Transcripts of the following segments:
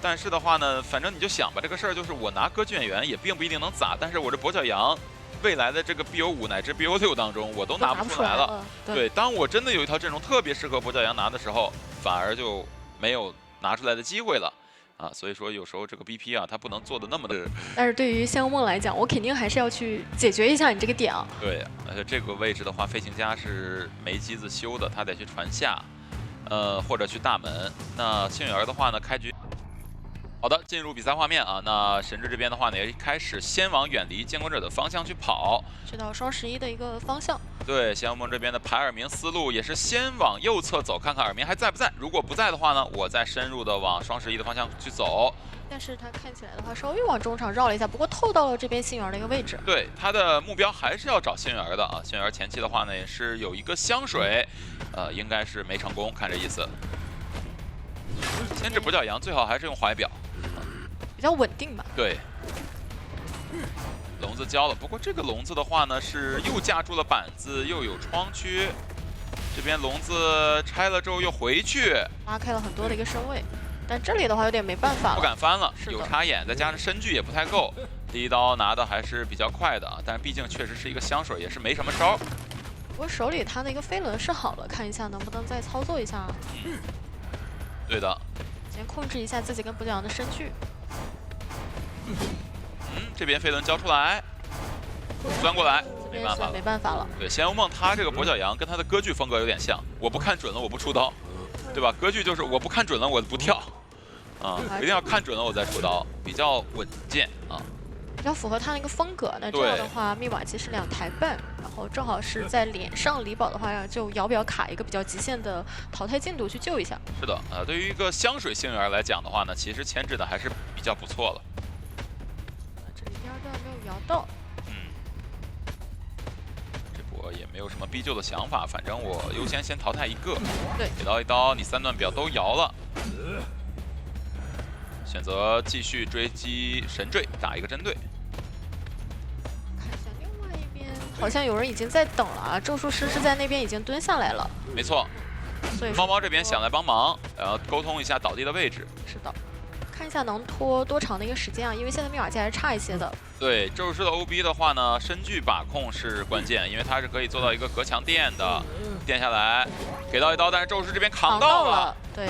但是的话呢，反正你就想吧，这个事儿就是我拿歌剧演员也并不一定能砸，但是我这跛脚羊。未来的这个 BO5乃至 BO6当中，我都拿不出来了。对，当我真的有一套阵容特别适合跛脚羊拿的时候，反而就没有拿出来的机会了。啊，所以说有时候这个 BP 啊，它不能做的那么的。但是对于仙梦来讲，我肯定还是要去解决一下你这个点啊。对，而且这个位置的话，飞行家是没机子修的，他得去传下，或者去大门。那幸运儿的话呢，开局。好的，进入比赛画面啊。那神智这边的话呢，也开始先往远离监管者的方向去跑，去到双11的一个方向。对，仙梦这边的排尔明思路也是先往右侧走，看看尔明还在不在。如果不在的话呢，我再深入的往双11的方向去走。但是他看起来的话，稍微往中场绕了一下，不过透到了这边幸运儿的一个位置。对，他的目标还是要找幸运儿的啊。幸运儿前期的话呢，也是有一个香水，应该是没成功，看这意思。牵制跛脚羊最好还是用怀表。比较稳定吧。对，笼子交了，不过这个笼子的话呢，是又架住了板子，又有窗区。这边笼子拆了之后又回去，拉开了很多的一个身位，但这里的话有点没办法了，不敢翻了，有插眼，再加上身距也不太够。第一刀拿的还是比较快的啊，但是毕竟确实是一个香水，也是没什么招。不过手里他的一个飞轮是好了，看一下能不能再操作一下。对的，先控制一下自己跟跛脚羊的身距。这边飞轮交出来，钻过来，没办法了，没办法了。对，咸油梦他这个跛脚羊跟他的歌剧风格有点像，我不看准了我不出刀，对吧？歌剧就是我不看准了我不跳，啊，一定要看准了我再出刀，比较稳健啊。比较符合他那个风格。那这样的话，密码机是2台半，然后正好是在脸上李宝的话，就摇表卡一个比较极限的淘汰进度去救一下。是的，对于一个香水幸运儿来讲的话呢，其实牵制的还是比较不错了。这里第2段没有摇到。这波也没有什么逼救的想法，反正我优先淘汰一个。对，给到一刀，你3段表都摇了。选择继续追击神坠，打一个针对。看一下另外一边，好像有人已经在等了啊！咒术师是在那边已经蹲下来了。没错，所以猫猫这边想来帮忙，然后沟通一下倒地的位置。是的，看一下能拖多长的一个时间啊？因为现在密码机还是差一些的。对，咒术师的 OB 的话呢，身距把控是关键，因为它是可以做到一个隔墙垫的，垫下来，给到一刀，但是咒术师这边扛到了。对，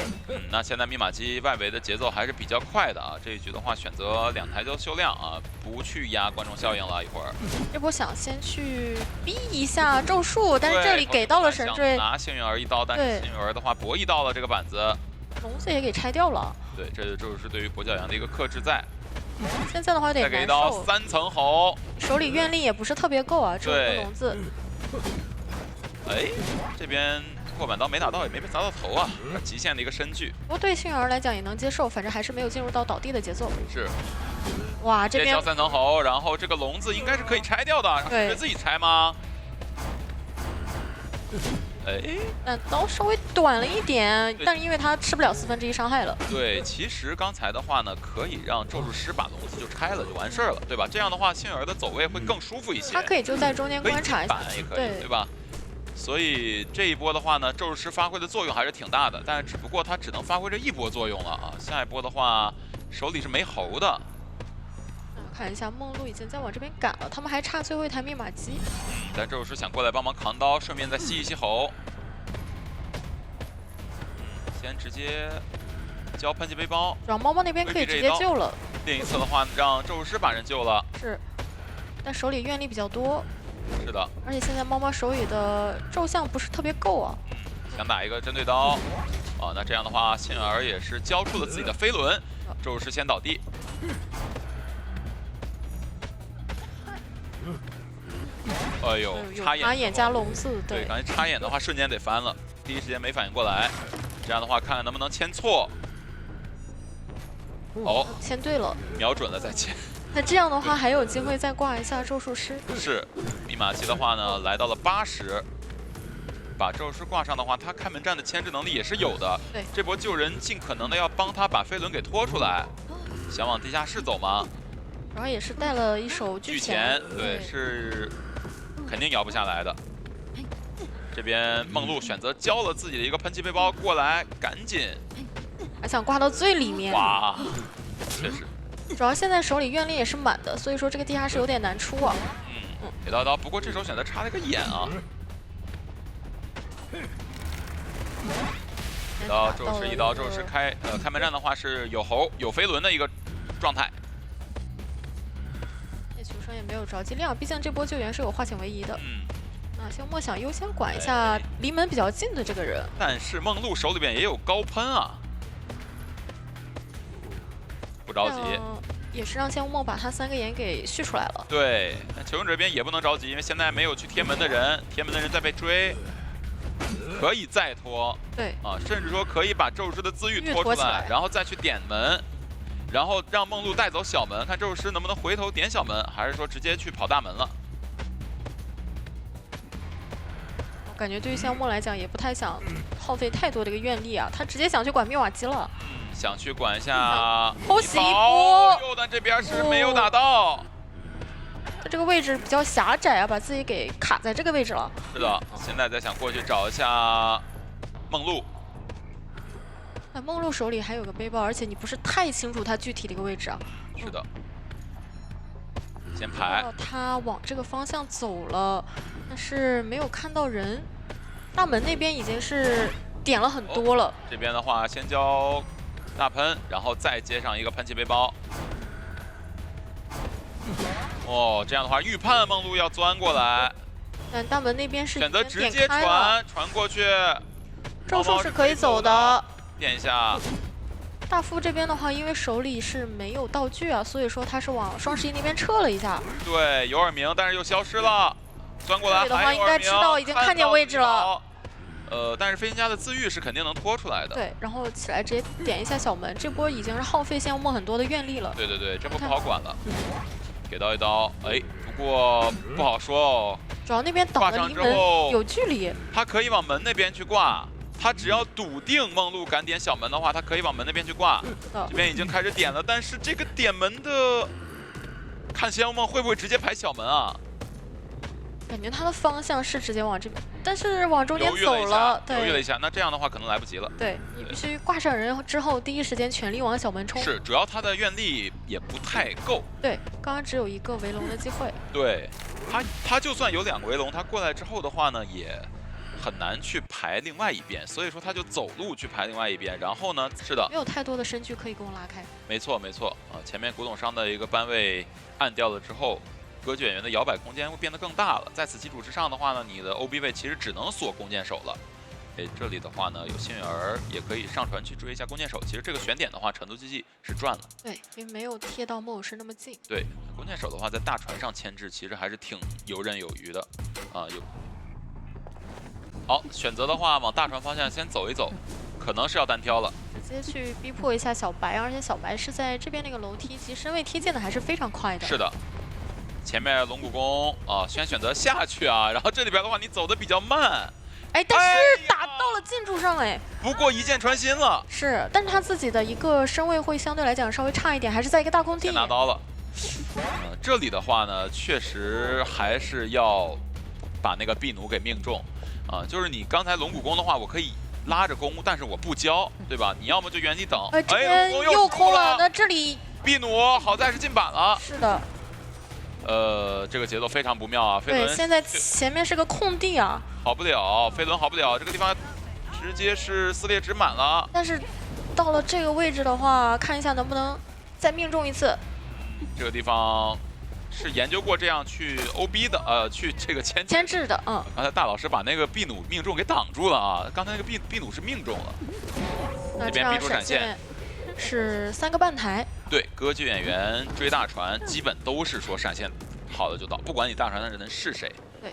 那现在密码机外围的节奏还是比较快的啊。这一局的话，选择2台就秀亮啊，不去压观众效应了。一会儿，这波想先去逼一下咒术，但是这里给到了神坠，拿幸运儿一刀，但是幸运儿的话博弈到了这个板子，笼子也给拆掉了。对，这就是对于跛脚羊的一个克制在。现在的话有点难受。再给一刀3层喉，手里愿力也不是特别够啊，这个笼子。哎，这边。过板刀没打到，也没被砸到头啊，极限的一个身距。不过对幸运儿来讲也能接受，反正还是没有进入到倒地的节奏。是。哇，这边3层喉，然后这个笼子应该是可以拆掉的，对，自己拆吗？哎，但刀稍微短了一点，但是因为他吃不了1/4伤害了。对，其实刚才的话呢，可以让咒术师把笼子就拆了，就完事儿了，对吧？这样的话，幸运儿的走位会更舒服一些。他可以就在中间观察一下，也可以，对吧？所以这一波的话呢，咒术师发挥的作用还是挺大的，但是只不过他只能发挥这1波作用了啊。下一波的话，手里是没喉的。看一下梦露已经在往这边赶了，他们还差最后1台密码机。但咒术师想过来帮忙扛刀，顺便再吸一吸喉。先直接交喷气背包。主要猫猫那边可以直接救了。另一侧的话，让咒术师把人救了。是，但手里愿力比较多。是的，而且现在猫猫手里的咒像不是特别够啊。想打一个针对刀，那这样的话，幸运儿也是交出了自己的飞轮，咒术师先倒地。哎呦，插眼加笼子，对，刚才插眼的话瞬间得翻了，第一时间没反应过来。这样的话，看看能不能牵错。哦，牵对了，瞄准了再牵。那这样的话还有机会再挂一下咒术师。是，密码机的话呢，来到了80，把咒术师挂上的话，他开门战的牵制能力也是有的。对，这波救人尽可能的要帮他把飞轮给拖出来，想往地下室走吗？然后也是带了一手巨钳，对，是肯定摇不下来的。这边梦露选择交了自己的一个喷气背包过来，赶紧还想挂到最里面。哇，确实。主要现在手里怨灵也是满的，所以说这个地下室有点难出啊。给到刀，不过这手选择插了个眼啊。宙士一刀，宙士开门战的话是有猴有飞轮的一个状态。这求生也没有着急量，毕竟这波救援是有化险为夷的。啊，谢莫想优先管一下离门比较近的这个人。但是梦露手里边也有高喷啊，不着急。也是让谢莫把他3个眼给续出来了。对，但求生者这边也不能着急，因为现在没有去贴门的人，贴门的人在被追。可以再拖，对啊，甚至说可以把宙士的自愈拖出来，然后再去点门，然后让梦露带走小门，看宙士能不能回头点小门，还是说直接去跑大门了。我感觉对于夏沫来讲，也不太想耗费太多的一个愿力啊，他直接想去管灭瓦基了。想去管一下偷袭一波，但这边是没有打到。他这个位置比较狭窄啊，把自己给卡在这个位置了。是的，现在在想过去找一下梦露。那梦露手里还有个背包，而且你不是太清楚他具体的一个位置啊。是的，先排。他往这个方向走了，但是没有看到人。大门那边已经是点了很多了。这边的话，先交大喷，然后再接上一个喷气背包。哦，这样的话，预判梦露要钻过来，但大门那边是选择直接传过去。咒术是可以走的，点一下。大副这边的话，因为手里是没有道具啊，所以说他是往双11那边撤了一下。对，有耳鸣，但是又消失了。钻过来，的话应该知道已经看见位置了。但是飞行家的自愈是肯定能拖出来的。对，然后起来直接点一下小门，这波已经是耗费谢莫很多的愿力了。对对对，这波不好管了。给到一刀，哎，不过不好说哦。主要那边挡的离门有距离，他可以往门那边去挂。他只要笃定梦露敢点小门的话，他可以往门那边去挂。这边已经开始点了，但是这个点门的，看仙梦会不会直接排小门啊？感觉他的方向是直接往这边，但是往中间走了，犹豫了一下，那这样的话可能来不及了。对，你必须挂上人之后，第一时间全力往小门冲。是，主要他的愿力也不太够。对，刚刚只有一个围龙的机会。对，他就算有2个围龙，他过来之后的话呢，也很难去排另外一边，所以说他就走路去排另外一边。然后呢，是的，没有太多的身距可以跟我拉开。没错没错啊，前面古董商的一个班位按掉了之后。歌剧演员的摇摆空间会变得更大了，在此基础之上的话呢，你的 OB 位其实只能锁弓箭手了。哎，这里的话呢，有幸运儿也可以上船去追一下弓箭手。其实这个选点的话，成都竞技是赚了。对，因为没有贴到莫尔士那么近。对，弓箭手的话，在大船上牵制，其实还是挺游刃有余的啊。好，选择的话，往大船方向先走一走，可能是要单挑了。直接去逼迫一下小白，而且小白是在这边那个楼梯，其实身位贴近的还是非常快的。是的。前面龙骨弓啊，先选择下去啊，然后这里边的话你走的比较慢，哎，但是打到了建筑上哎，不过一箭穿心了。是，但是他自己的一个身位会相对来讲稍微差一点，还是在一个大空地。先拿刀了。这里的话呢，确实还是要把那个婢奴给命中啊，就是你刚才龙骨弓的话，我可以拉着弓，但是我不交，对吧？你要么就原地等。这边又空了，那这里婢奴好在是进板了。是的。这个节奏非常不妙啊！飞轮对，现在前面是个空地啊，好不了，飞轮好不了，这个地方直接是撕裂纸满了。但是到了这个位置的话，看一下能不能再命中一次。这个地方是研究过这样去 OB 的，去这个牵制的，刚才大老师把那个婢弩命中给挡住了啊！刚才那个婢弩是命中了。那这边逼出闪现。是3个半台。对，歌剧演员追大船，基本都是说闪现好了就到，不管你大船的人是谁。对，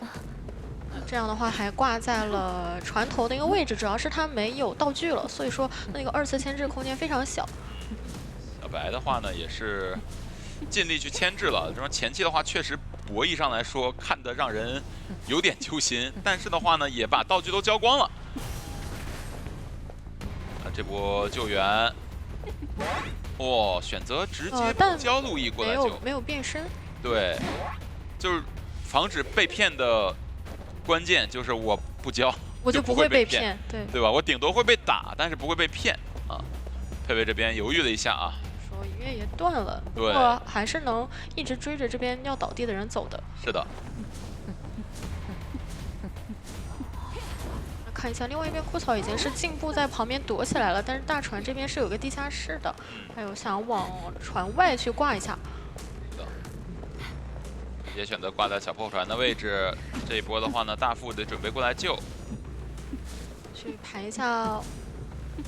这样的话还挂在了船头的一个位置，主要是他没有道具了，所以说那个2次牵制空间非常小。小白的话呢，也是尽力去牵制了。这种前期的话，确实博弈上来说看得让人有点揪心，但是的话呢，也把道具都交光了。这波救援。选择直接不交路易过来救，没有变身。对，就是防止被骗的关键就是我不交，我就不会被骗，对吧？我顶多会被打，但是不会被骗啊。佩佩这边犹豫了一下啊，说银月也断了，不对过还是能一直追着这边要倒地的人走的。是的。看一下，另外一边枯草已经是进步在旁边躲起来了，但是大船这边是有个地下室的，还有想往船外去挂一下。直接选择挂在小破船的位置。这一波的话呢，大副得准备过来救，去排一下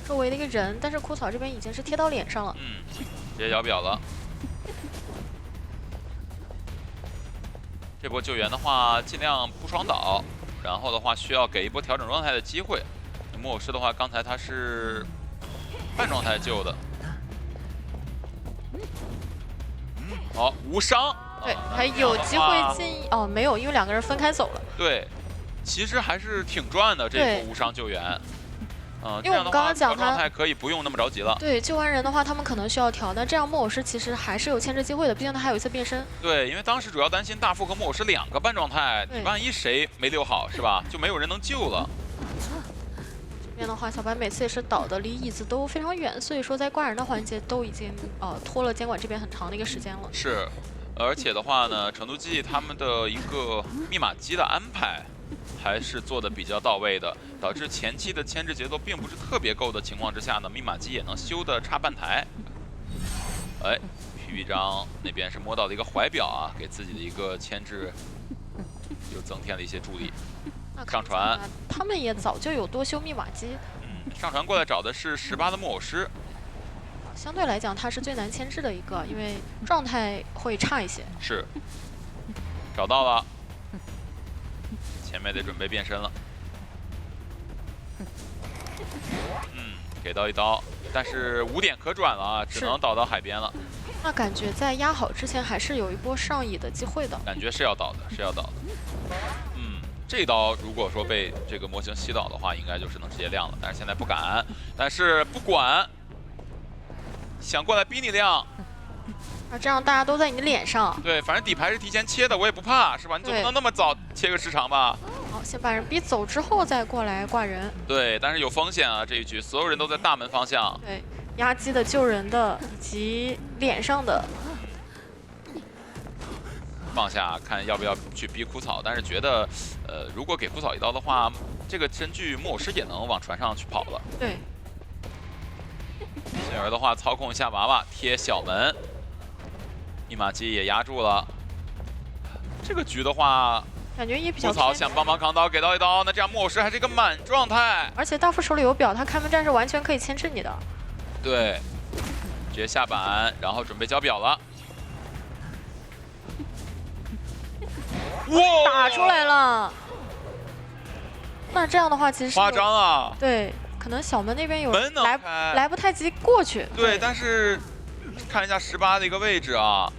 周围的一个人，但是枯草这边已经是贴到脸上了。直接摇表了。这波救援的话，尽量不双倒。 然后的话，需要给一波调整状态的机会。木偶师的话，刚才他是半状态救的。好，无伤。对，还有机会进哦，没有，因为两个人分开走了。对，其实还是挺赚的这波无伤救援。因为我们刚刚讲状态可以不用那么着急了。对，救完人的话，他们可能需要调，但这样木偶师其实还是有牵制机会的，毕竟他还有一次变身。对，因为当时主要担心大副和木偶师两个半状态，你万一谁没留好是吧，就没有人能救了。这边的话，小白每次也是倒的离椅子都非常远，所以说在挂人的环节都已经拖了监管这边很长的一个时间了。是，而且的话呢，成都机器他们的一个密码机的安排。 还是做的比较到位的，导致前期的牵制节奏并不是特别够的情况之下呢，密码机也能修的差半台。哎，皮皮章那边是摸到了一个怀表啊，给自己的一个牵制又增添了一些助力。上船，他们也早就有多修密码机。上船过来找的是18的木偶师。相对来讲，他是最难牵制的一个，因为状态会差一些。是，找到了。 前面得准备变身了，给到一刀，但是无点可转了啊，只能倒到海边了。那感觉在压好之前，还是有一波上椅的机会的。感觉是要倒的，是要倒的。这一刀如果说被这个模型吸倒的话，应该就是能直接亮了，但是现在不敢。但是不管，想过来逼你亮。 啊，这样大家都在你的脸上。对，反正底牌是提前切的，我也不怕，是吧？你总不能那么早切个时长吧？好，先把人逼走之后再过来挂人。对，但是有风险啊，这一局所有人都在大门方向。对，压机的、救人的以及脸上的。放下看要不要去逼枯草，但是觉得，如果给枯草一刀的话，这个根据木偶师也能往船上去跑了。对。幸儿的话，操控一下娃娃贴小门。 密码机也压住了，这个局的话，感觉也比较。枯草想帮忙扛刀，给到一刀，那这样木偶师还是一个满状态。而且大副手里有表，他开门战士完全可以牵制你的。对，直接下板，然后准备交表了。哇！打出来了。那这样的话，其实夸张啊。对，可能小门那边有门能来不太及过去。对，但是看一下18的一个位置啊。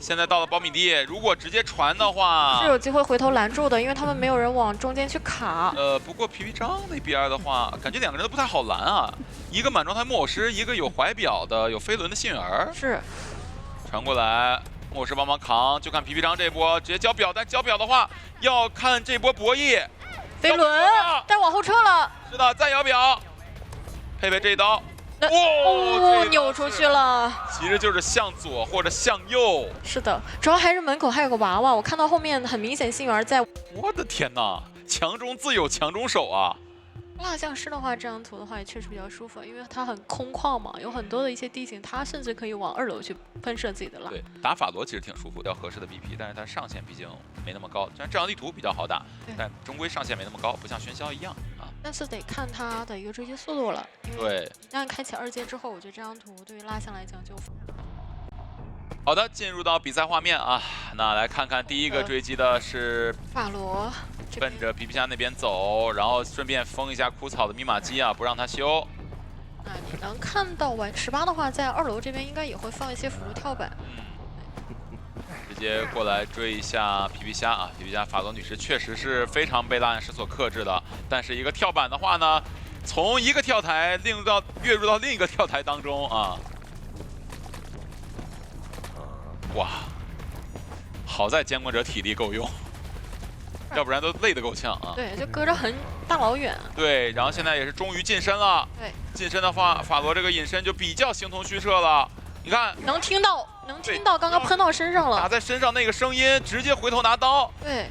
现在到了苞米地，如果直接传的话，是有机会回头拦住的，因为他们没有人往中间去卡。不过皮皮章那边的话，感觉两个人都不太好拦啊。一个满状态木偶师，一个有怀表的、有飞轮的幸运儿。是。传过来，木偶师帮忙扛，就看皮皮章这波直接交表，但交表的话要看这波博弈。飞轮，但往后撤了。是的，再摇表，佩佩这一刀。 哦，扭出去了，其实就是向左或者向右。是的，主要还是门口还有个娃娃，我看到后面很明显幸运儿在。我的天哪，强中自有强中手啊！蜡像师的话，这张图的话也确实比较舒服，因为它很空旷嘛，有很多的一些地形，它甚至可以往2楼去喷射自己的蜡。对，打法罗其实挺舒服，要合适的 BP， 但是它上限毕竟没那么高。虽然这张地图比较好打，但终归上限没那么高，不像喧嚣一样啊。 但是得看它的一个追击速度了，因为一旦开启2阶之后，我觉得这张图对于蜡像来讲就。好的，进入到比赛画面啊，那来看看第一个追击的是法罗，奔着皮皮虾那边走，然后顺便封一下枯草的密码机啊，不让他修。那你能看到玩18的话，在2楼这边应该也会放一些辅助跳板。直接过来追一下皮皮虾啊！皮皮虾法罗女士确实是非常被蜡像师所克制的，但是一个跳板的话呢，从一个跳台跃入到另一个跳台当中啊！哇，好在监管者体力够用，要不然都累得够呛啊！对，就隔着很大老远。对，然后现在也是终于近身了。对，近身的话，法罗这个隐身就比较形同虚设了。你看，能听到，刚刚喷到身上了，打在身上那个声音，直接回头拿刀。对。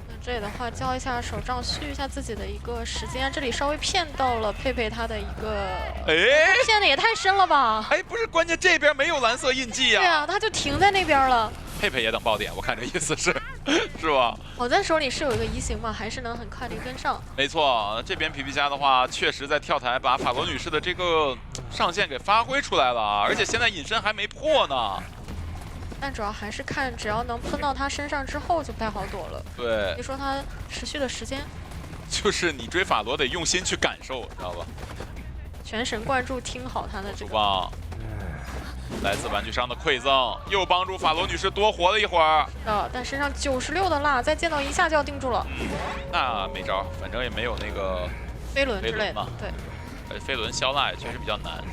那这里的话，交一下手杖，续一下自己的一个时间。这里稍微骗到了佩佩他的一个，骗的也太深了吧？哎，不是，关键这边没有蓝色印记呀。对啊，他就停在那边了。佩佩也等爆点，我看这意思是，是吧？好在手里是有一个移形嘛，还是能很快的跟上。没错，这边皮皮虾的话，确实在跳台把法罗女士的这个上限给发挥出来了，而且现在隐身还没破呢。但主要还是看，只要能喷到他身上之后就不太好躲了。对，别说他持续的时间，就是你追法罗得用心去感受，知道吧？全神贯注听好他的这个。棒。来自玩具商的馈赠，又帮助法罗女士多活了一会儿。但身上96的蜡，再见到一下就要定住了。那没招，反正也没有那个飞轮之类的。对，飞轮消蜡也确实比较难。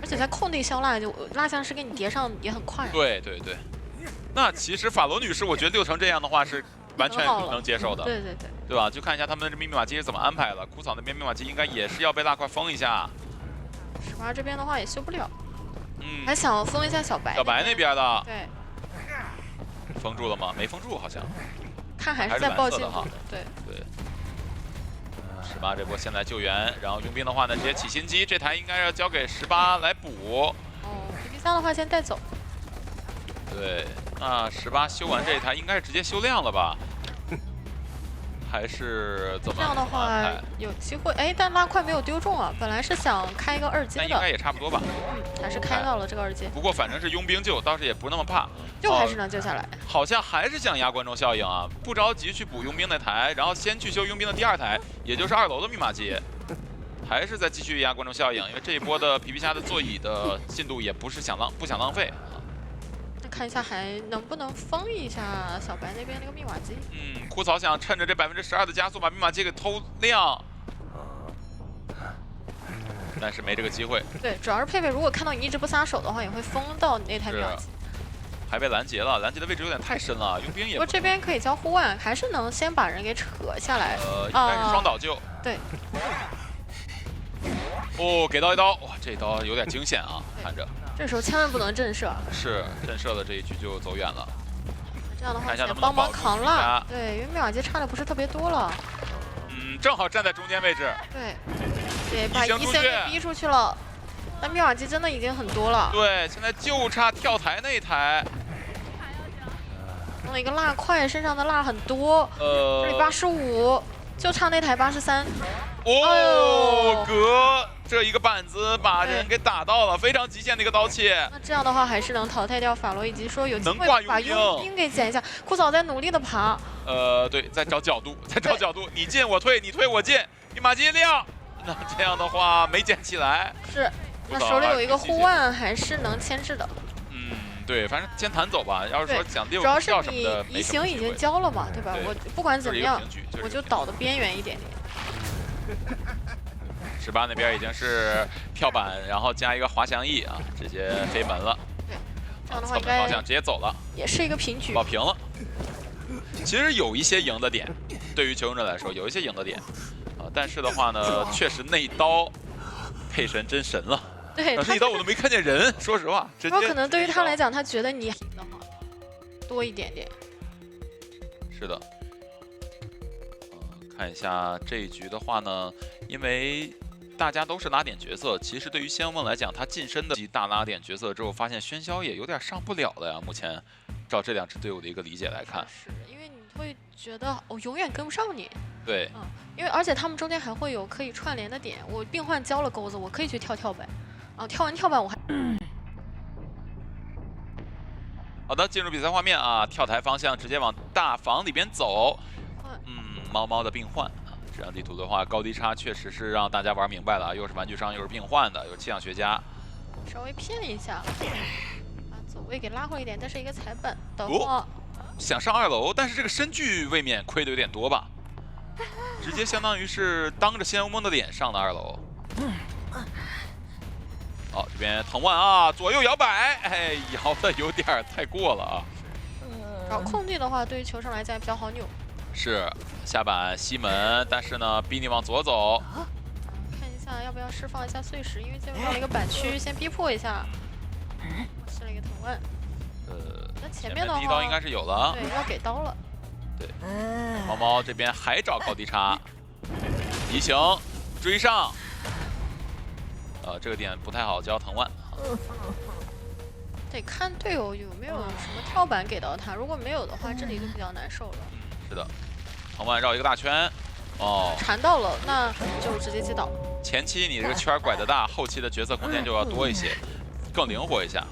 而且在空地消蜡，就蜡像是给你叠上也很快。对。那其实法罗女士，我觉得6成这样的话是完全能接受的。对吧？就看一下他们的密码机是怎么安排了。枯草那边密码机应该也是要被蜡块封一下。18这边的话也修不了，还想封一下小白那边的，对，封住了吗？没封住，好像，看还是在报进度的，对。18这波先来救援，然后佣兵的话呢，直接起新机，这台应该要交给18来补。PP3的话先带走。对，那18修完这一台应该是直接修亮了吧？还是怎么？这样的话有机会，哎，但蜡块没有丢中啊，本来是想开一个2阶的，那应该也差不多吧。还是开到了这个2阶。不过反正是佣兵救，倒是也不那么怕，就还是能救下来。好像还是想压观众效应啊，不着急去补佣兵那台，然后先去修佣兵的第2台，也就是2楼的密码机，还是在继续压观众效应，因为这一波的皮皮虾的座椅的进度也不想浪费。看一下还能不能封一下小白那边那个密码机。枯草想趁着这12%的加速把密码机给偷亮，但是没这个机会。对，主要是佩佩如果看到你一直不撒手的话，也会封到你那台密码机。还被拦截了，拦截的位置有点太深了，佣兵也。不过这边可以交互腕，还是能先把人给扯下来。应该是双倒救。对。给到一刀，哇，这一刀有点惊险啊，看着。这时候千万不能震慑，是震慑了这一局就走远了。这样的话，先帮忙扛蜡。对，因为密码机差的不是特别多了。正好站在中间位置。对，把移形给逼出去了。但密码机真的已经很多了。对，现在就差跳台那一台。弄了一个蜡块，身上的蜡很多。这里85，就差那台83。隔这一个板子把人给打到了，非常极限的一个刀切。那这样的话还是能淘汰掉法罗，以及说有机会把佣兵给捡一下。枯草在努力的爬。对，在找角度，你进我退，你退我进，密码机亮。那这样的话没捡起来。是，那手里有一个护腕，还是能牵制的。对，反正先弹走吧。要是说想6主要是你移形已经交了嘛，对吧？我不管怎么样，我就倒的边缘一点点。18那边已经是跳板，然后加一个滑翔翼啊，直接飞门了。对，这样的话侧门方向直接走了，也是一个平局，保平了。其实有一些赢的点，对于求生者来说有一些赢的点啊，但是的话呢，确实那一刀配神真神了。对，那一刀我都没看见人，说实话。有可能对于他来讲，他觉得你赢的话多一点点。是的。看一下这一局的话呢，因为大家都是拉点角色，其实对于仙翁来讲，他近身的大拉点角色之后，发现喧嚣也有点上不了了呀。目前照这2支队伍的一个理解来看，是因为你会觉得我永远跟不上你。对，因为而且他们中间还会有可以串联的点，我病患交了钩子，我可以去跳板，跳完跳板我还。好的，进入比赛画面啊，跳台方向直接往大房里边走。猫猫的病患啊，这张地图的话，高低差确实是让大家玩明白了啊，又是玩具商，又是病患的，又是气象学家，稍微骗一下，把走位给拉回一点，但是一个踩板的话，想上2楼，但是这个身距未免亏的有点多吧，直接相当于是当着仙翁梦的脸上的2楼。好，这边藤蔓啊，左右摇摆，哎，摇的有点太过了啊。然后空地的话，对于球场来讲比较好扭。是下板西门，但是呢，逼你往左走。看一下要不要释放一下碎石，因为进入到了一个板区，先逼迫一下。试了一个藤蔓。那前面的话，第一刀应该是有了。对，要给刀了。对，猫猫这边还找高低差，移形追上。这个点不太好交藤蔓。得看队友有没有什么跳板给到他，如果没有的话，这里就比较难受了。是的，藤蔓绕一个大圈。缠到了，那就直接击倒。前期你这个圈拐得大，后期的决策空间就要多一些，更灵活一下。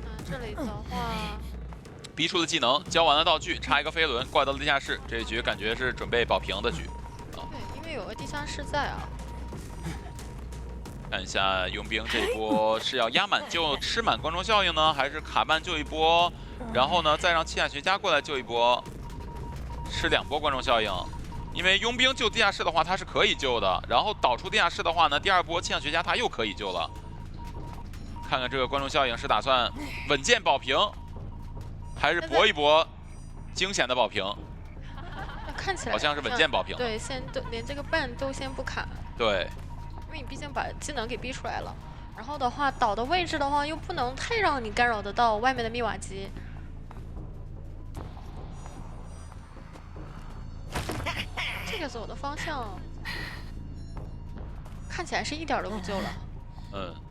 那这里的话，逼出的技能，交完了道具，插一个飞轮，挂到了地下室。这一局感觉是准备保平的局。对，因为有个地下室在啊。看一下佣兵这一波是要压满救吃满观众效应呢，还是卡半救一波，然后呢再让气象学家过来救一波，吃2波观众效应。因为佣兵救地下室的话，他是可以救的，然后导出地下室的话呢，第2波气象学家他又可以救了。看看这个观众效应是打算稳健保平，还是搏一搏惊险的保平？看起来好像是稳健保平。对，连这个半都先不砍。对。因为你毕竟把技能给逼出来了，然后的话倒的位置的话又不能太让你干扰得到外面的密瓦基。这个走的方向看起来是一点都不救了。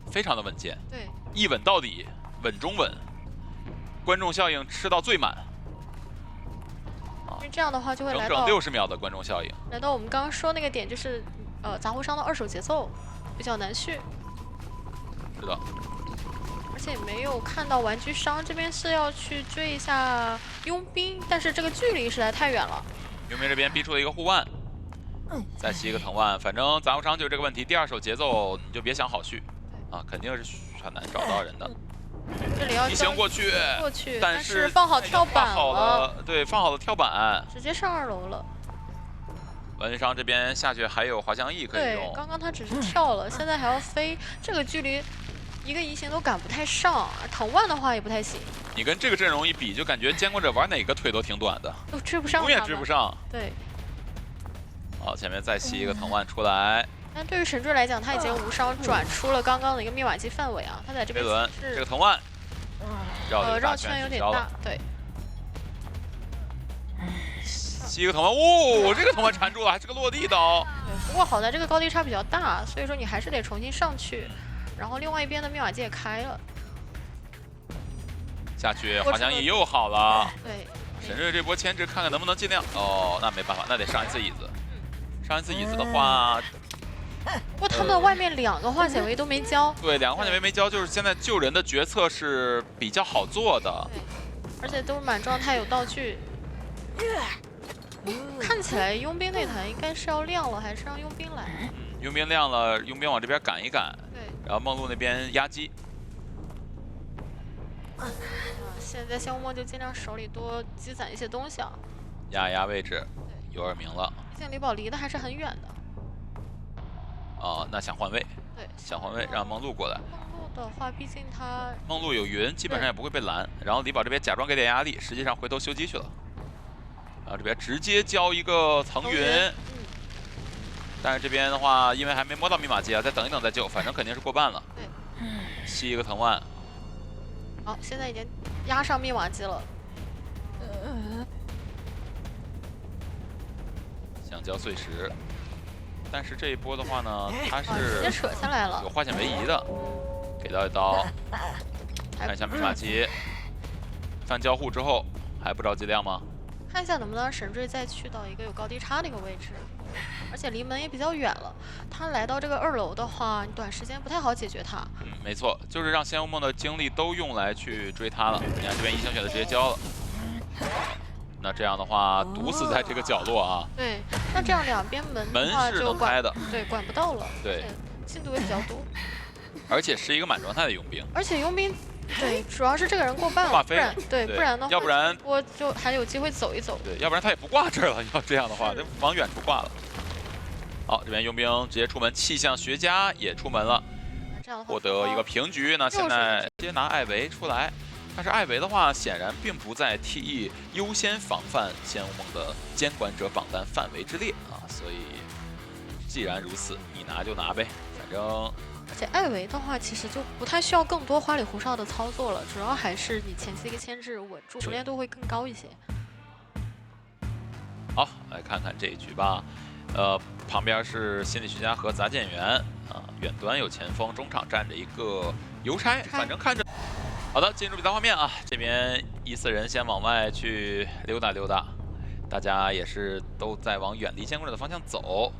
非常的稳健。对，一稳到底，稳中稳，观众效应吃到最满。因为这样的话就会来到整整60秒的观众效应，来到我们刚刚说那个点，就是杂货商的2手节奏比较难续。是的。而且没有看到玩具商这边是要去追一下佣兵，但是这个距离实在太远了。佣兵这边逼出了一个护腕，再吸一个藤蔓，反正杂货商就是这个问题。第2手节奏你就别想好续啊，肯定是很难找到人的。这里要移形过去，但是放好跳板了，对，放好了跳板，直接上2楼了。玩具商这边下去还有滑翔翼可以用。对，刚刚他只是跳了，现在还要飞，这个距离一个移形都赶不太上，藤蔓的话也不太行。你跟这个阵容一比，就感觉监管者玩哪个腿都挺短的，都追不上，永远追不上。对。好，前面再吸一个藤蔓出来。但对于神坠来讲，他已经无伤转出了刚刚的一个密瓦基范围啊，他在这边这个藤蔓绕圈有点大，对。吸一个藤蔓，这个藤蔓缠住了，还是个落地刀。对，不过好在这个高低差比较大，所以说你还是得重新上去。然后另外一边的密瓦基也开了，下去滑翔翼又好了。对，神坠这波牵制，看看能不能尽量。那没办法，那得上一次椅子。上一次椅子的话，不过他们外面2个化险为都没交。对，2个化险为没交，就是现在救人的决策是比较好做的。对，而且都是满状态，有道具。看起来佣兵那台应该是要亮了，还是让佣兵来？佣兵亮了，佣兵往这边赶一赶。对。然后梦露那边压机。现在香窝就尽量手里多积攒一些东西啊。压位置，有耳鸣了。毕竟李宝离得还是很远的。那想换位。对，想换位，让梦露过来。梦露的话，毕竟他梦露有云，基本上也不会被拦。然后李宝这边假装给点压力，实际上回头修机去了。然后这边直接交一个层云。但是这边的话，因为还没摸到密码机啊，再等一等再救，反正肯定是过半了。对。吸一个藤蔓。好，现在已经压上密码机了。想交碎石，但是这一波的话呢，他是直接扯下来了，有化险为夷的，给到一刀。看一下密码机，翻交互之后还不着急亮吗？看一下能不能让神坠再去到一个有高低差的一个位置，而且离门也比较远了。他来到这个2楼的话，你短时间不太好解决他。没错，就是让仙无梦的精力都用来去追他了。你看这边一星选择直接交了，那这样的话堵死在这个角落啊。对，那这样2边门的话就开的，对，管不到了。对，进度也比较多，而且是一个满状态的佣兵。而且佣兵。对，主要是这个人过半了，不然不然的话，要不然我就还有机会走一走。对，要不然他也不挂这儿了。要这样的话，就往远处挂了。好，这边佣兵直接出门，气象学家也出门了，这样获得一个平局。那现在直接拿艾维出来，但是艾维的话，显然并不在 TE 优先防范仙雾梦的监管者榜单范围之列啊，所以既然如此，你拿就拿呗，反正。而且艾维的话，其实就不太需要更多花里胡哨的操作了，主要还是你前期一个牵制稳住，熟练度会更高一些。好，来看看这一局吧。旁边是心理学家和杂剑员啊，远端有前锋，中场站着一个邮差，反正看着。好的，进入比赛画面啊，这边1-4人先往外去溜达溜达，大家也是都在往远离监管者的方向走。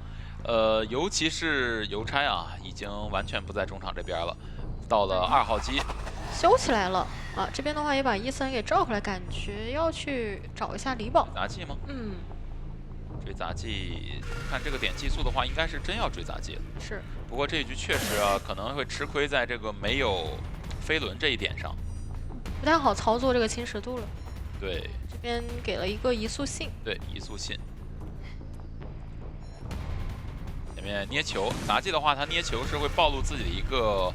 尤其是邮差啊，已经完全不在中场这边了，到了2号机，修起来了啊。这边的话也把1-4人给召回来，感觉要去找一下李宝杂技吗？嗯。追杂技，看这个点技速的话，应该是真要追杂技了。是。不过这一局确实啊，可能会吃亏在这个没有飞轮这一点上，不太好操作这个侵蚀度了。对。这边给了一个移速信。对，移速信。前面捏球，杂技的话，他捏球是会暴露自己的一个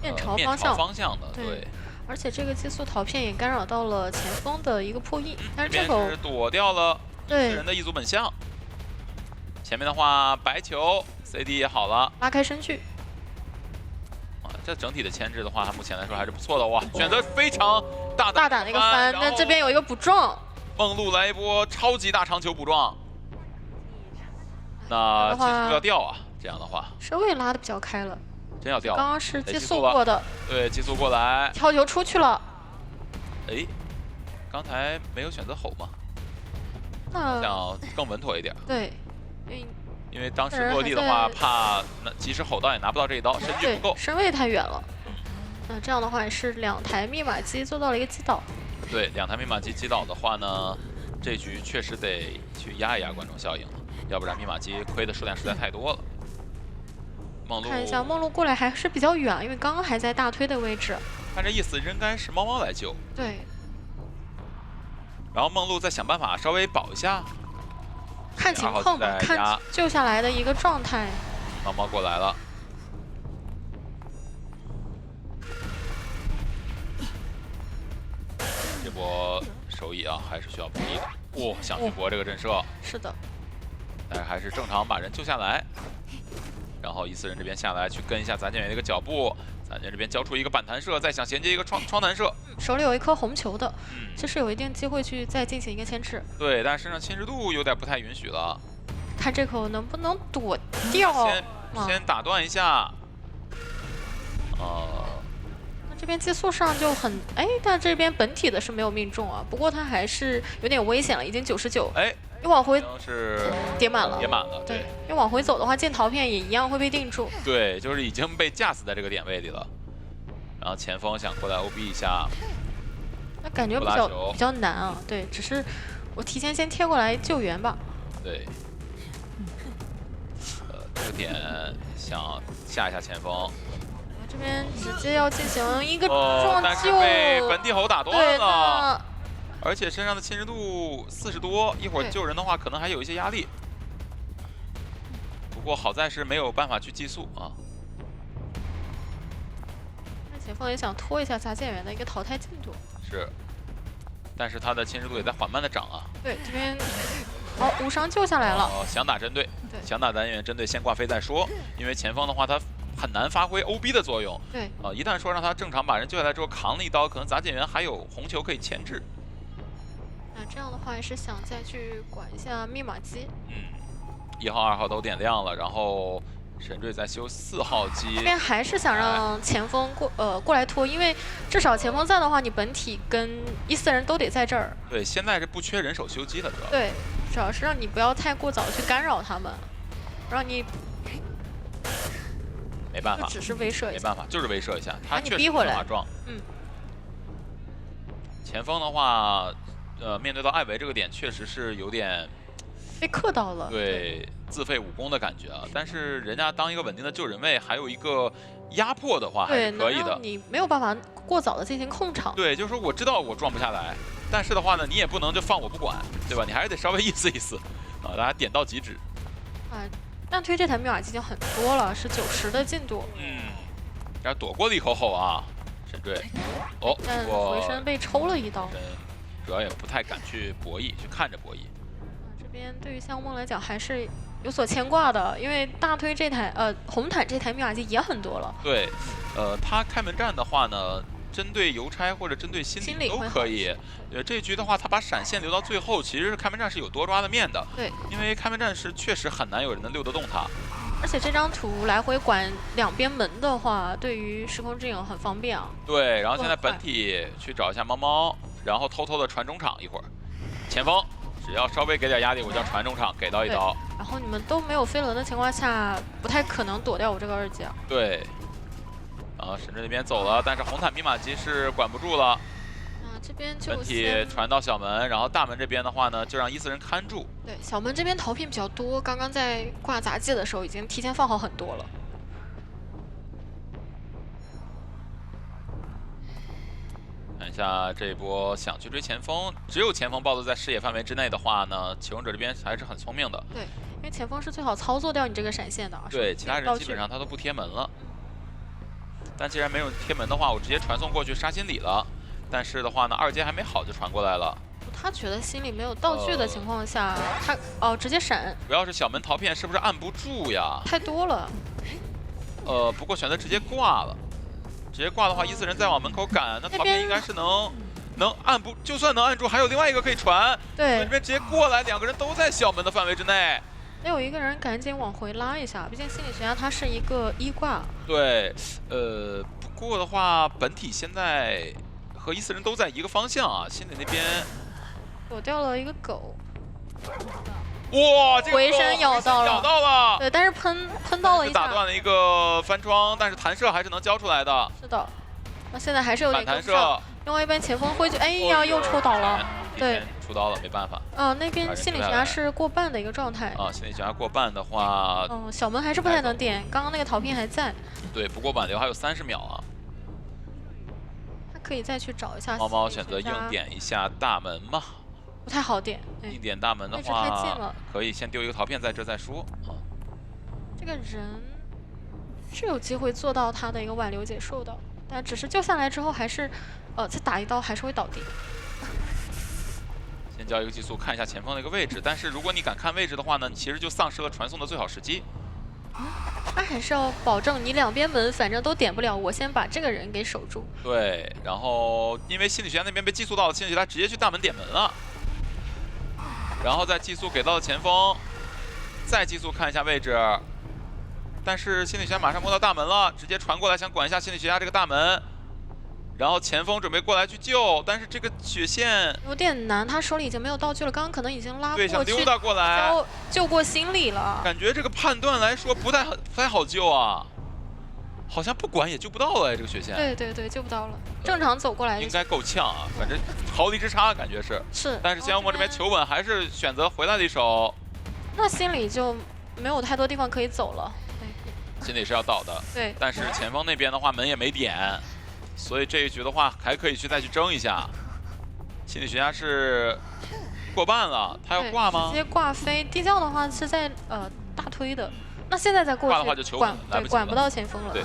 面朝方向的。对。而且这个激素逃片也干扰到了前锋的一个破译，但是这个躲掉了。对人的一组本相，前面的话白球 CD 也好了，拉开身距。啊，这整体的牵制的话，目前来说还是不错的哇，选择非常大胆的一个翻，但这边有一个补撞，梦露来一波超级大长球补撞，那技术要掉啊，这样的话身位拉的比较开了，真要掉，刚刚是激速过的，对，激速过来，跳球出去了，哎，刚才没有选择吼吗？想更稳妥一点。对，因为当时落地的话，怕即使吼到也拿不到这一刀，身距不够，身位太远了。那这样的话也是2台密码机做到了一个击倒。对，2台密码机击倒的话呢，这局确实得去压一压观众效应了，要不然密码机亏的数量实在太多了。梦露看一下，梦露过来还是比较远，因为刚刚还在大推的位置。看这意思，应该是猫猫来救。对。然后梦露再想办法稍微保一下，看情况吧，看救下来的一个状态。猫猫过来了，这波手艺啊还是需要补力的。哇，想去搏这个震慑，是的，但是还是正常把人救下来。然后1-4人这边下来去跟一下杂剑员的一个脚步。咱这边交出一个板弹射，再想衔接一个双弹射，手里有一颗红球的，这是有一定机会去再进行一个牵制。对，但是身上侵蚀度有点不太允许了。看这口能不能躲掉？先打断一下。那这边激素上就很但这边本体的是没有命中啊，不过他还是有点危险了，已经99。你往回是叠满了，对，你往回走的话，进逃片也一样会被定住。对，就是已经被架死在这个点位里了。然后前锋想过来 OB 一下，那感觉比较难啊。对，只是我提前先贴过来救援吧。对，这个点想吓一下前锋。这边直接要进行一个撞但是被本地猴打断了。而且身上的侵蚀度40多，一会儿救人的话可能还有一些压力。不过好在是没有办法去寄宿啊。那前锋也想拖一下杂剑员的一个淘汰进度。是，但是他的侵蚀度也在缓慢的涨啊。对，这边无伤救下来了。想打针对，想打杂剑员针对先挂飞再说，因为前锋的话他很难发挥 OB 的作用。对，一旦说让他正常把人救下来之后扛了一刀，可能杂剑员还有红球可以牵制。那这样的话也是想再去管一下密码机。1号、2号都点亮了，然后神坠在修4号机。这边还是想让前锋过来拖，因为至少前锋在的话，你本体跟1-4人都得在这儿。对，现在是不缺人手修机的，主要。对，主要是让你不要太过早去干扰他们，让你没办法，只是威慑一下，没办法，就是威慑一下，他确实逼回来马撞。前锋的话。面对到艾维这个点，确实是有点被克到了，对，自废武功的感觉啊。但是人家当一个稳定的救人位，还有一个压迫的话，还是可以的。你没有办法过早的进行控场。对，就是说我知道我撞不下来，但是的话呢，你也不能就放我不管，对吧？你还是得稍微意思意思啊，大家点到即止。但推这台密码机已经很多了，是90的进度。然后躲过了一口吼啊。神坠，哦，但回身被抽了一刀。主要也不太敢去博弈，去看着博弈。这边对于项梦来讲还是有所牵挂的，因为大推这台红毯这台密码机也很多了。对，他开门战的话呢，针对邮差或者针对心理都可以。这一局的话，他把闪现留到最后，其实开门战是有多抓的面的。对，因为开门战是确实很难有人能溜得动他。而且这张图来回管两边门的话，对于时空之影很方便啊。对，然后现在本体去找一下猫猫，然后偷偷的传中场一会儿。前锋只要稍微给点压力，我就要传中场给到一刀。然后你们都没有飞轮的情况下，不太可能躲掉我这个2级啊。对。然后神阵那边走了，但是红毯密码机是管不住了。这边就本体传到小门，然后大门这边的话呢，就让14人看住。对，小门这边逃片比较多，刚刚在挂杂技的时候已经提前放好很多了。看一下这一波想去追前锋，只有前锋暴露在视野范围之内的话呢，启勇者这边还是很聪明的。对，因为前锋是最好操作掉你这个闪现的。对，其他人基本上他都不贴门了。但既然没有贴门的话，我直接传送过去杀心理了。但是的话呢，2阶还没好就传过来了。他觉得心里没有道具的情况下，他直接闪。主要是小门逃片是不是按不住呀？太多了。不过选择直接挂了。直接挂的话，14人再往门口赶，那逃片应该是能按不，就算能按住，还有另外一个可以传。对，这边直接过来，2个人都在小门的范围之内。得有一个人赶紧往回拉一下，毕竟心理学家它是一个1挂。对，不过的话，本体现在和14人都在一个方向啊，心理那边躲掉了一个狗。哇，这个回身咬到了，对，但是喷到了一下，打断了一个翻窗，但是弹射还是能交出来的。是的，那现在还是有点弹射。另外一边前锋挥去，哎呀，又抽倒了，对，出刀了，没办法。那边心理学家是过半的一个状态。心理学家过半的话，小门还是不太能点，刚刚那个逃片还在。对，不过挽留还有30秒啊。他可以再去找一下。猫猫选择硬点一下大门嘛。不太好点，硬点大门的话，可以先丢一个逃片在这再说。这个人是有机会做到他的一个挽留结束的，但只是救下来之后还是，再打一刀还是会倒地。先交一个激速，看一下前锋的一个位置。但是如果你敢看位置的话呢，你其实就丧失了传送的最好时机。他还是要保证你两边门反正都点不了，我先把这个人给守住。对，然后因为心理学家那边被寄宿到了，心理学家直接去大门点门了。然后再寄宿给到了前锋，再寄宿看一下位置，但是心理学家马上摸到大门了，直接传过来想管一下心理学家这个大门，然后前锋准备过来去救，但是这个血线有点难，他手里已经没有道具了，刚刚可能已经拉过去，对，想溜达过来救过心理了，感觉这个判断来说不太好救啊，好像不管也救不到了这个血线。对，救不到了，正常走过来应该够呛啊，反正毫厘之差感觉是。但是仙妖魔这边求稳，还是选择回来了一手。那心里就没有太多地方可以走了。心里是要倒的。对。但是前锋那边的话门也没点，所以这一局的话还可以再去争一下。心理学家是过半了，他要挂吗？直接挂飞。地窖的话是在大推的。那现在再过去，挂的话就求稳，管不到前锋了。对，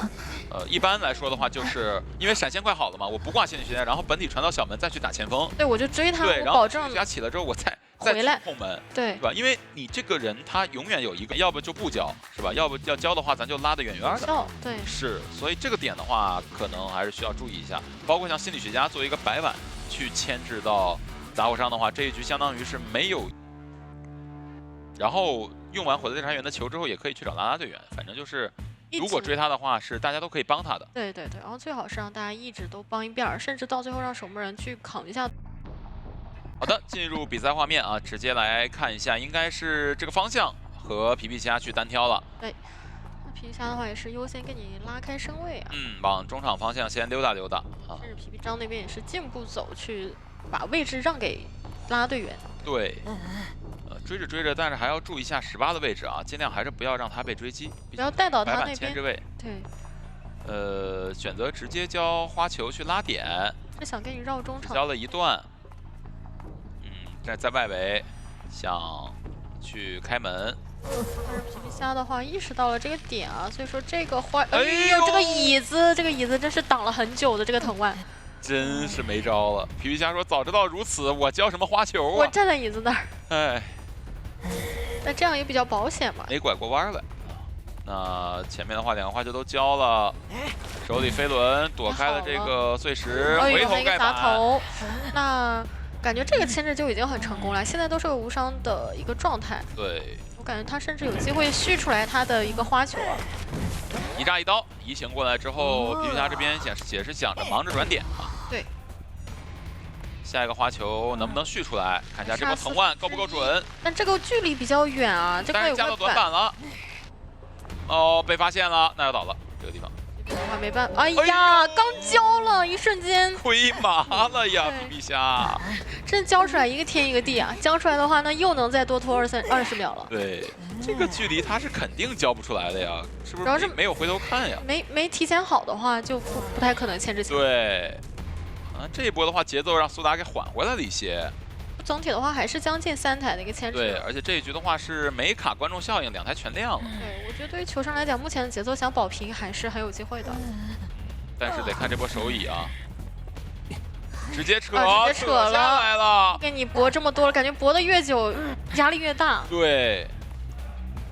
一般来说的话，就是因为闪现快好了嘛，我不挂心理学家，然后本体传到小门再去打前锋。对，我就追他，对，我保证心理学家起了之后，我再回来控门，对，是吧？因为你这个人他永远有一个，要不就不交，是吧？要不要交的话，咱就拉得远远的。对，是，所以这个点的话，可能还是需要注意一下。包括像心理学家作为一个白碗去牵制到杂货商的话，这一局相当于是没有。然后用完火灾侦察员的球之后，也可以去找拉拉队员，反正就是如果追他的话，是大家都可以帮他的。对，然后最好是让大家一直都帮一遍，甚至到最后让守门人去扛一下。好的，进入比赛画面啊，直接来看一下，应该是这个方向和皮皮虾去单挑了。对，那皮皮虾的话也是优先给你拉开身位啊。往中场方向先溜达溜达啊。甚至皮皮张那边也是进步走去把位置让给拉拉队员。对。追着，但是还要注意一下18的位置啊，尽量还是不要让他被追击，不要带到他那边。牵制位。对。选择直接交花球去拉点。是想给你绕中场。交了一段。在外围，想去开门。皮皮虾的话意识到了这个点啊，所以说这个花，哎呦，这个椅子真是挡了很久的这个藤蔓，真是没招了。皮皮虾说：“早知道如此，我教什么花球啊？”我站在椅子那儿。哎，那这样也比较保险嘛。没拐过弯来。那前面的话，2个花球都交了，手里飞轮躲开了这个碎石，回头盖板。那感觉这个牵制就已经很成功了，现在都是个无伤的一个状态。对，我感觉他甚至有机会续出来他的一个花球。一炸一刀移形过来之后，皮皮虾这边也是想着忙着转点啊。对。下一个花球能不能续出来？看一下这波藤蔓够不够准。但这个距离比较远啊，这个有加到短板了。哦，被发现了，那要倒了。这个地方。我没办法，哎呀，刚交了，一瞬间亏麻了呀，皮皮虾。真交出来一个天一个地啊！交出来的话，那又能再多拖20秒了。对，这个距离他是肯定交不出来的呀，是不是？主要是没有回头看呀。没提前好的话，就不太可能牵制起来。对。啊，这一波的话，节奏让苏打给缓回来了一些。总体的话，还是将近3台的一个牵制。对，而且这一局的话是没卡观众效应，2台全亮了。对，我觉得对于球商来讲，目前的节奏想保平还是很有机会的。但是得看这波手椅啊，直接扯下来了。跟你搏这么多了，感觉搏的越久，压力越大。对，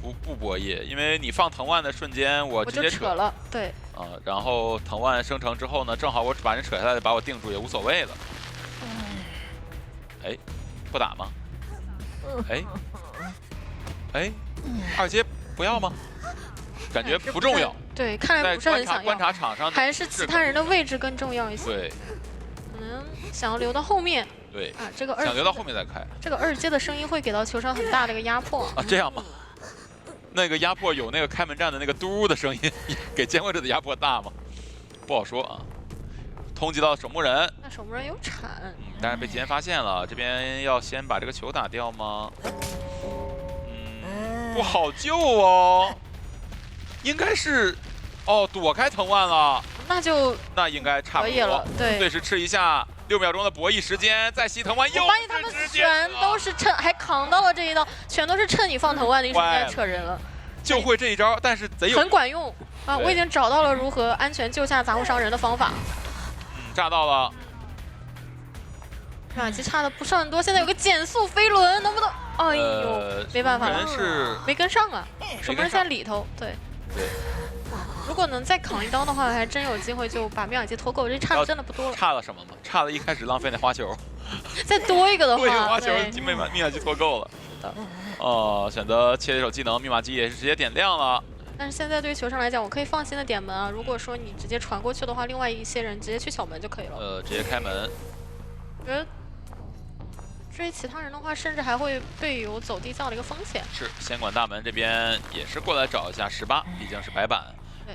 不博弈，因为你放藤蔓的瞬间，我直接扯了。对。然后藤蔓生成之后呢，正好我把人扯下来，把我定住也无所谓了。哎，不打吗？哎，2阶不要吗？感觉不重要。对，看来不是很想要。观察场上还是其他人的位置更重要一些。对，可能想要留到后面。对啊，这个想留到后面再开。这个2阶的声音会给到球场很大的一个压迫啊，这样吗？那个压迫有那个开门战的那个嘟的声音，给监控者的压迫大吗？不好说啊。通缉到守墓人，那守墓人有铲，但是被吉恩发现了，这边要先把这个球打掉吗？不好救哦，应该是，哦，躲开藤蔓了，那应该差不多了，对，对时吃一下，6秒钟的博弈时间，再吸藤蔓又发现他们全都是趁，还扛到了这一刀，全都是趁你放藤蔓的一瞬间扯人了，就会这一招，但是贼有很管用啊！我已经找到了如何安全救下杂物伤人的方法。炸到了，软机差的不是很多，现在有个减速飞轮，能不能？哎呦，没办法了，没跟上啊，守墓人在里头，对。如果能再扛一刀的话，还真有机会就把密码机拖够，这差的真的不多了。差了什么吗？差了一开始浪费那花球，再多一个的话，多一个花球，密码机拖够了。选择切一手技能，密码机也是直接点亮了。但是现在对于球上来讲，我可以放心的点门啊。如果说你直接传过去的话，另外一些人直接去小门就可以了。直接开门。我觉得追其他人的话，甚至还会队友走地这样的一个风险。是，先管大门这边也是过来找一下18，毕竟是白板。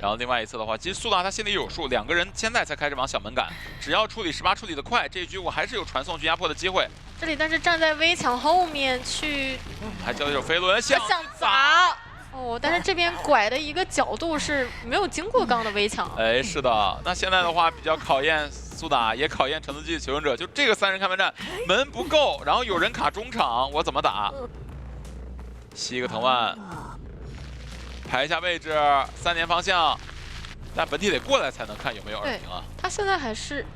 然后另外一侧的话，其实苏打他心里有数，2个人现在才开始往小门赶，只要处理18处理得快，这一局我还是有传送去压迫的机会。这里但是站在危墙后面去，还交了一手飞轮，想砸。哦，但是这边拐的一个角度是没有经过刚的围墙。哎，是的，那现在的话比较考验苏打，也考验橙子机的求生者。就这个3人开门战，门不够，然后有人卡中场，我怎么打？吸一个藤蔓，排一下位置，3连方向，但本体得过来才能看有没有耳鸣啊。他现在还是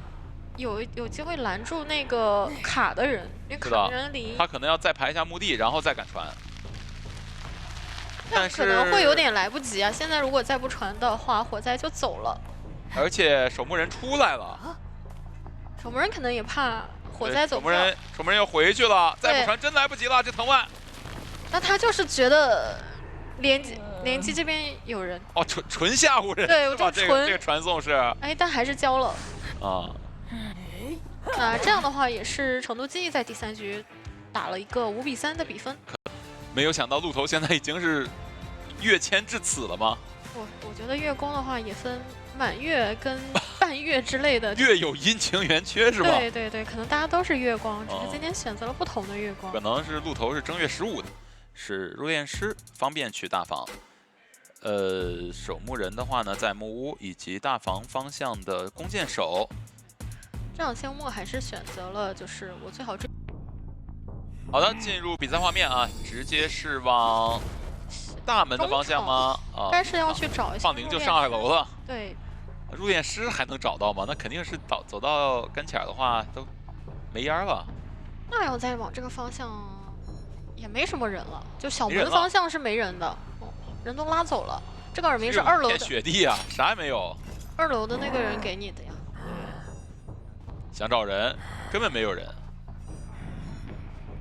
有机会拦住那个卡的人，因为卡的人离他可能要再排一下墓地，然后再敢传。但是可能会有点来不及啊！现在如果再不传的话，火灾就走了。而且守墓人出来了，守墓人可能也怕火灾走不了。守墓人又回去了，再不传真来不及了。这藤蔓，那他就是觉得连击这边有人哦，纯吓唬人。对，我这个传送是哎，但还是交了啊。那这样的话也是成都记忆在第3局打了一个5比3的比分。没有想到鹿头现在已经是跃迁至此了吗？我觉得月宫的话也分满月跟半月之类的。月有阴晴圆缺是吧？对对对，可能大家都是月光，只是今天选择了不同的月光。可能是鹿头是正月15的，是入殓师，方便去大房。守墓人的话呢，在木屋以及大房方向的弓箭手。这场谢幕还是选择了就是我最好追。好的，进入比赛画面啊，直接是往大门的方向吗？啊，应该是要去找一下。放灵就上2楼了。对。入殓师还能找到吗？那肯定是走到跟前的话都没烟了。那要再往这个方向，也没什么人了。就小门方向是没人的，人都拉走了。这个耳鸣是2楼的。雪地啊，啥也没有。2楼的那个人给你的呀。想找人，根本没有人。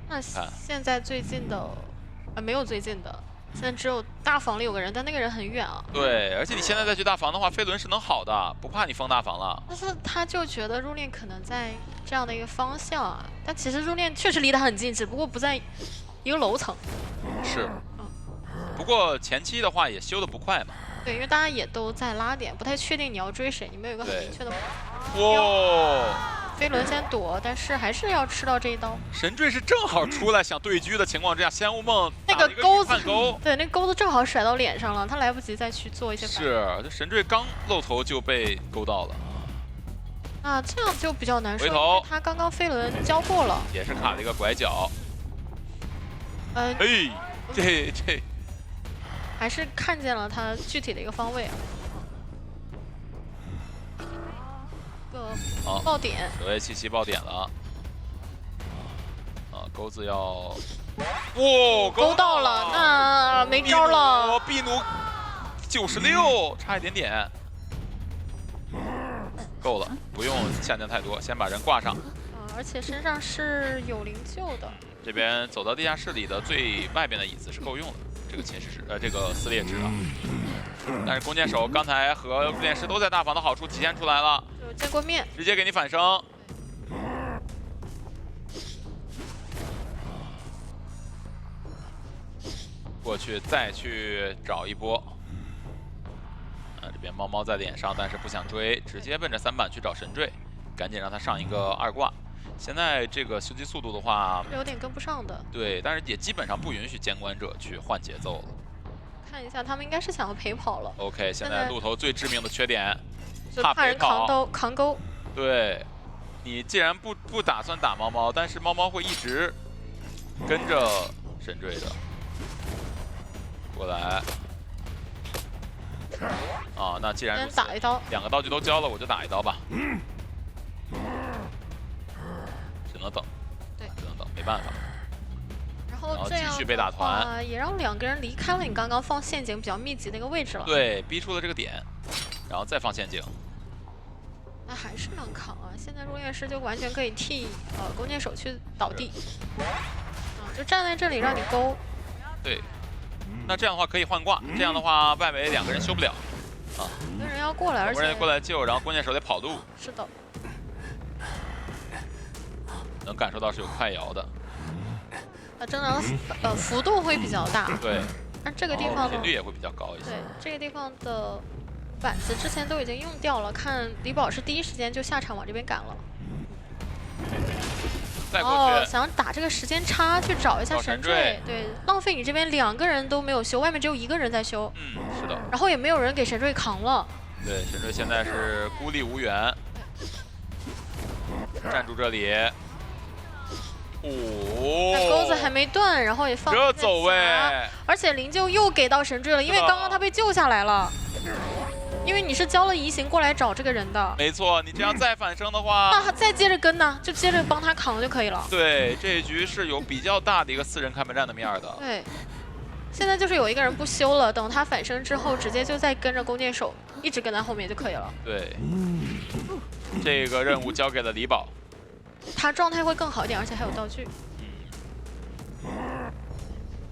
那现在最近的，没有最近的。现在只有大房里有个人，但那个人很远啊。对，而且你现在再去大房的话，飞轮是能好的，不怕你封大房了。但是他就觉得入殓可能在这样的一个方向啊，但其实入殓确实离得很近，只不过不在一个楼层。是。不过前期的话也修得不快嘛。对，因为大家也都在拉点，不太确定你要追谁，你们有一个很明确的。哇！飞轮先躲，但是还是要吃到这一刀。神坠是正好出来想对狙的情况之下，仙雾梦那个钩子，对，那钩子正好甩到脸上了，他来不及再去做一些反应。是，这神坠刚露头就被勾到了。啊，这样就比较难受。回头，他刚刚飞轮交过了，也是卡了一个拐角。嘿，这还是看见了他具体的一个方位啊。爆点，守卫77爆点了。啊，钩子要，勾到了，那没招了。秘弩96，差一点点。够了，不用下降太多，先把人挂上。而且身上是有灵柩的。这边走到地下室里的最外边的椅子是够用的，这个这个撕裂值啊。但是弓箭手刚才和入殓师都在大房的好处体现出来了。见过面，直接给你反生。过去再去找一波。这边猫猫在脸上，但是不想追，直接奔着3板去找神坠，赶紧让他上一个2挂。现在这个修机速度的话，有点跟不上的。对，但是也基本上不允许监管者去换节奏了。看一下，他们应该是想要陪跑了。OK， 现在鹿头最致命的缺点，怕人扛钩。对，你既然不打算打猫猫，但是猫猫会一直跟着神坠的。过来。啊，那既然如此，打一刀，2个道具都交了，我就打一刀吧。只能等。对，只能等，没办法。然后这样继续被打团，也让2个人离开了你刚刚放陷阱比较密集的一个位置了。对，逼出了这个点，然后再放陷阱。那还是能扛啊！现在入殓师就完全可以替弓箭手去倒地，就站在这里让你勾。对，那这样的话可以换挂，这样的话外围2个人修不了啊。有人要过来，而且有人过来救，然后弓箭手得跑路。是的，能感受到是有快摇的。真的幅度会比较大。对，但这个地方频率也会比较高一些。对，这个地方的板子之前都已经用掉了，看李宝是第一时间就下场往这边赶了。再过去，想打这个时间差去找一下神坠，对，浪费你这边2个人都没有修，外面只有1个人在修。是的。然后也没有人给神坠扛了。对，神坠现在是孤立无援，站住这里。那钩子还没断，然后也放这走位，而且灵柩又给到神坠了，因为刚刚他被救下来了。因为你是交了移形过来找这个人的。没错，你这样再反生的话，那再接着跟呢，就接着帮他扛就可以了。对，这一局是有比较大的一个4人开门战的面的。对，现在就是有一个人不修了，等他反生之后，直接就再跟着弓箭手一直跟在后面就可以了。对，这个任务交给了李宝。他状态会更好一点，而且还有道具。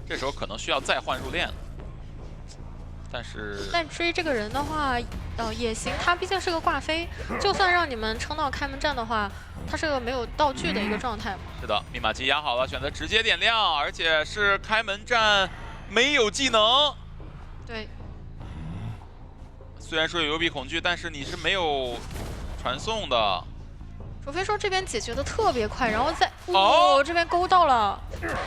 这时候可能需要再换入殓了，但追这个人的话，也行。他毕竟是个挂飞，就算让你们撑到开门战的话，他是个没有道具的一个状态嘛。是的，密码机压好了，选择直接点亮，而且是开门战，没有技能。对。虽然说有幽闭恐惧，但是你是没有传送的。除非说这边解决的特别快，然后再这边勾到了，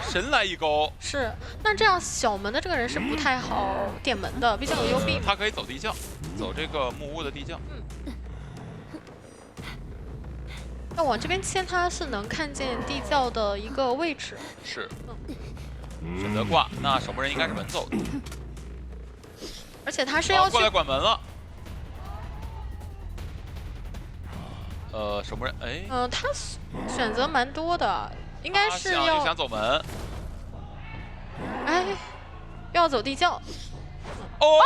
神来一勾。是，那这样小门的这个人是不太好点门的，毕竟有幽闭。他可以走地窖，走这个木屋的地窖。那往这边切，他是能看见地窖的一个位置。是。选择挂，那守门人应该是稳走的。且他是要过来管门了。守门人，哎，他选择蛮多的，应该是要想走门。哎，要走地窖。哦，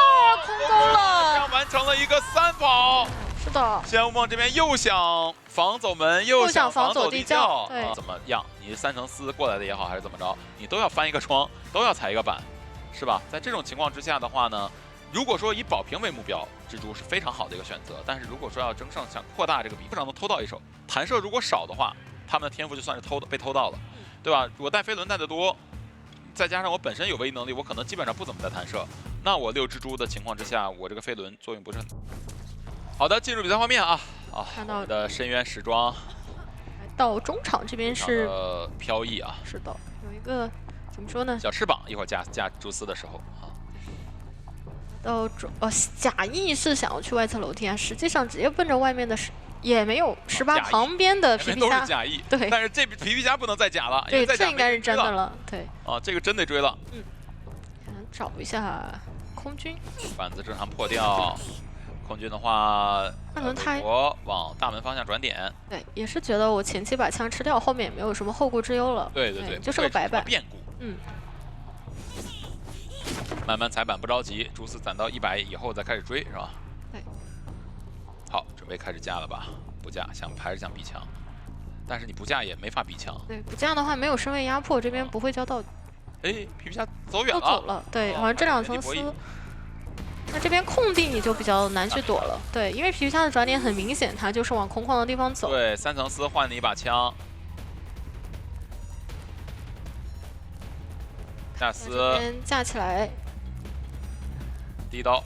空攻了，完成了一个3跑。是的，仙无梦这边又想防走门，又想防走地窖，对，怎么样？你是3乘4过来的也好，还是怎么着，你都要翻一个窗，都要踩一个板，是吧？在这种情况之下的话呢，如果说以保平为目标，蜘蛛是非常好的一个选择。但是如果说要争胜，想扩大这个比，不常能偷到一手，弹射如果少的话，他们的天赋就算是被偷到了，对吧？我带飞轮带的多，再加上我本身有位移能力，我可能基本上不怎么带弹射。那我6蜘蛛的情况之下，我这个飞轮作用不是很。好的，进入比赛画面啊！看到的深渊时装，到中场这边是飘逸啊。是的，有一个怎么说呢？小翅膀，一会儿加蛛丝的时候啊。到假意是想要去外侧楼梯啊，实际上直接奔着外面的也没有18旁边的皮皮虾都是假意，对。但是这皮皮虾不能再假了，对，这应该是真的了，对。啊，这个真得追了。找一下空军，板子正常破掉。空军的话，我往大门方向转点。对，也是觉得我前期把枪吃掉，后面也没有什么后顾之忧了。对对对，就是个白板。变故。慢慢踩板不着急，蛛丝攒到100以后再开始追，是吧？对。好，准备开始架了吧？不架，还是想逼墙，但是你不架也没法逼墙。对，不架的话没有身位压迫，这边不会交到。哎，皮皮虾走远了。走了，对，好像这2层丝。那这边空地你就比较难去躲了，对，因为皮皮虾的转点很明显，它就是往空旷的地方走。对，3层丝换了一把枪。架丝。这边架起来。第一刀。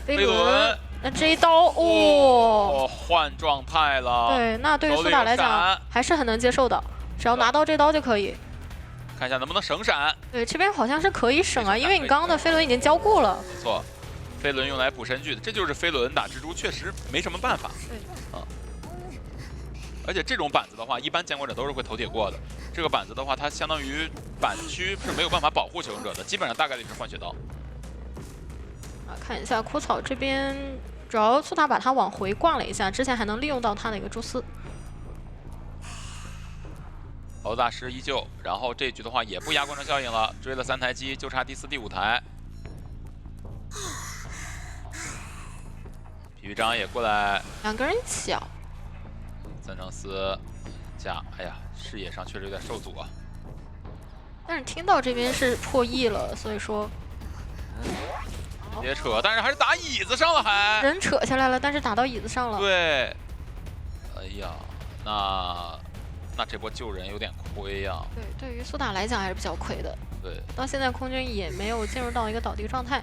飞轮。那这一刀，换状态了。对，那对于苏打来讲还是很能接受的，只要拿到这刀就可以。看一下能不能省闪。对，这边好像是可以省啊，因为你刚刚的飞轮已经交过了。没错，飞轮用来补身具的，这就是飞轮打蜘蛛确实没什么办法。对。而且这种板子的话，一般监管者都是会头铁过的。这个板子的话，它相当于板区是没有办法保护求生者的，基本上大概率是换血刀。看一下枯草这边，主要苏打把它往回挂了一下，之前还能利用到他的一个蛛丝。猴大师依旧，然后这局的话也不压观众效应了，追了3台机，就差第4、第5台。皮皮章也过来，2个人一起啊。3乘4加，哎呀，视野上确实有点受阻啊。但是听到这边是破亿了，所以说别扯，但是还是打椅子上了，还人扯下来了，但是打到椅子上了。对，哎呀，那这波救人有点亏呀。对，对于苏打来讲还是比较亏的。对，到现在空军也没有进入到一个倒地状态。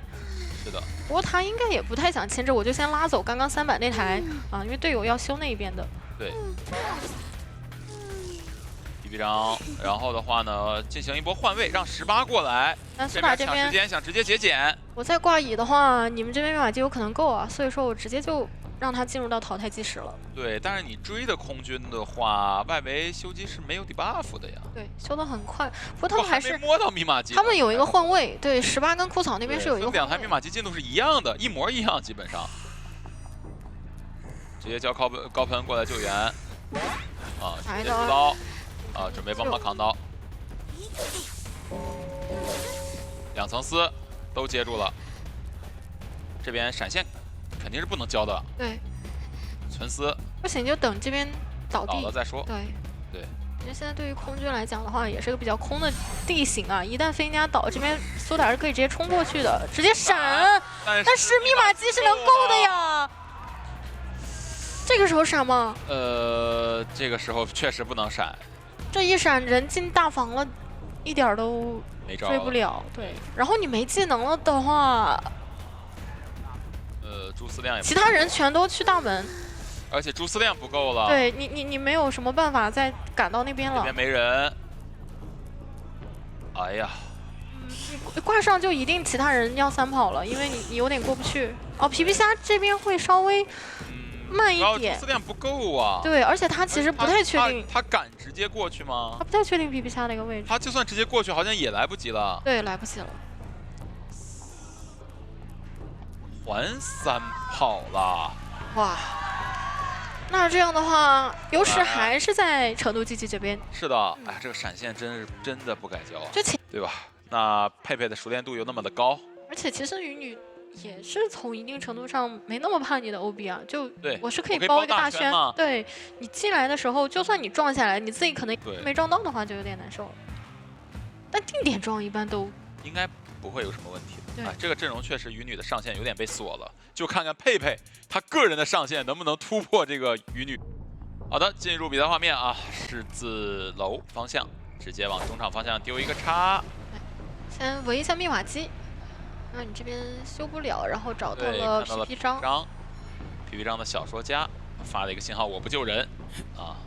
是的。不过他应该也不太想牵制，我就先拉走刚刚300那台啊，因为队友要修那一边的。对。皮皮章，然后的话呢，进行一波换位，让18过来。但苏打这边抢时间想直接节俭。我再挂乙的话，你们这边密码机有可能够啊，所以说我直接就让他进入到淘汰计时了。对，但是你追的空军的话，外围修机是没有 debuff 的呀。对，修得很快，不过他们还是摸到密码机。他们有一个换位，对，18跟枯草那边是有一个2台密码机进度是一样的，一模一样，基本上。直接叫高喷过来救援。啊，直接出刀。啊，准备帮忙扛刀。2层丝都接住了。这边闪现肯定是不能交的。对。存丝。不行就等这边倒地。倒了再说。对。对。因为现在对于空军来讲的话，也是个比较空的地形啊。一旦飞人家倒，这边苏打是可以直接冲过去的，直接闪。但是密码机是能够的呀。这个时候闪吗？这个时候确实不能闪。这一闪人进大房了，一点都追不了。对，然后你没技能了的话，蛛丝量也不够，其他人全都去大门，而且蛛丝量不够了。对你没有什么办法再赶到那边了。那边没人。哎呀，你挂上就一定其他人要3跑了，因为你有点过不去。哦，皮皮虾这边会稍微。慢一点，蛛丝量不够啊。对，而且他其实不太确定，他敢直接过去吗？他不太确定皮皮虾那个位置。他就算直接过去，好像也来不及了。对，来不及了。团3跑了。哇，那这样的话，优势还是在成都 GG 这边。是的，哎，这个闪现真的不该交啊，对吧？那佩佩的熟练度又那么的高，而且其实鱼女也是从一定程度上没那么怕你的 OB 啊，就我是可以包一个大圈，对你进来的时候，就算你撞下来，你自己可能没撞到的话，就有点难受了。但定点撞一般都应该不会有什么问题。哎，这个阵容确实鱼女的上限有点被锁了，就看看佩佩她个人的上限能不能突破这个鱼女。好的，进入比赛画面啊，是自楼方向，直接往中场方向丢一个叉。先围一下密码机，那你这边修不了，然后找到了皮皮章，皮皮章的小说家发了一个信号，我不救人啊，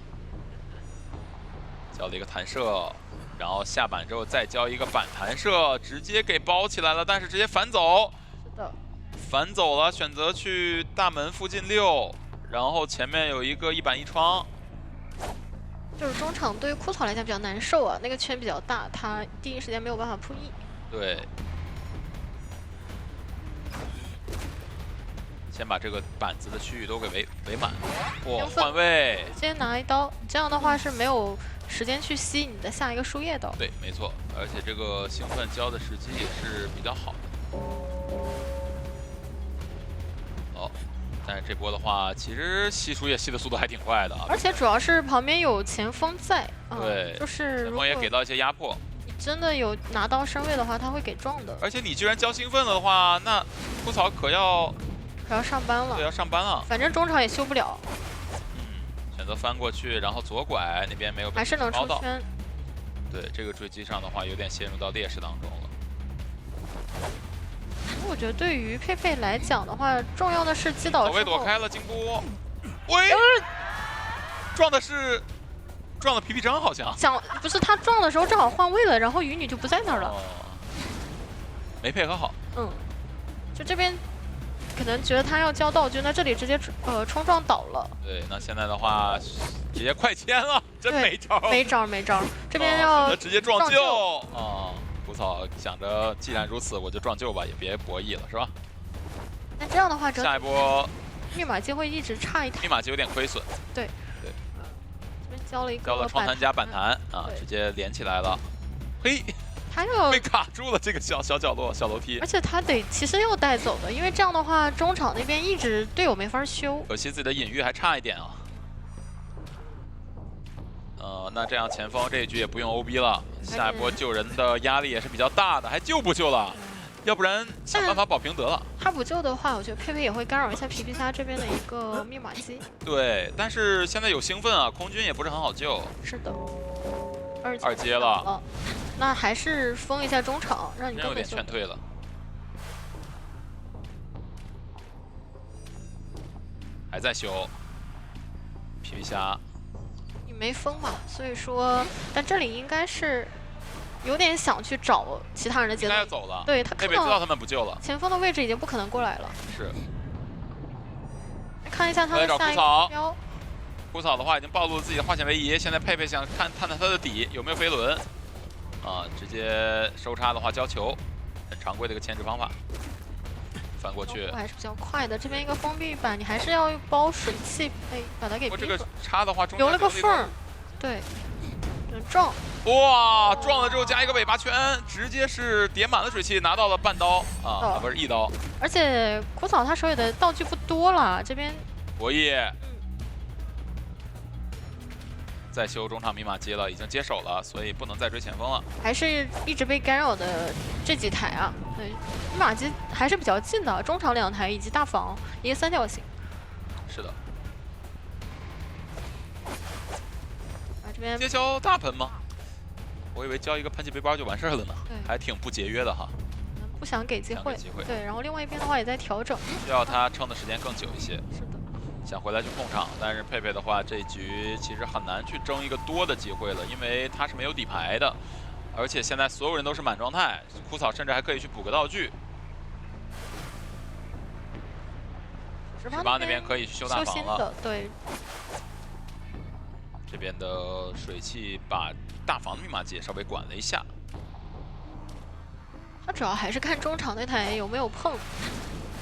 交了一个弹射。然后下板之后再交一个反弹射，直接给包起来了，但是直接反走。是的，反走了，选择去大门附近溜，然后前面有一个1板1窗。就是中场对于枯草来讲比较难受啊，那个圈比较大，他第一时间没有办法扑翼。对。先把这个板子的区域都给围满。哇，换位，直接拿一刀，这样的话是没有时间去吸你的下一个树叶刀。对，没错，而且这个兴奋交的时机也是比较好的。哦，但是这波的话，其实吸树叶吸的速度还挺快的啊。而且主要是旁边有前锋在，对，就是前锋也给到一些压迫。你真的有拿到身位的话，他会给撞的。而且你居然交兴奋了的话，那枯草可要上班了。对，要上班了。反正中场也修不了。选择翻过去，然后左拐那边没有被还是能出圈。对，这个追击上的话，有点陷入到劣势当中了。我觉得对于佩佩来讲的话，重要的是击倒之后。走位躲开了金波，喂，撞的皮皮章好像。不是他撞的时候正好换位了，然后鱼女就不在那儿了。没配合好。就这边。可能觉得他要交道具，那这里直接冲撞倒了。对，那现在的话直接快签了，真没招。没招，这边要直接撞救啊！枯草想着既然如此，我就撞救吧，也别博弈了，是吧？那这样的话，下一波密码机会一直差一台。密码机有点亏损。对。这边交了创弹加反弹啊，直接连起来了。嘿。他要被卡住了这个小角落、小楼梯，而且他其实要带走的，因为这样的话中场那边一直队友没法修。可惜自己的隐喻还差一点啊。那这样前锋这一局也不用 OB 了，下一波救人的压力也是比较大的，还救不救了？要不然想办法保平得了。他不救的话，我觉得佩佩也会干扰一下皮皮虾这边的一个密码机。对，但是现在有兴奋啊，空军也不是很好救。是的。二阶了。那还是封一下中场，让你有点劝退了。还在修。皮皮虾。你没封嘛，所以说，但这里应该是有点想去找其他人的节奏。应该要走了。对他佩佩知道他们不救了。前锋的位置已经不可能过来了。是。看一下他的下一个目标。枯草的话已经暴露了自己的化险为夷，现在佩佩想探探他的底有没有飞轮。直接收插的话交球，很常规的一个牵制方法。翻过去还是比较快的，这边一个封闭板，你还是要包水汽，把它给逼住。这个插的话，留了个缝，对，撞。哇，撞了之后加一个尾巴圈，直接是叠满了水汽，拿到了半刀啊，不是一刀。而且枯草他手里的道具不多了，这边博弈。再修中场密码机了，已经接手了，所以不能再追前锋了。还是一直被干扰的这几台啊，对，密码机还是比较近的，中场2台以及大房一个3角形。是的。这边接交大喷吗？我以为交一个喷气背包就完事儿了呢，还挺不节约的哈。不想给机会。对，然后另外一边的话也在调整，需要他撑的时间更久一些。是的。想回来去控场，但是佩佩的话，这一局其实很难去争一个多的机会了，因为他是没有底牌的，而且现在所有人都是满状态，枯草甚至还可以去补个道具。18那边可以去修大房了，对。这边的水汽把大房的密码机也稍微管了一下。他主要还是看中场那台有没有碰。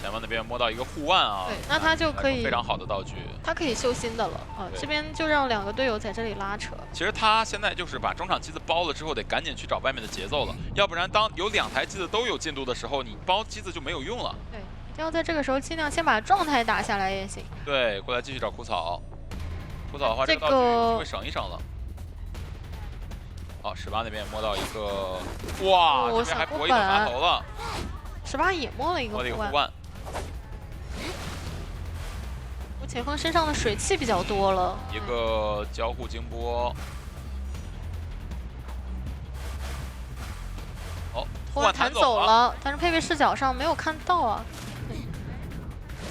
前方那边摸到一个护腕啊，对，那他就可以非常好的道具，他可以修新的了啊。这边就让2个队友在这里拉扯。其实他现在就是把中场机子包了之后，得赶紧去找外面的节奏了，要不然当有2台机子都有进度的时候，你包机子就没有用了。对，一定要在这个时候尽量先把状态打下来也行。对，过来继续找枯草，枯草的话这个道具就会省一省了。好，18那边摸到一个，哇，这边还博弈的拔头了。18也摸了一个护腕。我前锋身上的水汽比较多了。一个交互惊波。哦，护腕弹走了，但是佩佩视角上没有看到啊。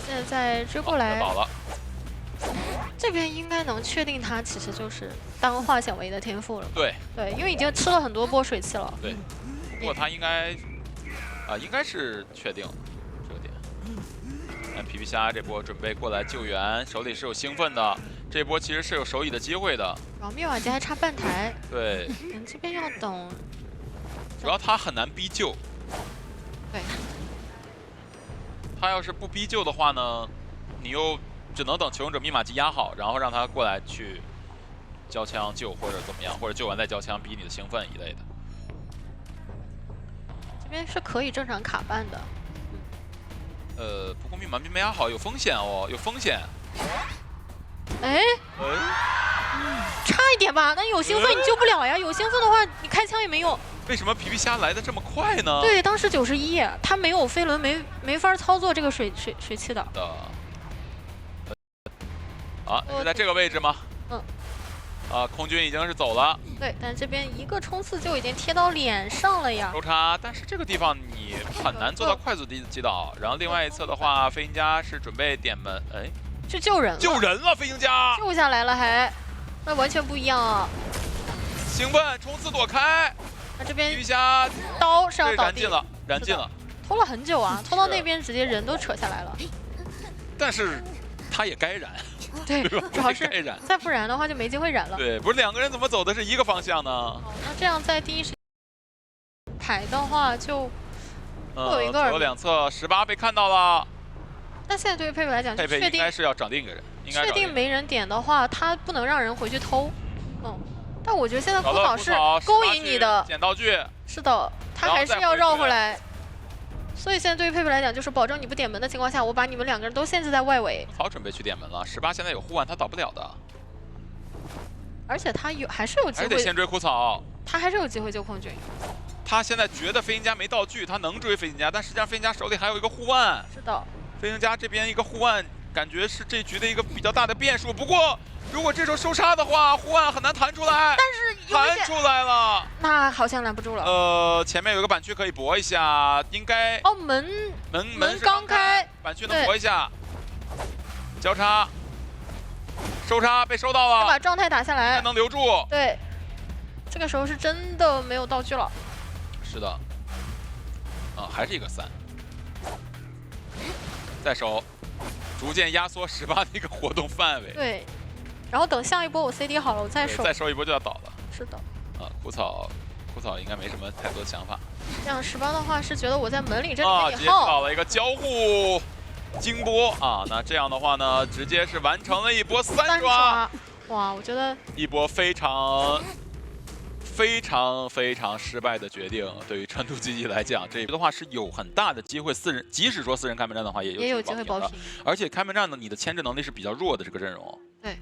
现在追过来。倒了。这边应该能确定他其实就是当化显微的天赋了。对，因为已经吃了很多波水汽了。对，不过他应该应该是确定这个点。看皮皮虾这波准备过来救援，手里是有兴奋的，这波其实是有手椅的机会的。然后灭瓦吉还差半台。对，这边要等。主要他很难逼救。对。他要是不逼救的话呢，你又。只能等求生者密码机压好，然后让他过来去交枪救或者怎么样，或者救完再交枪逼你的兴奋一类的。这边是可以正常卡半的。不过密码机没压好，有风险哦，有风险。差一点吧，那有兴奋你救不了呀，有兴奋的话你开枪也没用。为什么皮皮虾来的这么快呢？对，当时91，他没有飞轮，没法操作这个水汽的。是在这个位置吗？空军已经是走了。对，但这边一个冲刺就已经贴到脸上了呀。抽插，但是这个地方你很难做到快速击倒。然后另外一侧的话，飞行家是准备点门，去救人了。救人了，飞行家救下来了还，那完全不一样啊。兴奋，冲刺躲开。那这边皮皮虾刀是要倒地了，燃尽了，拖了很久啊，拖到那边直接人都扯下来了。但是他也该燃。对，主要是再不燃的话就没机会燃了。对，不是2个人怎么走的是一个方向呢？那这样在第一时间排的话就会有一个人。左右2侧18被看到了。那现在对于佩佩来讲，佩佩应该是要掌定一个人，确定没人点的话，他不能让人回去偷。但我觉得现在枯草是勾引你的。捡道具。是的，他还是要绕回来。所以现在对于佩佩来讲，就是保证你不点门的情况下，我把你们2个人都限制在外围。好，准备去点门了。18现在有护腕，他倒不了的。而且他还是有机会。还得先追枯草。他还是有机会救空军。他现在觉得飞行家没道具，他能追飞行家，但实际上飞行家手里还有一个护腕。是的。飞行家这边一个护腕，感觉是这局的一个比较大的变数。不过，如果这时候收插的话，护腕很难弹出来。但是弹出来了，那好像拦不住了。前面有个板区可以搏一下，应该。门刚开，板区能搏一下。交叉，收插被收到了。把状态打下来，能留住。对，这个时候是真的没有道具了。是的。还是一个3。再收，逐渐压缩18的一个活动范围。对。然后等下一波我 CD 好了，我再收。再收一波就要倒了。是的。枯草应该没什么太多想法。这样18的话是觉得我在门里这里直接搞了一个交互惊波啊！那这样的话呢，直接是完成了一波3抓。哇，我觉得一波非常失败的决定。对于成都竞技来讲，这的话是有很大的机会4人，即使说4人开门战的话，也有机会保平。而且开门战呢，你的牵制能力是比较弱的这个阵容。对。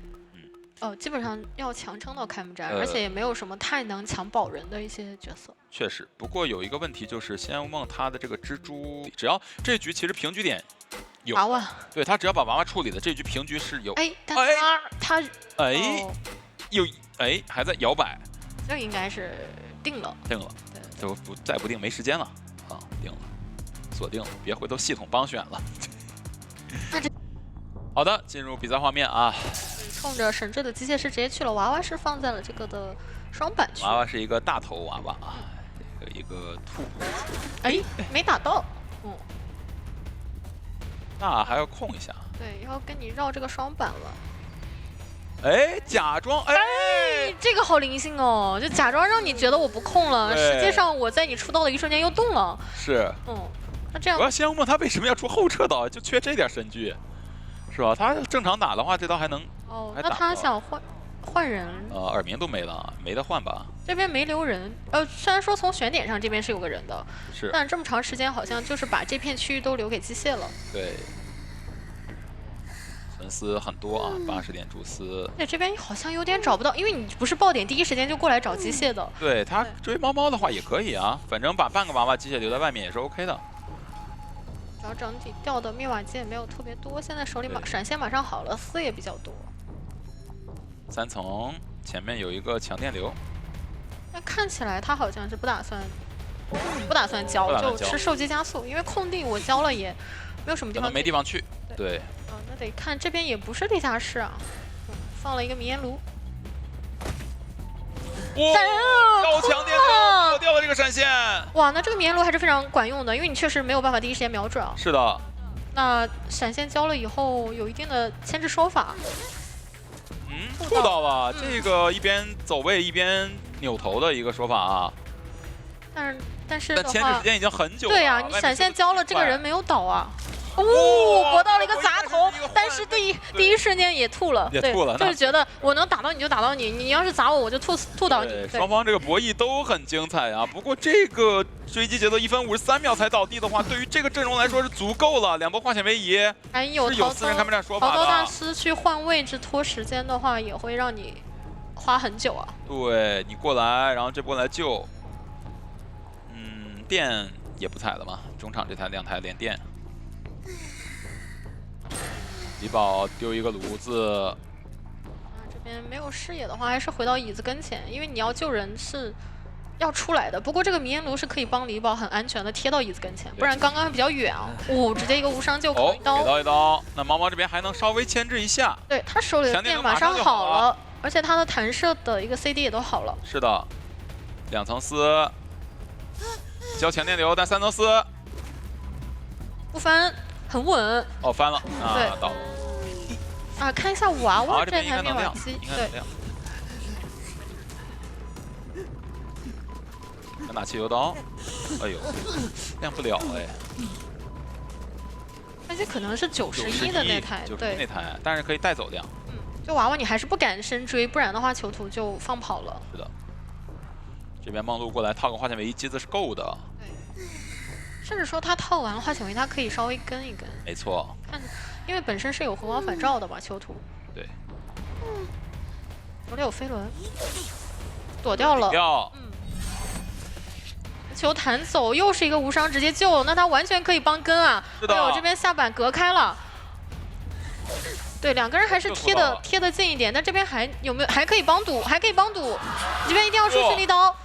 基本上要强撑到开门战，而且也没有什么太能抢保人的一些角色。确实，不过有一个问题就是仙雾梦他的这个蜘蛛，只要这局其实平局点有娃娃，对他只要把娃娃处理了，这局平局是有。他还在摇摆，这应该是定了，就再不定没时间了啊，定了，锁定了，别回头系统帮选了。好的，进入比赛画面啊。冲着神智的机械师直接去了，娃娃是放在了这个的双板区。娃娃是一个大头娃娃啊，一个兔。没打到。那还要控一下。对，要跟你绕这个双板了。假装这个好灵性哦，就假装让你觉得我不控了，实际上我在你出刀的一瞬间又动了。是。那这样，我要先问他为什么要出后撤刀，就缺这点神距，是吧？他正常打的话，这刀还能。哦，那他想换人。耳鸣都没了，没得换吧？这边没留人。虽然说从选点上这边是有个人的，是，但这么长时间好像就是把这片区域都留给机械了。对。 粉丝很多啊，80点蛛丝。那这边好像有点找不到，因为你不是爆点第一时间就过来找机械的。对他追猫猫的话也可以啊，反正把半个娃娃机械留在外面也是 OK 的。主要整体掉的密码机也没有特别多，现在手里闪现马上好了，丝也比较多。3层前面有一个强电流。那看起来他好像是不打算交，就吃受击加速，因为空地我交了也没有什么地方。没地方去。对。 那得看这边也不是地下室啊，放了一个迷烟炉。哇！高强电流破掉了这个闪现。哇，那这个迷烟炉还是非常管用的，因为你确实没有办法第一时间瞄准啊。是的。那闪现交了以后有一定的牵制手法。触到了，这个一边走位一边扭头的一个说法啊。但是牵制时间已经很久了。对呀，你闪现交了，这个人没有倒啊。 搏到了一个砸头，但是第一瞬间也吐了，对，就是觉得我能打到你就打到你，你要是砸我，我就吐倒你。双方这个博弈都很精彩啊，不过这个追击节奏1分53秒才倒地的话，对于这个阵容来说是足够了。2波化险为夷，还有私人开门战说法的。淘刀大师去换位置拖时间的话，也会让你花很久啊。对你过来，然后这波来救，电也不踩了嘛，中场这台2台连电。 李宝丢一个炉子，这边没有视野的话，还是回到椅子跟前，因为你要救人是要出来的。不过这个迷烟炉是可以帮李宝很安全的贴到椅子跟前，不然刚刚比较远啊。直接一个无伤就扛一刀，给到一刀。那猫猫这边还能稍微牵制一下，对他手里的电马上好了，而且他的弹射的一个 CD 也都好了。是的，2层丝，交强电流，但3层丝不翻。 很稳哦，翻了啊，倒啊！看一下娃娃这台密码机，对，拿汽油刀，哎呦，亮不了哎，而且可能是91的那台，对，那台，但是可以带走亮。就娃娃你还是不敢深追，不然的话囚徒就放跑了。是的，这边梦露过来套个化险为夷机子是够的。 甚至说他套完了化险为夷，他可以稍微跟一跟。没错。看，因为本身是有回光返照的嘛，囚徒。对。手里有飞轮，躲掉了。球弹走，又是一个无伤直接救，那他完全可以帮跟啊。是的。哎呦，这边下板隔开了。对，2个人还是贴的近一点，但这边还有没有还可以帮堵，还可以帮堵。你这边一定要出蓄力刀。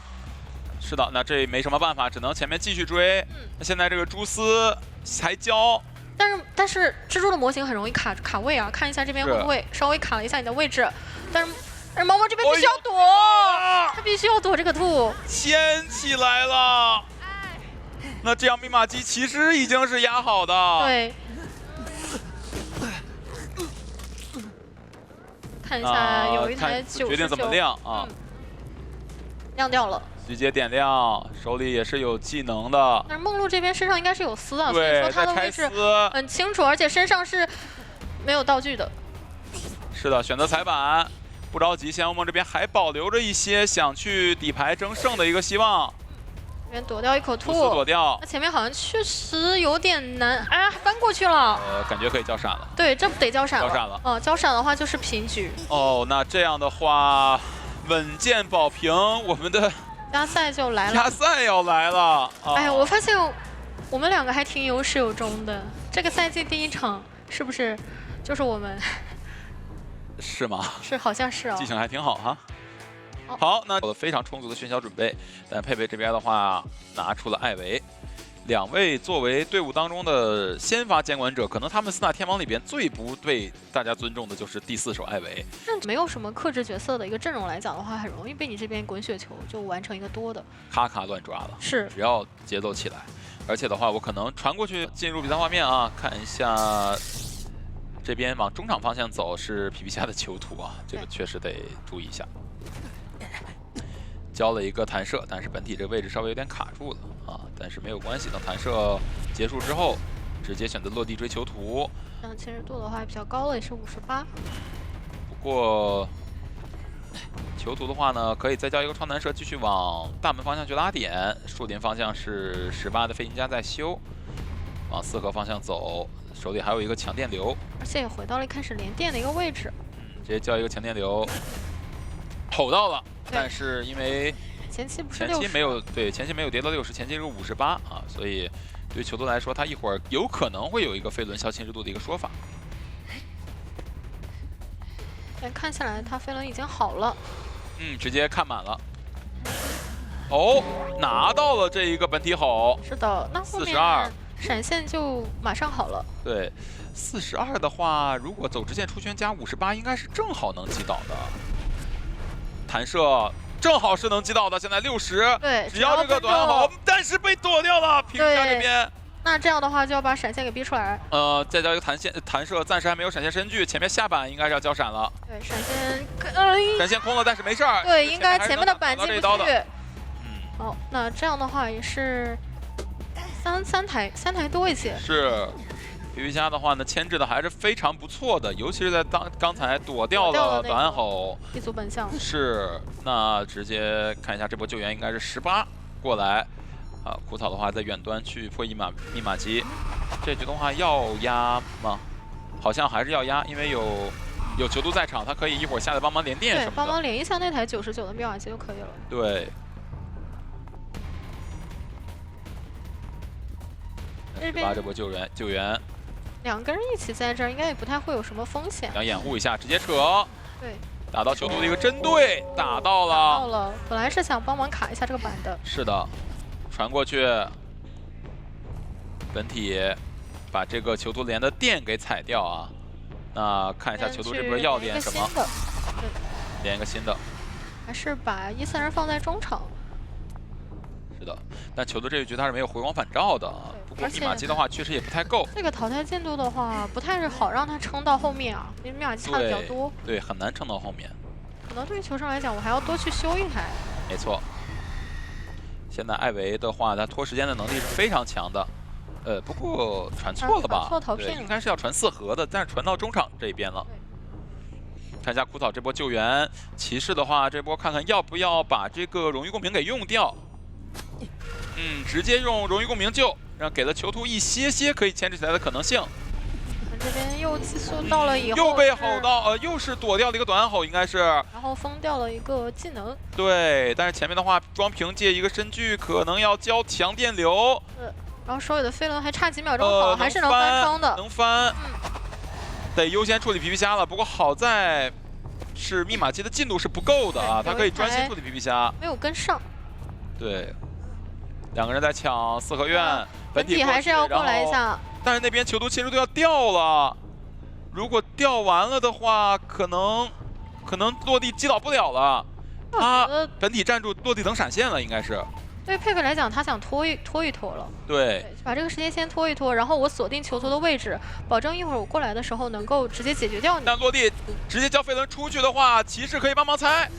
是的，那这没什么办法，只能前面继续追。那现在这个蛛丝才交，但是蜘蛛的模型很容易卡位啊，看一下这边会不会稍微卡了一下你的位置。但是猫猫这边必须要躲，他必须要躲这个兔。牵起来了，那这样密码机其实已经是压好的。对。看一下有一台99，决定怎么亮啊？亮掉了。 直接点亮，手里也是有技能的。但是梦露这边身上应该是有丝啊，所以说他的位置很清楚，而且身上是没有道具的。是的，选择踩板，不着急。仙梦这边还保留着一些想去底牌争胜的一个希望。这边躲掉一口兔，躲掉。那前面好像确实有点难，哎，翻过去了。感觉可以交闪了。对，这得交闪了。交闪了。交闪的话就是平局。哦，那这样的话，稳健保平，我们的。 加赛就来了，加赛要来了！哎呀，我发现我们2个还挺有始有终的。这个赛季第1场是不是就是我们？是吗？是，好像是哦。记性还挺好哈。好，那有了非常充足的喧嚣准备，但佩佩这边的话拿出了艾维。 2位作为队伍当中的先发监管者，可能他们4大天王里边最不被大家尊重的就是第4手艾维。没有什么克制角色的一个阵容来讲的话，很容易被你这边滚雪球就完成一个多的。咔咔乱抓了，是，只要节奏起来，而且的话，我可能传过去进入比赛画面啊，看一下这边往中场方向走是皮皮虾的囚徒啊，这个确实得注意一下。交了一个弹射，但是本体这个位置稍微有点卡住了啊。但是没有关系，等弹射结束之后，直接选择落地追囚徒。侵蚀度的话也比较高了，也是58。不过囚徒的话呢，可以再交一个超弹射，继续往大门方向去拉点。树林方向是18的费银加在修，往4合方向走，手里还有一个强电流，而且也回到了一开始连电的一个位置。直接交一个强电流，吼到了，但是因为前期没有前期没有跌到60，前期是58啊，所以对于囚徒来说，他一会儿有可能会有一个飞轮消侵蚀度的一个说法。但看下来，他飞轮已经好了。直接看满了。哦，拿到了这一个本体吼。是的，那后面42闪现就马上好了。对，42的话，如果走直线出圈加58，应该是正好能击倒的。弹射正好是能击倒的，现在60。对，只要这个短好，但是被躲掉了。平下这边。那这样的话就要把闪现给逼出来。再交一个弹射，暂时还没有闪现身距，前面下板应该是要交闪了。对，闪现，闪现空了，但是没事儿。对，应该前面的板进不去。哦，那这样的话也是三台多一些。是，PV加的话呢，牵制的还是非常不错的，尤其是在刚才躲掉了短吼。一组本相。是，那直接看一下这波救援应该是18过来。枯草的话在远端去破密码机，这局的话要压吗？好像还是要压，因为有囚徒在场，他可以一会儿下来帮忙连电什么的。对，帮忙连一下那台99的密码机就可以了。对。18这波救援，两个人一起在这儿，应该也不太会有什么风险。想掩护一下，直接扯。对。打到囚徒的一个针对，打到了。本来是想帮忙卡一下这个板的。是的。传过去，本体把这个囚徒连的电给踩掉啊！那看一下囚徒这波要连什么？连一个新的。还是把1-3人放在中场。是的，但囚徒这一局他是没有回光返照的，不过密码机的话确实也不太够。这个淘汰进度的话，不太是好让他撑到后面啊，因为密码机差的比较多。对，很难撑到后面。可能对于球生来讲，我还要多去修一台。没错。现在艾维的话，他拖时间的能力是非常强的，不过传错了吧？对，应该是要传4合的，但是传到中场这边了。看一下枯草这波救援，骑士的话，这波看看要不要把这个荣誉共鸣给用掉。直接用荣誉共鸣救，让给了囚徒一些可以牵制起来的可能性。这边又寄宿到了以后，又被吼到，又是躲掉了一个短吼，应该是。然后封掉了一个技能。对，但是前面的话，光凭借一个身距，可能要交强电流。然后手里的飞轮还差几秒钟好，还是能翻窗的。能翻。得优先处理皮皮虾了，不过好在是密码机的进度是不够的啊，他可以专心处理皮皮虾。没有跟上。对。2个人在抢4合院，本体还是要过来一下。但是那边囚徒侵蚀度要掉了，如果掉完了的话，可能落地击倒不了了。他本体站住，落地等闪现了，应该是。对佩佩来讲，他想拖一拖了。对，把这个时间先拖一拖，然后我锁定囚徒的位置，保证一会儿我过来的时候能够直接解决掉你。但落地直接交飞轮出去的话，骑士可以帮忙猜。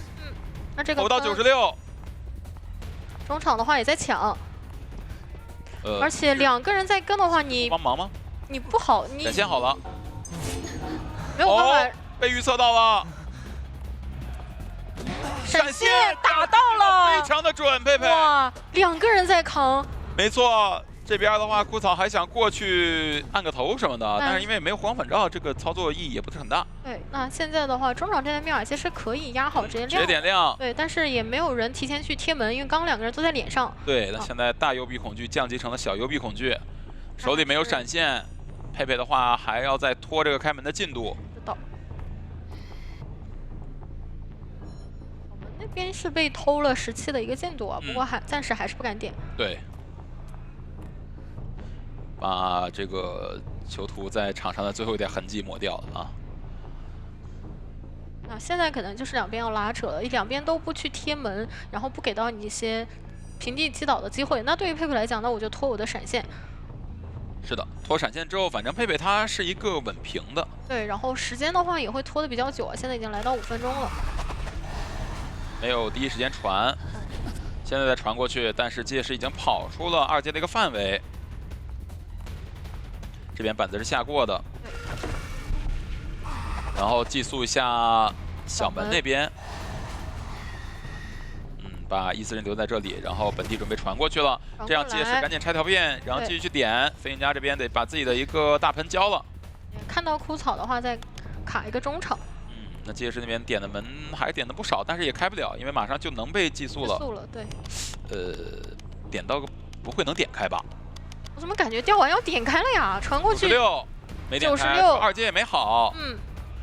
那这个投到96。中场的话也在抢。而且2个人在跟的话，你帮忙吗？你不好，你闪现好了，没有办法，被预测到了，闪现打到了，非常的准，佩佩。哇，2个人在扛，没错。这边的话，枯草还想过去按个头什么的，但是因为没有回光返照，这个操作意义也不是很大。对，那现在的话，中场这台密码其实可以压好直接亮，直接点亮。对，但是也没有人提前去贴门，因为刚刚2个人都在脸上。对，那现在大幽闭恐惧降级成了小幽闭恐惧，手里没有闪现，佩佩的话还要再拖这个开门的进度。知道。我们那边是被偷了17的一个进度啊，不过暂时还是不敢点。对。把这个囚徒在场上的最后一点痕迹抹掉了啊！那现在可能就是2边要拉扯了，2边都不去贴门，然后不给到你一些平地击倒的机会。那对于佩佩来讲，那我就拖我的闪现。是的，拖闪现之后，反正佩佩他是一个稳平的。对，然后时间的话也会拖得比较久啊，现在已经来到5分钟了。没有第一时间传。现在再传过去，但是机械师已经跑出了2阶的一个范围。这边板子是下过的，然后寄宿一下小门那边。把140人留在这里，然后本地准备传过去了。这样机械师赶紧拆条变，然后继续去点。飞行家这边得把自己的一个大盆交了。看到枯草的话，再卡一个中场。那机械师那边点的门还点的不少，但是也开不了，因为马上就能被寄宿了。寄宿了，对。点到个不会能点开吧？我怎么感觉吊完要点开了呀？传过去。96，没点开。2阶也没好。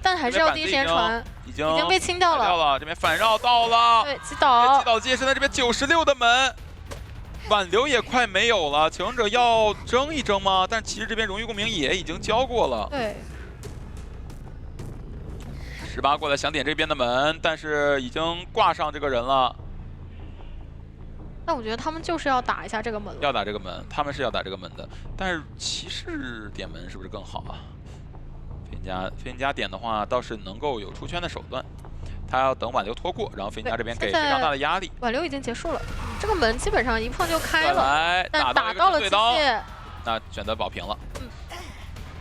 但还是要第一时间传。已经被清掉了。这边反绕到了。对，击倒机械师在这边96的门。挽留也快没有了，求生者要争一争吗？但其实这边荣誉公民也已经交过了。对。18过来想点这边的门，但是已经挂上这个人了。但我觉得他们就是要打一下这个门了。要打这个门，他们是要打这个门的。但是骑士点门是不是更好啊？飞行家点的话，倒是能够有出圈的手段。他要等挽留拖过，然后飞行家这边给非常大的压力。挽留已经结束了，这个门基本上一碰就开了。来，但打到了机械，那选择保平了。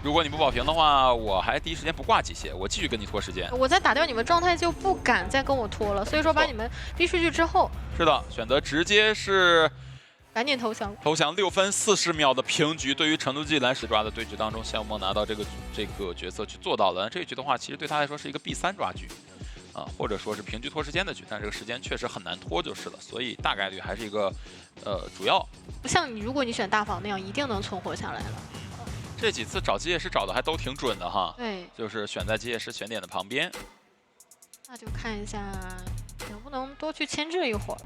如果你不保平的话，我还第一时间不挂机械，我继续跟你拖时间。我再打掉你们状态就不敢再跟我拖了，所以说把你们逼出去之后，是的，选择直接是赶紧投降。投降6分40秒的平局，对于成都 G 蓝史抓的对局当中，夏无梦拿到这个角色去做到了。这一局的话，其实对他来说是一个 B3抓局。或者说是平局拖时间的局，但这个时间确实很难拖就是了，所以大概率还是一个主要。不像你，如果你选大房那样，一定能存活下来了。这几次找机械师找的还都挺准的哈。对，就是选在机械师选点的旁边。那就看一下能不能多去牵制一会儿。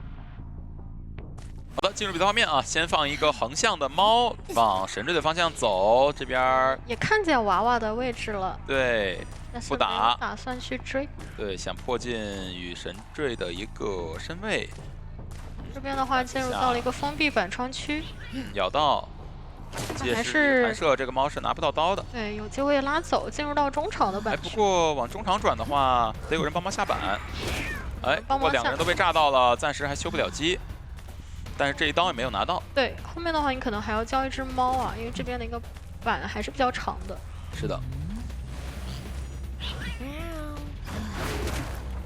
好的，进入比赛画面啊，先放一个横向的猫往神坠的方向走，这边也看见娃娃的位置了。对。不打，打算去追。对，想迫近与神坠的一个身位。这边的话进入到了一个封闭板窗区。咬到，还是弹射，这个猫是拿不到刀的。对，有机会拉走，进入到中场的板区。不过往中场转的话，得有人帮忙下板。不过2个人都被炸到了，暂时还修不了机。但是这一刀也没有拿到。对，后面的话你可能还要交一只猫啊，因为这边的一个板还是比较长的。是的。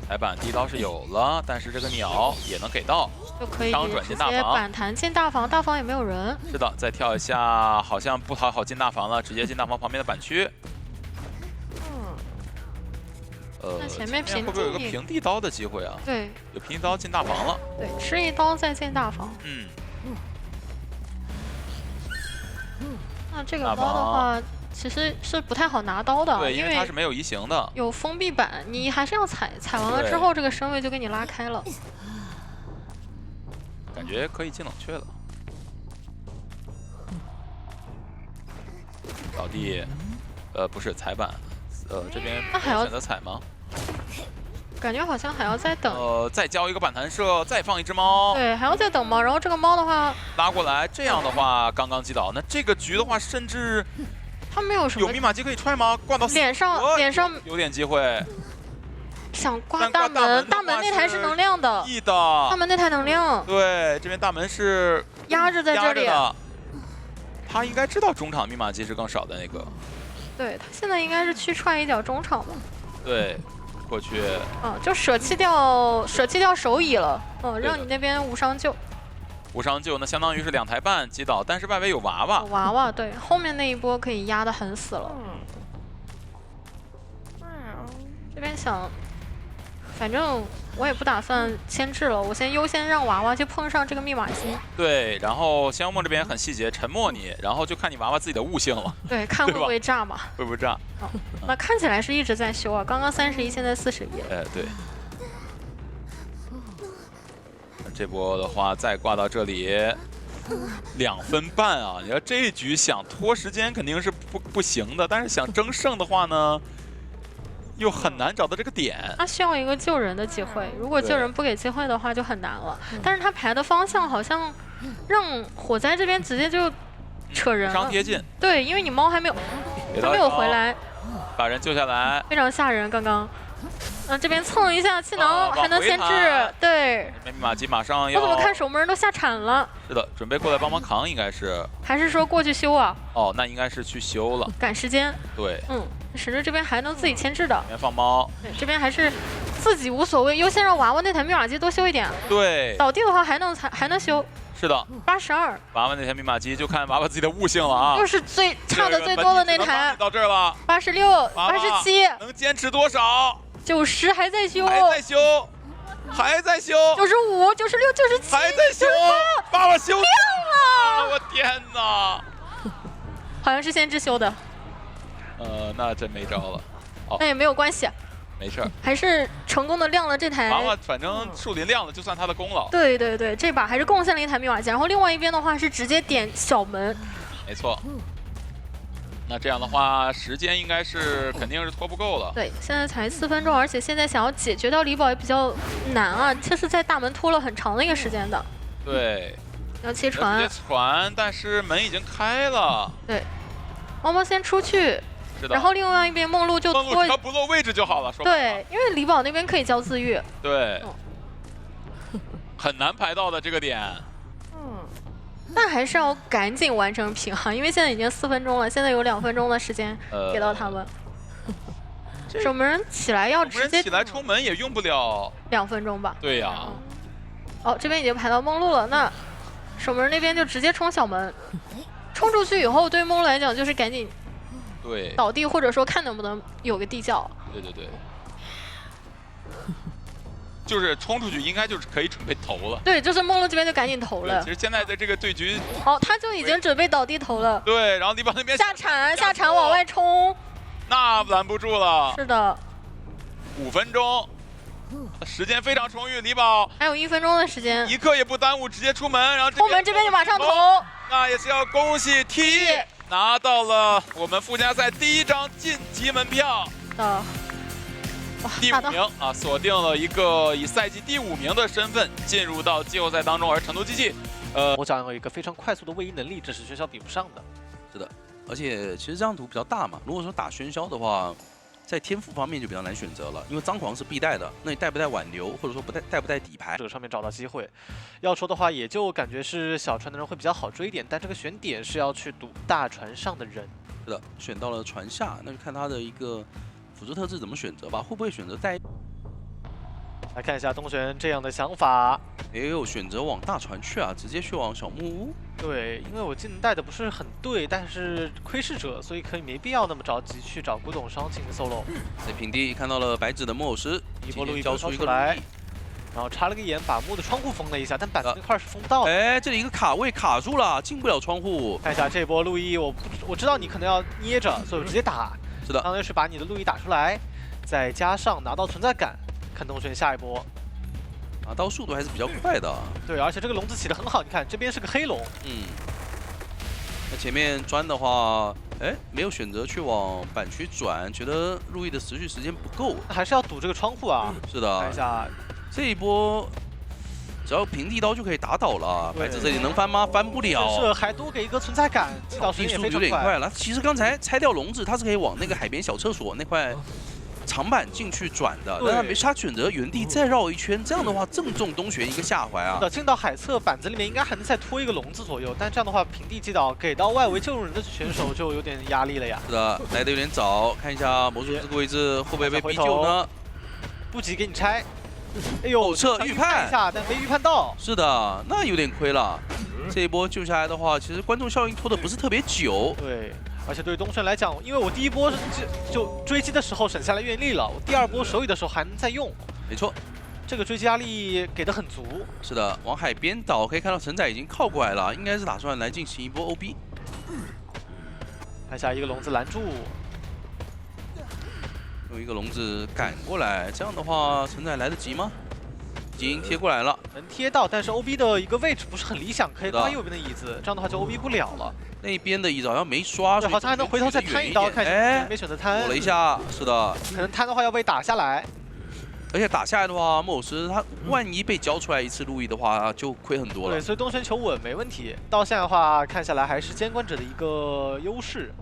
踩板第一刀是有了，但是这个鸟也能给到，就可以直接板弹进大房，大房也没有人。是的，再跳一下，好像不好进大房了，直接进大房旁边的板区。那前面会不会有个平地刀的机会啊？对，有平地刀进大房了。对，吃一刀再进大房。那这个刀的话。其实是不太好拿刀的，对，因为它是没有移形的，有封闭板，你还是要踩完了之后，这个身位就给你拉开了。感觉可以进冷却了。老弟，不是踩板，这边还要选择踩吗？感觉好像还要再等。再交一个板弹射，再放一只猫。对，还要再等猫。然后这个猫的话拉过来，这样的话刚刚击倒，那这个局的话，甚至。他没有什么有密码机可以踹吗？挂到脸上有点机会。想挂大门那台是能亮的。大门那台能亮。对，这边大门是压着在这里。他应该知道中场密码机是更少的那个。对他现在应该是去踹一脚中场吧。对，过去。就舍弃掉手椅了。让你那边无伤救。无伤救，那相当于是2台半击倒，但是外围有娃娃。娃娃对，后面那一波可以压得很死了。这边想，反正我也不打算牵制了，我先优先让娃娃去碰上这个密码机。对，然后香梦这边很细节，沉默你，然后就看你娃娃自己的悟性了。对，看会不会炸嘛？会不会炸？那看起来是一直在修啊，刚刚31，现在41。对。这波的话再挂到这里，2分半啊！你要这一局想拖时间肯定是不行的，但是想争胜的话呢，又很难找到这个点。他需要一个救人的机会，如果救人不给机会的话就很难了。但是他排的方向好像让火灾这边直接就扯人了，伤贴近。对，因为你猫还没有回来，把人救下来，非常吓人。刚刚这边蹭一下气囊还能牵制，对。这边密码机马上要。我怎么看守门人都下铲了？是的，准备过来帮忙扛，应该是。还是说过去修啊？哦，那应该是去修了。赶时间。对。神之这边还能自己牵制的。这边放猫。对，这边还是自己无所谓，优先让娃娃那台密码机多修一点。对。倒地的话还能修。是的。82。娃娃那台密码机就看娃娃自己的悟性了啊。又是差的最多的那台。到这儿了。86、87。能坚持多少？90还在修。还在修。95、96、97。还在修。爸爸修亮了！我天哪！好像是先知修的。那真没招了。那也没有关系。没事儿，还是成功的亮了这台。娃娃反正树林亮了，就算他的功劳。对对对，这把还是贡献了一台密码机，然后另外一边的话是直接点小门。没错。那这样的话，时间应该是肯定是拖不够了。对，现在才4分钟，而且现在想要解决掉李宝也比较难啊，这是在大门拖了很长的一个时间的。对。要切船。切船，但是门已经开了。对。猫猫先出去。然后另外一边梦露就拖，他不落位置就好了。对，因为李宝那边可以交自愈。对，很难排到的这个点。但还是要赶紧完成平衡，因为现在已经4分钟了，现在有2分钟的时间给到他们。守门人起来要直接起来冲门也用不了2分钟吧？对呀。哦，这边已经排到梦露了，那守门人那边就直接冲小门，冲出去以后对梦露来讲就是赶紧。对，倒地或者说看能不能有个地窖。对对对，就是冲出去应该就是可以准备投了。对，就是梦露这边就赶紧投了。其实现在的这个对局，他就已经准备倒地投了。对，然后李宝那边下铲往外冲，那拦不住了。是的，5分钟，时间非常充裕，李宝还有1分钟的时间，一刻也不耽误，直接出门，然后后门这边就马上投。那也是要恭喜 T。拿到了我们附加赛第1张晋级门票第5名啊，锁定了一个以赛季第5名的身份进入到季后赛当中。而成都机器，我掌有一个非常快速的位移能力，这是喧嚣比不上的。是的，而且其实这张图比较大嘛，如果说打喧嚣的话，在天赋方面就比较难选择了，因为张狂是必带的，那你带不带挽留，或者说带不带底牌，这个上面找到机会。要说的话，也就感觉是小船的人会比较好追一点，但这个选点是要去赌大船上的人。是的，选到了船下，那就看他的一个辅助特质怎么选择吧，会不会选择带？来看一下东玄这样的想法，也有选择往大船去啊，直接去往小木屋。对，因为我技能带的不是很对，但是窥视者，所以可以没必要那么着急去找古董商进行 solo。在平地看到了白纸的木偶师，一波路易交出一个来，然后插了个眼，把木的窗户封了一下，但板子那块是封不到的。哎，这里一个卡位卡住了，进不了窗户。看一下这波路易，我知道你可能要捏着，所以我直接打。是的，当然是把你的路易打出来，再加上拿到存在感，看东玄下一波。拿刀速度还是比较快的。对，而且这个笼子起得很好，你看这边是个黑龙。那前面砖的话，哎，没有选择去往板区转，觉得路易的持续时间不够，还是要堵这个窗户啊。是的，看一下这一波，只要平地刀就可以打倒了。白子这里能翻吗？翻不了。是还多给一个存在感，击倒时间也非常快了。其实刚才拆掉笼子，他是可以往那个海边小厕所那块长板进去转的，但他选择原地再绕一圈，这样的话正中东玄一个下怀啊。进到海侧板子里面应该还能再拖一个笼子左右，但这样的话平地击倒给到外围救人的选手就有点压力了呀。是的，来的有点早，看一下魔术这个位置会不会被逼救呢？不急给你拆。哎呦，侧预判一下，但没预判到。是的，那有点亏了。这一波救下来的话，其实观众效应拖的不是特别久。对。而且对于东玄来讲，因为我第一波就追击的时候省下了愿力了，我第2波手语的时候还能再用。没错，这个追击压力给的很足。是的，往海边倒，可以看到承载已经靠过来了，应该是打算来进行一波 OB。看下一个笼子拦住，用一个笼子赶过来，这样的话承载来得及吗？已经贴过来了，能贴到，但是 OB 的一个位置不是很理想，可以刮右边的椅子，这样的话就 OB 不了了。那边的椅子好像没刷，好像还能回头再摊一刀，看一下，没选择摊，躲了一下，是的，可能摊的话要被打下来，而且打下来的话，木偶师他万一被交出来一次路易的话，就亏很多了。对，所以东玄求稳没问题。到现在的话，看下来还是监管者的一个优势。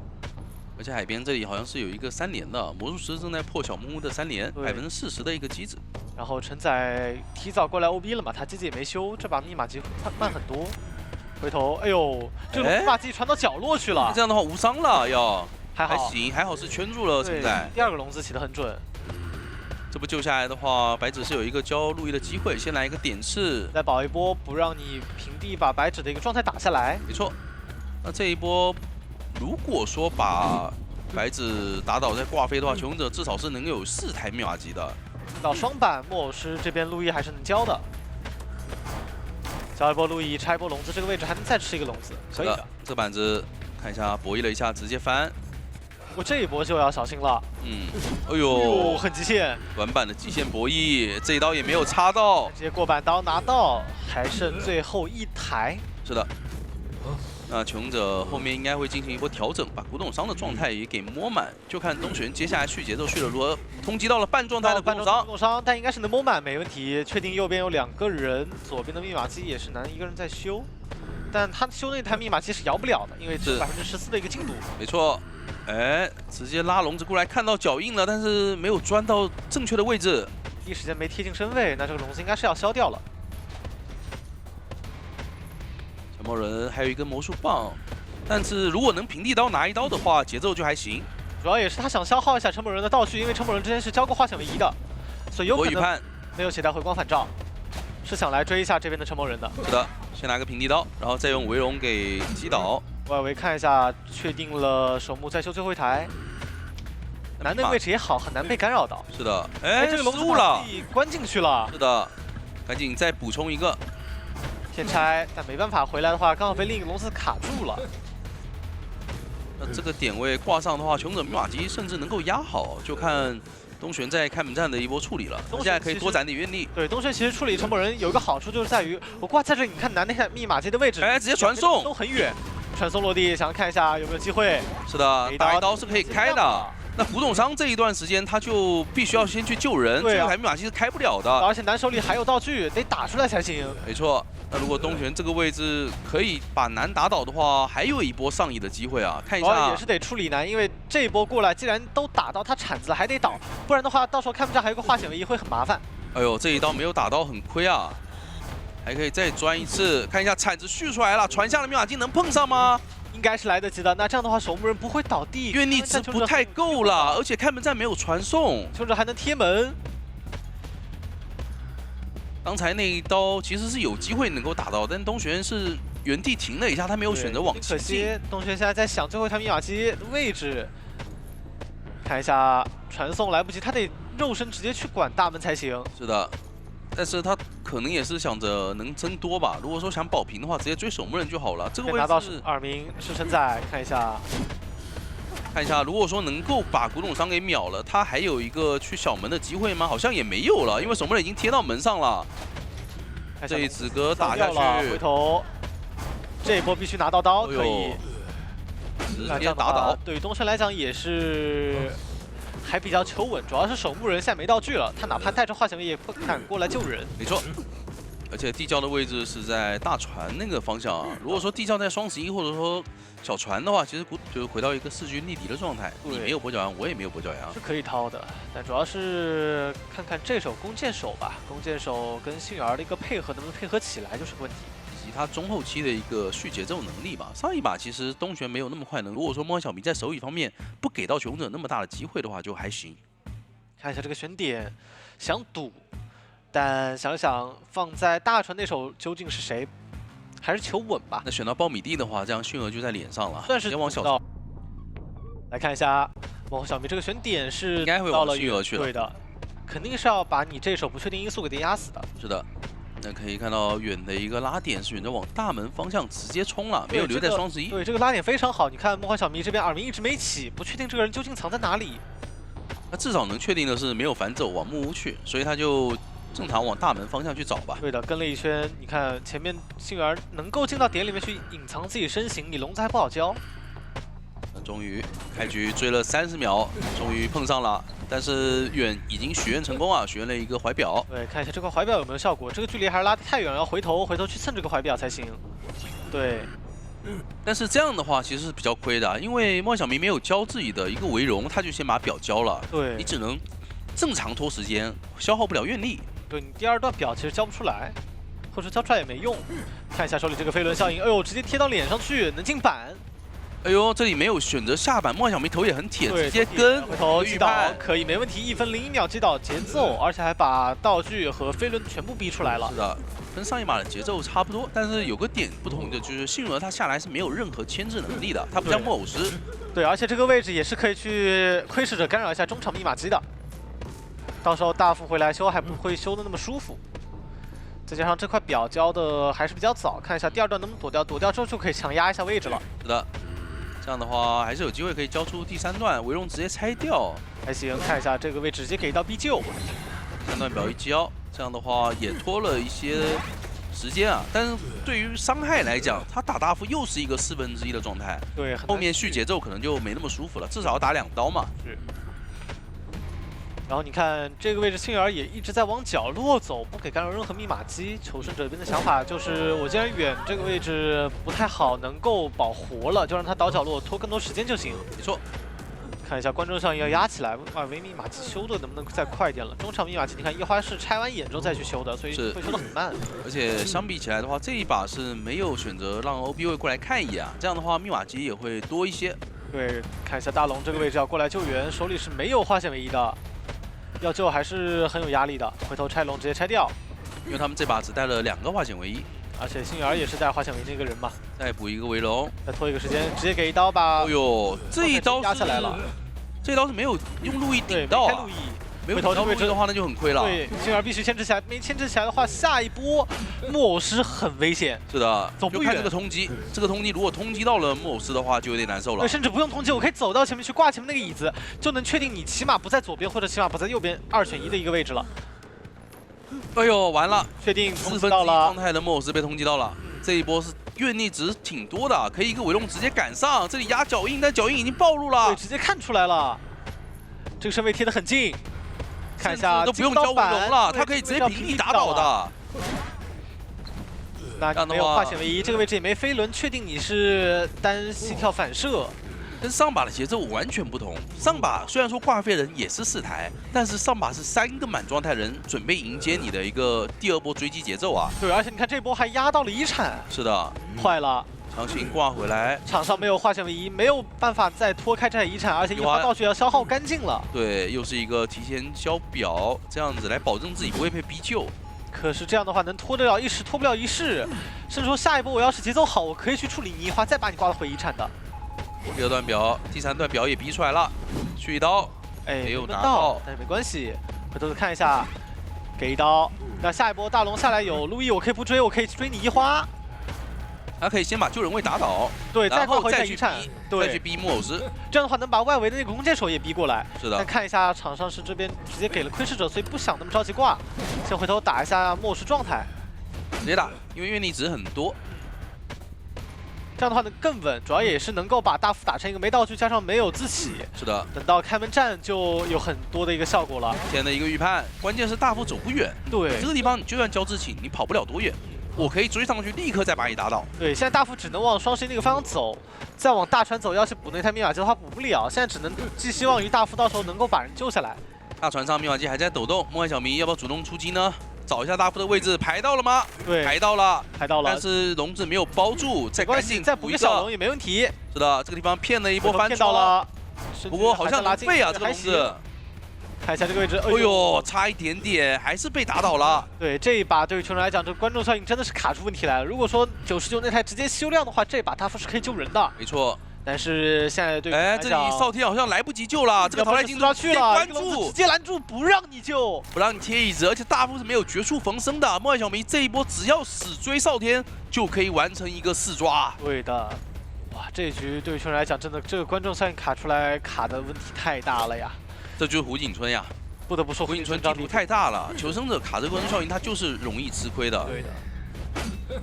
而且海边这里好像是有一个3连的，魔术师正在破小木屋的3连，40%的一个机制。然后承载提早过来 OB 了嘛，他机子也没修，这把密码机慢很多。回头，哎呦，这个密码机传到角落去了。这样的话无伤了，还好行，还好是圈住了承载。第2个笼子起得很准。这不救下来的话，白纸是有一个教路易的机会，先来一个点刺，再保一波，不让你平地把白纸的一个状态打下来。没错。那这一波，如果说把白纸打倒再挂飞的话，求生者至少是能有4台密码机的。到双板，木偶师这边路易还是能交的。交一波路易，拆一波笼子，这个位置还能再吃一个笼子，可以的。这板子看一下博弈了一下，直接翻。不过这一波就要小心了。哎呦，很极限，短板的极限博弈，这一刀也没有插到，直接过板刀拿到，还剩最后1台。是的。那求生者后面应该会进行一波调整，把古董商的状态也给摸满，就看东玄接下来续节奏续的如何。通缉到了半状态的古董商，但应该是能摸满，没问题。确定右边有2个人，左边的密码机也是难一个人在修，但他修那台密码机是摇不了的，因为是14%的一个进度。没错，哎，直接拉笼子过来，看到脚印了，但是没有钻到正确的位置，第一时间没贴近身位，那这个笼子应该是要消掉了。小魔人还有一根魔术棒，但是如果能平地刀拿1刀的话，节奏就还行。主要也是他想消耗一下陈某人的道具，因为陈某人之前是交过化险为夷的，所以有可能没有携带回光返照，是想来追一下这边的陈某人的。是的，先拿个平地刀，然后再用围龙给击倒。外围看一下，确定了守墓再修最后1台。男的位置也好，很难被干扰到。是的，哎，这个笼子了，关进去了。是的，赶紧再补充一个。先拆，但没办法，回来的话刚好被另一个笼子卡住了。那这个点位挂上的话，求生者密码机甚至能够压好，就看东玄在开门战的一波处理了。现在可以多攒点愿力。对，东玄其实处理陈某人有一个好处，就是在于我挂在这里，你看男那台密码机的位置，哎，直接传送都很远，传送落地，想要看一下有没有机会。是的，打1刀是可以开的。那古董商这一段时间他就必须要先去救人，这台密码机是开不了的。而且男手里还有道具，得打出来才行。没错。那如果东玄这个位置可以把男打倒的话，还有一波上移的机会啊！看一下，也是得处理男，因为这一波过来，既然都打到他铲子了，还得倒，不然的话，到时候开门战还有个化险为夷，会很麻烦。哎呦，这一刀没有打到，很亏啊！还可以再钻一次，看一下铲子续出来了，传下的密码机能碰上吗？应该是来得及的。那这样的话，守墓人不会倒地，愿力值不太够了，而且开门战没有传送，求生者还能贴门。刚才那一刀其实是有机会能够打到，但东玄是原地停了一下，他没有选择往前进。可惜东玄现在在想最后一台密码机的位置，看一下传送来不及，他得肉身直接去管大门才行。是的，但是他可能也是想着能增多吧。如果说想保平的话，直接追守墓人就好了。这个位置拿到2名是承载，看一下。看一下，如果说能够把古董商给秒了，他还有一个去小门的机会吗？好像也没有了，因为守墓人已经贴到门上了。这一子哥打下去，回头这一波必须拿到刀，可以直接打倒。对于东玄来讲也是还比较求稳，主要是守墓人现在没道具了，他哪怕带着化险为夷也不敢过来救人。没错。而且地窖的位置是在大船那个方向啊。如果说地窖在双11或者说小船的话，其实就是回到一个势均力敌的状态。你没有跛脚羊，我也没有跛脚羊，是可以掏的。但主要是看看这手弓箭手吧，弓箭手跟幸运儿的一个配合能不能配合起来就是个问题，以及他中后期的一个续节奏能力吧。上一把其实东玄没有那么快能，如果说梦幻小迷在手语方面不给到求生者那么大的机会的话，就还行。看一下这个选点，想赌。但想想放在大船那手究竟是谁，还是求稳吧。那选到苞米地的话，这样迅儿就在脸上了。算是往小船。来看一下梦幻小迷这个选点是应该会往迅儿去了。对的，肯定是要把你这手不确定因素给压死的。是的。那可以看到远的一个拉点是选择往大门方向直接冲了，没有留在双11。对，这个拉点非常好。你看梦幻小迷这边耳鸣一直没起，不确定这个人究竟藏在哪里。那至少能确定的是没有反走往木屋去，所以他就正常往大门方向去找吧。对的，跟了一圈，你看前面幸运儿能够进到点里面去隐藏自己身形，你笼子还不好交。那终于开局追了30秒，终于碰上了，但是远已经许愿成功啊，许愿了一个怀表。对，看一下这块怀表有没有效果，这个距离还是拉得太远了，要回头去蹭这个怀表才行。对，但是这样的话其实是比较亏的，因为莫小明没有交自己的一个围容，他就先把表交了。对，你只能正常拖时间，消耗不了愿力。对你第二段表其实交不出来，或者交出来也没用。看一下手里这个飞轮效应，哎呦，直接贴到脸上去，能进板。哎呦，这里没有选择下板，莫小明头也很铁，直接跟回头击倒可以没问题，1分01秒击倒节奏，而且还把道具和飞轮全部逼出来了。是的，跟上一把的节奏差不多，但是有个点不同的就是信荣他下来是没有任何牵制能力的，他不像木偶师。对，而且这个位置也是可以去窥视者干扰一下中场密码机的，到时候大副回来修还不会修的那么舒服。再加上这块表交的还是比较早，看一下第二段能不能躲掉，躲掉之后就可以强压一下位置了。是的。这样的话还是有机会可以交出第3段，围容直接拆掉。还行，看一下这个位置直接给到必救。3段表一交，这样的话也拖了一些时间啊。但是对于伤害来讲，他打大副又是一个1/4的状态。对，后面续节奏可能就没那么舒服了，至少要打2刀嘛。是。然后你看这个位置，幸儿也一直在往角落走，不给干扰任何密码机。求生者这边的想法就是，我既然远这个位置不太好，能够保活了，就让他倒角落，拖更多时间就行。没错。看一下观众效应要压起来，2维密码机修的能不能再快一点了？中场密码机你看一花是拆完眼之后再去修的，所以会修得很慢。而且相比起来的话，这一把是没有选择让 OB 位过来看一眼啊，这样的话密码机也会多一些。对，看一下大龙这个位置要过来救援，手里是没有化险为夷的。要救还是很有压力的，回头拆龙直接拆掉，因为他们这把只带了2个化险为夷，而且幸儿也是带化险为夷那个人嘛。再补一个围容，再拖一个时间，直接给一刀吧。哦呦，这一刀压下来了，这一刀是没有用路易顶到啊。没有回头位置的话，那就很亏了。对，幸儿必须牵制起来，没牵制起来的话，下一波木偶师很危险。是的，走不远。就看这个通缉，这个通缉如果通缉到了木偶师的话，就有点难受了。对，甚至不用通缉，我可以走到前面去挂前面那个椅子，就能确定你起码不在左边或者起码不在右边2选1的一个位置了。哎呦，完了，确定4/4状态的木偶师被通缉到了，这一波是愿力值挺多的，可以一个围龙直接赶上，这里压脚印，但脚印已经暴露了。对，直接看出来了，这个身位贴得很近。看一下，都不用交围容了，他可以直接平地打倒的。那没有化险为夷，这个位置也没飞轮，确定你是单膝跳反射。跟上把的节奏完全不同。上把虽然说挂飞人也是4台，但是上把是3个满状态人准备迎接你的一个第2波追击节奏啊。对，而且你看这波还压到了遗产。是的，坏了。强行挂回来，场上没有化险为夷，没有办法再拖开这台遗产，而且一花道具要消耗干净了。对，又是一个提前交表，这样子来保证自己不会被逼救。可是这样的话能拖得了一时，拖不了一世。甚至说下一波我要是节奏好，我可以去处理泥花，再把你挂到回遗产的。第2段表，第3段表也逼出来了，续一刀，没有拿到，但是没关系，回头看一下，给一刀。那下一波大龙下来有路易，我可以不追，我可以追你一花。他可以先把救人位打倒，对，然后再去遗产，再去逼木偶师，这样的话能把外围的那个弓箭手也逼过来。是的。但看一下场上是这边直接给了窥视者，所以不想那么着急挂，先回头打一下木偶师状态，直接打，因为愿力值很多。这样的话呢更稳，主要也是能够把大副打成一个没道具加上没有自起。是的。等到开门战就有很多的一个效果了。前的一个预判，关键是大副走不远。对。这个地方你就算交自起，你跑不了多远。我可以追上去，立刻再把你打倒。对，现在大副只能往双11那个方向走，再往大船走，要是补那台密码机的话补不了。现在只能寄希望于大副到时候能够把人救下来。大船上密码机还在抖动，梦幻小迷要不要主动出击呢？找一下大副的位置，排到了吗？对，排到了，排到了。但是笼子没有包住，再赶紧再补一个小龙也没问题。是的，这个地方骗了一波翻到了，不过好像能背啊，这个笼子。看一下这个位置，哎呦，差一点点，还是被打倒了。对，这一把对于球人来讲，这个观众效应真的是卡出问题来了。如果说99那台直接修亮的话，这把大副是可以救人的。没错。但是现在对于这里少天好像来不及救了，这个淘汰金抓去了，关注，直接拦住，不让你救，不让你贴椅子，而且大副是没有绝处逢生的。梦幻小迷这一波只要死追少天，就可以完成一个4抓。对的。哇，这一局对于球人来讲，真的这个观众效应卡出来卡的问题太大了呀。这就是胡景春呀。不得不说，胡景春地图太大了，求生者卡这个观众效应，他就是容易吃亏的。对的。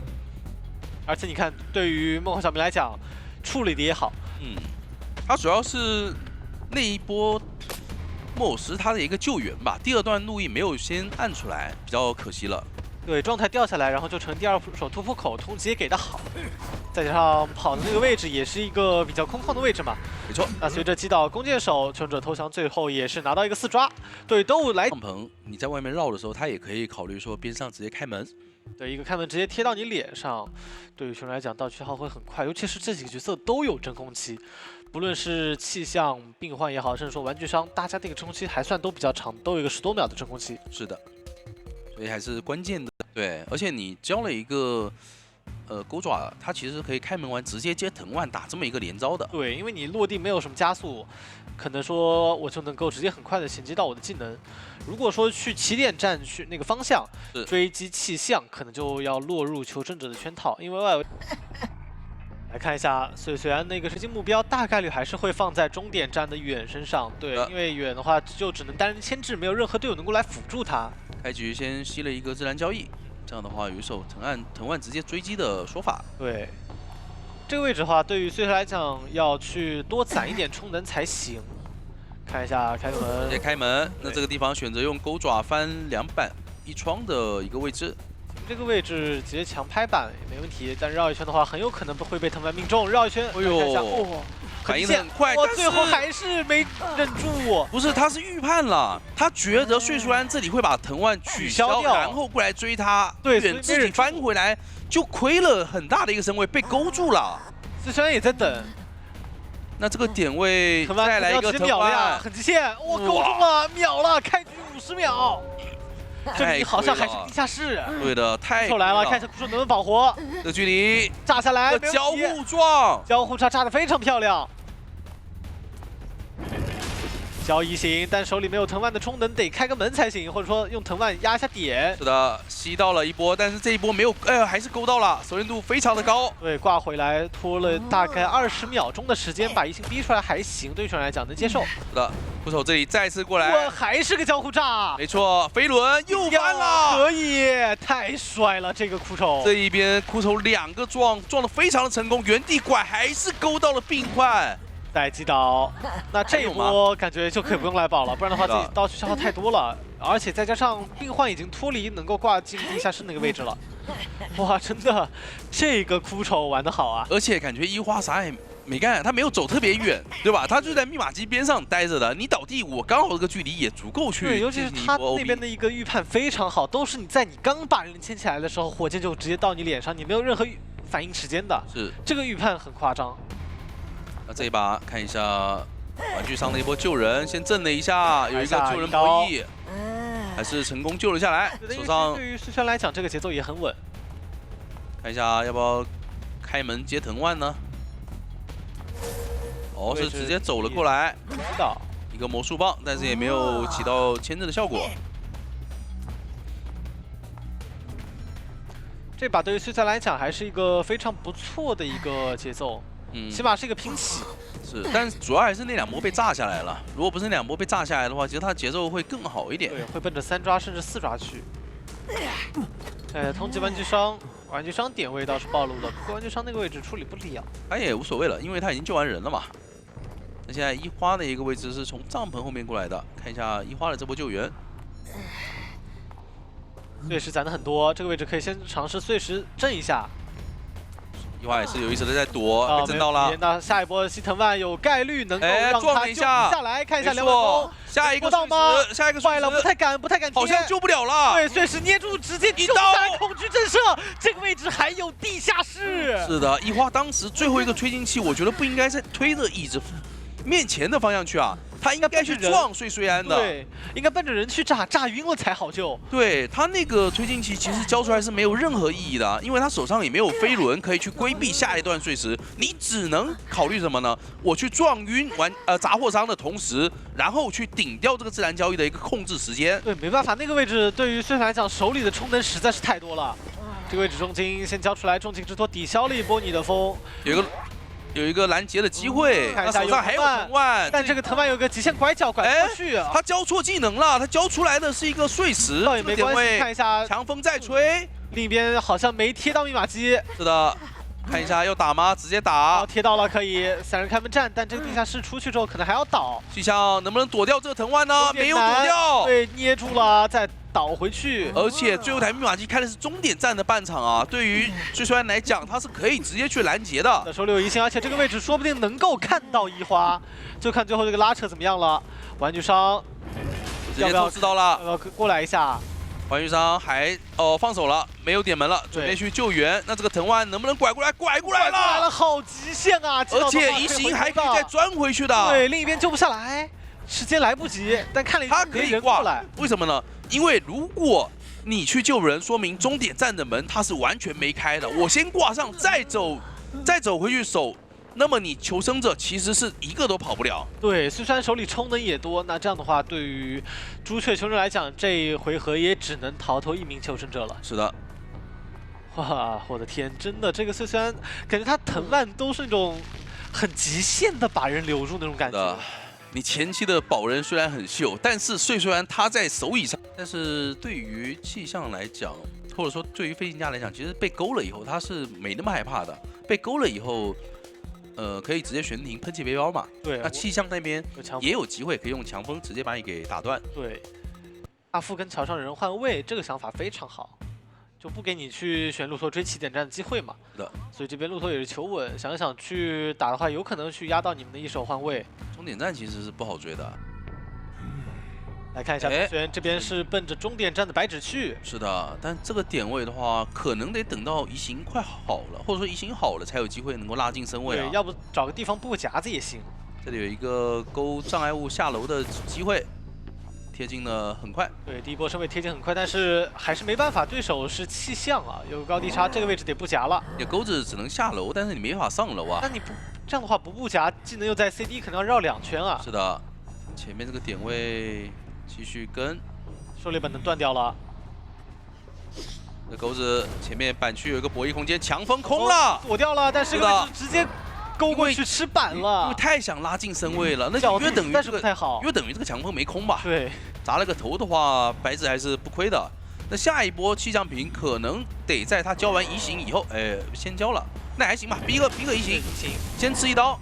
而且你看，对于梦幻小明来讲，处理的也好。他主要是那一波木偶石他的一个救援吧，第2段路易没有先按出来，比较可惜了。对，状态掉下来，然后就成第2手突破口，通缉也给的好。再加上跑的那个位置也是一个比较空旷的位置嘛。没错。那随着击倒弓箭手，求生者投降，最后也是拿到一个4抓。对，都来帐篷，你在外面绕的时候，他也可以考虑说边上直接开门。对，一个开门直接贴到你脸上，对于熊人来讲，到区耗会很快，尤其是这几个角色都有真空期。不论是气象、病患也好，甚至说玩具商，大家那个真空期还算都比较长，都有一个10多秒的真空期。是的，所以还是关键的。对，而且你交了一个钩爪，它其实可以开门完直接接藤蔓打这么一个连招的。对，因为你落地没有什么加速，可能说我就能够直接很快的衔接到我的技能。如果说去起点站去那个方向追击气象，可能就要落入求生者的圈套，因为外围。来看一下，虽然那个射击目标大概率还是会放在终点站的远身上，对，因为远的话就只能单人牵制，没有任何队友能够来辅助他。开局先吸了一个自然交易，这样的话有一手藤蔓直接追击的说法。对，这个位置的话，对于虽来讲要去多攒一点充能才行。看一下开门，直接开门，那这个地方选择用钩爪翻2板1窗的一个位置。这个位置直接强拍板也没问题，但绕一圈的话，很有可能会被藤蔓命中。绕一圈，哎呦，反应很快，我最后还是没忍住。不是，他是预判了，他觉得岁数安这里会把藤蔓取消掉，然后过来追他，对，远自己翻回来，就亏了很大的一个身位，被勾住了。岁安也在等。那这个点位再来一个藤蔓，很极限，我勾住了，秒了，开局50秒。这里好像还是地下室。对的，太又来了，看一下库叔能不能保活。这距离炸下来，交互撞，交互炸得非常漂亮。交移行，但手里没有藤蔓的充能，得开个门才行，或者说用藤蔓压一下点。是的，吸到了一波，但是这一波没有，还是勾到了，熟练度非常的高。对，挂回来拖了大概20秒钟的时间，把移形逼出来还行，对熊人来讲能接受。是的，库手这里再次过来，我还是个交互炸。没错，飞轮又翻了，可以，太帅了这个库手。这一边库手2个撞得非常的成功，原地拐还是勾到了病患。再击倒，那这一波感觉就可以不用来保了，不然的话自己刀具消耗太多了，而且再加上病患已经脱离能够挂进地下室那个位置了。哇，真的，这个枯丑玩得好啊！而且感觉一花啥也没干，他没有走特别远，对吧？他就在密码机边上待着的，你倒地，我刚好这个距离也足够去。对，尤其是他那边的一个预判非常好，都是你在你刚把人牵起来的时候，火箭就直接到你脸上，你没有任何反应时间的。是，这个预判很夸张。那这一把看一下玩具商的一波救人，先震了一下，有一个救人博弈，还是成功救了下来。手上对于岁轩来讲，这个节奏也很稳。看一下要不要开门接藤蔓呢？哦，是直接走了过来，知道一个魔术棒，但是也没有起到牵制的效果。这把对于岁轩来讲还是一个非常不错的一个节奏。起码是一个拼起，是，但主要还是那2波被炸下来了。如果不是那2波被炸下来的话，其实它的节奏会更好一点。对，会奔着3抓甚至4抓去。通缉玩具商点位倒是暴露了，不过玩具商那个位置处理不了。他也无所谓了，因为他已经救完人了嘛。那现在一花的一个位置是从帐篷后面过来的，看一下一花的这波救援。碎石攒的很多，这个位置可以先尝试碎石震一下。一花也是有意识的在躲，被震到了。那下一波吸藤蔓有概率能够让他救下来，看一下2秒钟，下一个到吗？下一个坏了，不太敢贴，好像救不了了。对，碎石捏住，直接救下来，恐惧震慑。这个位置还有地下室。是的，一花当时最后一个推进器，我觉得不应该再推着椅子面前的方向去啊。他应该去撞岁安的，对，应该奔着人去炸，炸晕了才好救。对他那个推进器其实交出来是没有任何意义的，因为他手上也没有飞轮可以去规避下一段碎石，你只能考虑什么呢？我去撞晕杂货商的同时，然后去顶掉这个自然交易的一个控制时间。对，没办法，那个位置对于岁来讲手里的充能实在是太多了。这个位置重金先交出来，重金之托抵消了一波你的风。有一个拦截的机会，他手上还有藤蔓，但这个藤蔓有个极限拐角拐不过去，他交错技能了，他交出来的是一个碎石，倒也没关系，看一下强风在吹，另一边好像没贴到密码机，是的，看一下要打吗？直接打，贴到了，可以3人开门战，但这个地下室出去之后可能还要倒。气象能不能躲掉这个藤蔓呢？没有躲掉，对，捏住了，再倒回去。而且最后一台密码机开的是终点站的半场啊，对于最衰来讲，他是可以直接去拦截的。手里有移星，而且这个位置说不定能够看到一花，就看最后这个拉扯怎么样了。玩具商直接透视到了，要过来一下。 玩具商还放手了，没有点门了，准备去救援。那这个藤蔓能不能拐过来？拐过来了，好极限啊！而且移形还可以再钻回去的。对，另一边救不下来，时间来不及。但看了一下，他可以挂来，为什么呢？因为如果你去救人，说明终点站的门它是完全没开的。我先挂上，再走回去守。 那么你求生者其实是一个都跑不了。对，虽然手里充能也多，那这样的话，对于朱雀求生来讲，这一回合也只能逃脱1名求生者了。是的。哇，我的天，真的，这个虽然感觉他藤蔓都是那种很极限的把人留住那种感觉。你前期的保人虽然很秀，但是虽然他在手椅上，但是对于气象来讲，或者说对于飞行家来讲，其实被勾了以后他是没那么害怕的。被勾了以后。 可以直接悬停喷气背包嘛？对。那气象那边也有机会可以用强风直接把你给打断。对。大副跟桥上人换位，这个想法非常好，就不给你去选路头追起点站的机会嘛。是的。所以这边路头也是求稳，想想去打的话，有可能去压到你们的一手换位。终点站其实是不好追的。来看一下，虽然这边是奔着终点站的白纸去。是的，但这个点位的话，可能得等到移形快好了，或者说移形好了，才有机会能够拉近身位啊。对，要不找个地方布个夹子也行。这里有一个勾障碍物下楼的机会，贴近的很快。对，第一波身位贴近很快，但是还是没办法，对手是气象啊，有个高低差，这个位置得布夹了。你钩子只能下楼，但是你没法上楼啊。那你不这样的话不布夹，技能又在 CD， 可能要绕2圈啊。是的，前面这个点位。 继续跟，狩猎本能断掉了。这钩子前面板区有一个博弈空间，强风空了，躲掉了，但是直接勾过去吃板了，因为太想拉近身位了，那约等于这个约等于这个强风没空吧？对，砸了个头的话，白纸还是不亏的。那下一波气象瓶可能得在他交完移形以后，先交了，那还行吧，逼个移形，先吃一刀。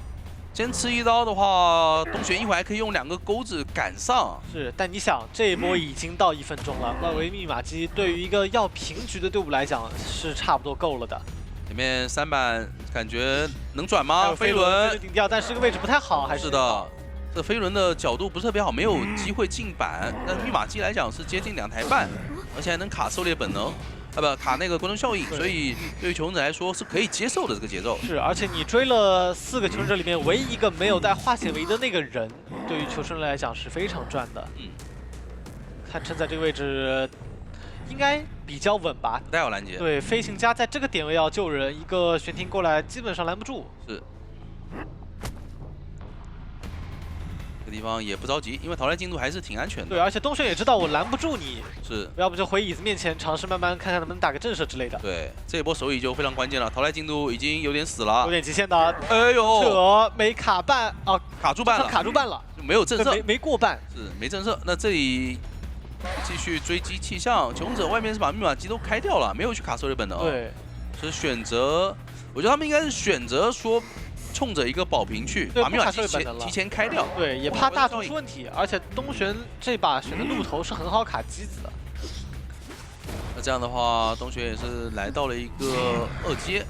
先吃一刀的话，东玄一会儿还可以用2个钩子赶上。是，但你想，这一波已经到1分钟了，外围密码机对于一个要平局的队伍来讲是差不多够了的。前面3板感觉能转吗？飞轮顶掉，但是这个位置不太好，还是的。这飞轮的角度不是特别好，没有机会进板。但密码机来讲是接近2台半，而且还能卡狩猎本能。 不卡那个关灯效应，所以对于求生者来说是可以接受的这个节奏。是，而且你追了4个求生者里面唯一一个没有带化险为夷的那个人，对于求生者来讲是非常赚的。看撑在这个位置，应该比较稳吧？不太好拦截。对，飞行家在这个点位要救人，一个悬停过来基本上拦不住。是。 地方也不着急，因为淘汰进度还是挺安全的。对，而且东玄也知道我拦不住你，是，要不就回椅子面前尝试慢慢看看能不能打个震慑之类的。对，这一波手椅就非常关键了，淘汰进度已经有点死了，有点极限的。哎呦，扯没卡半哦，卡住半了，卡住半了，就没有震慑，没过半，是没震慑。那这里继续追击气象，求生者外面是把密码机都开掉了，没有去卡狩猎本能。对，是选择，我觉得他们应该是选择说。 冲着一个保平去，把密码机提前开掉。对，也怕大图出问题，而且东玄这把选的路头是很好卡机子的。那这样的话，东玄也是来到了一个2阶，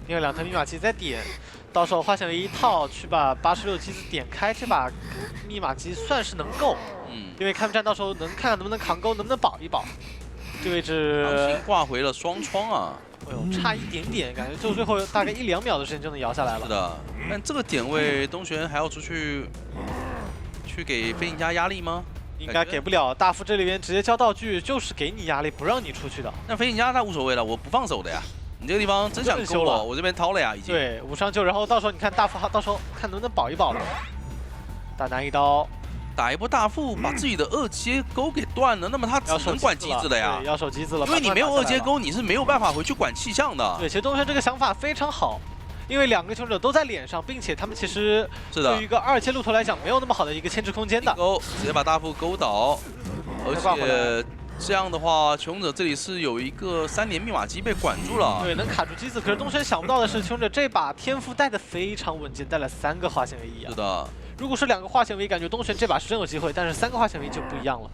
因为2台密码机在点，到时候化险为夷套去把86机子点开，这把密码机算是能够。因为开门战到时候能看看能不能扛钩，能不能保一保。这位置挂回了双窗啊。 哎呦，差一点点，感觉就最后大概1、2秒的时间就能摇下来了。是的，但这个点位东玄还要出去给飞行家压力吗？应该给不了，大副这里边直接交道具就是给你压力，不让你出去的。那飞行家他无所谓了，我不放手的呀。你这个地方真想勾我，我这边掏了呀，已经。对，无伤救，然后到时候你看大副到时候看能不能保一保了。大南一刀。 打一波大副，把自己的2阶钩给断了，那么他只能管机子了呀。要守机子了，因为你没有2阶钩，你是没有办法回去管气象的。对，其实东玄这个想法非常好，因为2个求生者都在脸上，并且他们其实对于一个2阶路头来讲，没有那么好的一个牵制空间的。勾直接把大副勾倒，而且这样的话，求生者这里是有一个3连密码机被管住了。对，能卡住机子。可是东玄想不到的是，求生者这把天赋带的非常稳健，带了3个化纤维衣啊。是的。如果是2个化纤维，感觉东玄这把是真有机会，但是3个化纤维就不一样了。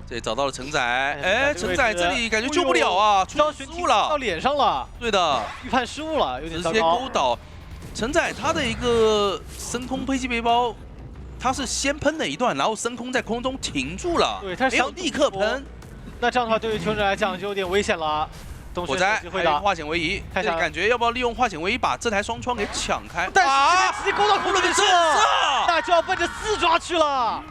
这里找到了承载，哎，承载这里感觉救不了啊，出失误了，到脸上了。对的，预判失误了，有点直接勾倒。承载他的一个升空飞机背包。 他是先喷了一段，然后升空在空中停住了，对，他没有立刻喷。那这样的话，对于求生者来讲就有点危险了。火灾还有化纤维仪，这里感觉要不要利用化纤维仪把这台双窗给抢开？但是直接勾到空中去了，那就要奔着4抓去了。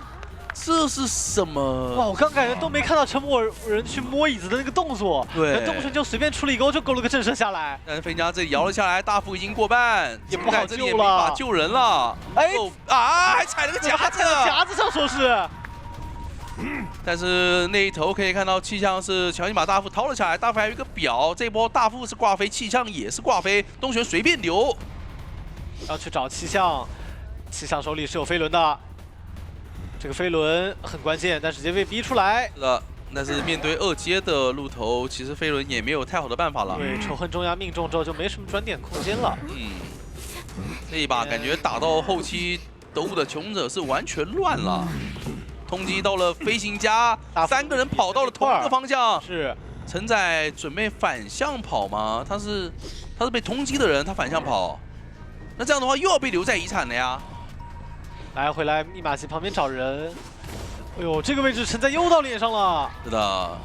这是什么？哇，我刚感觉都没看到沉默人去摸椅子的那个动作，对，东玄就随便出了一勾就勾了个正射下来。但是飞行家这里摇了下来，大副已经过半，也不好这里也没法救人了。哎还踩了个夹子，夹子上说是。但是那一头可以看到气象是强行把大副掏了下来，大副还有一个表，这波大副是挂飞，气象也是挂飞，东玄随便留，要去找气象，气象手里是有飞轮的。 这个飞轮很关键，但直接被逼出来。是的，但是面对2阶的路头，其实飞轮也没有太好的办法了。对，仇恨中压命中之后就没什么转点空间了。这一把感觉打到后期，德物的求生者是完全乱了。通缉到了飞行家，3个人跑到了同一个方向。是，承载准备反向跑吗？他是被通缉的人，他反向跑。那这样的话又要被留在遗产了呀。 来，回来密码机旁边找人。哎呦，这个位置承载又到脸上了。是的，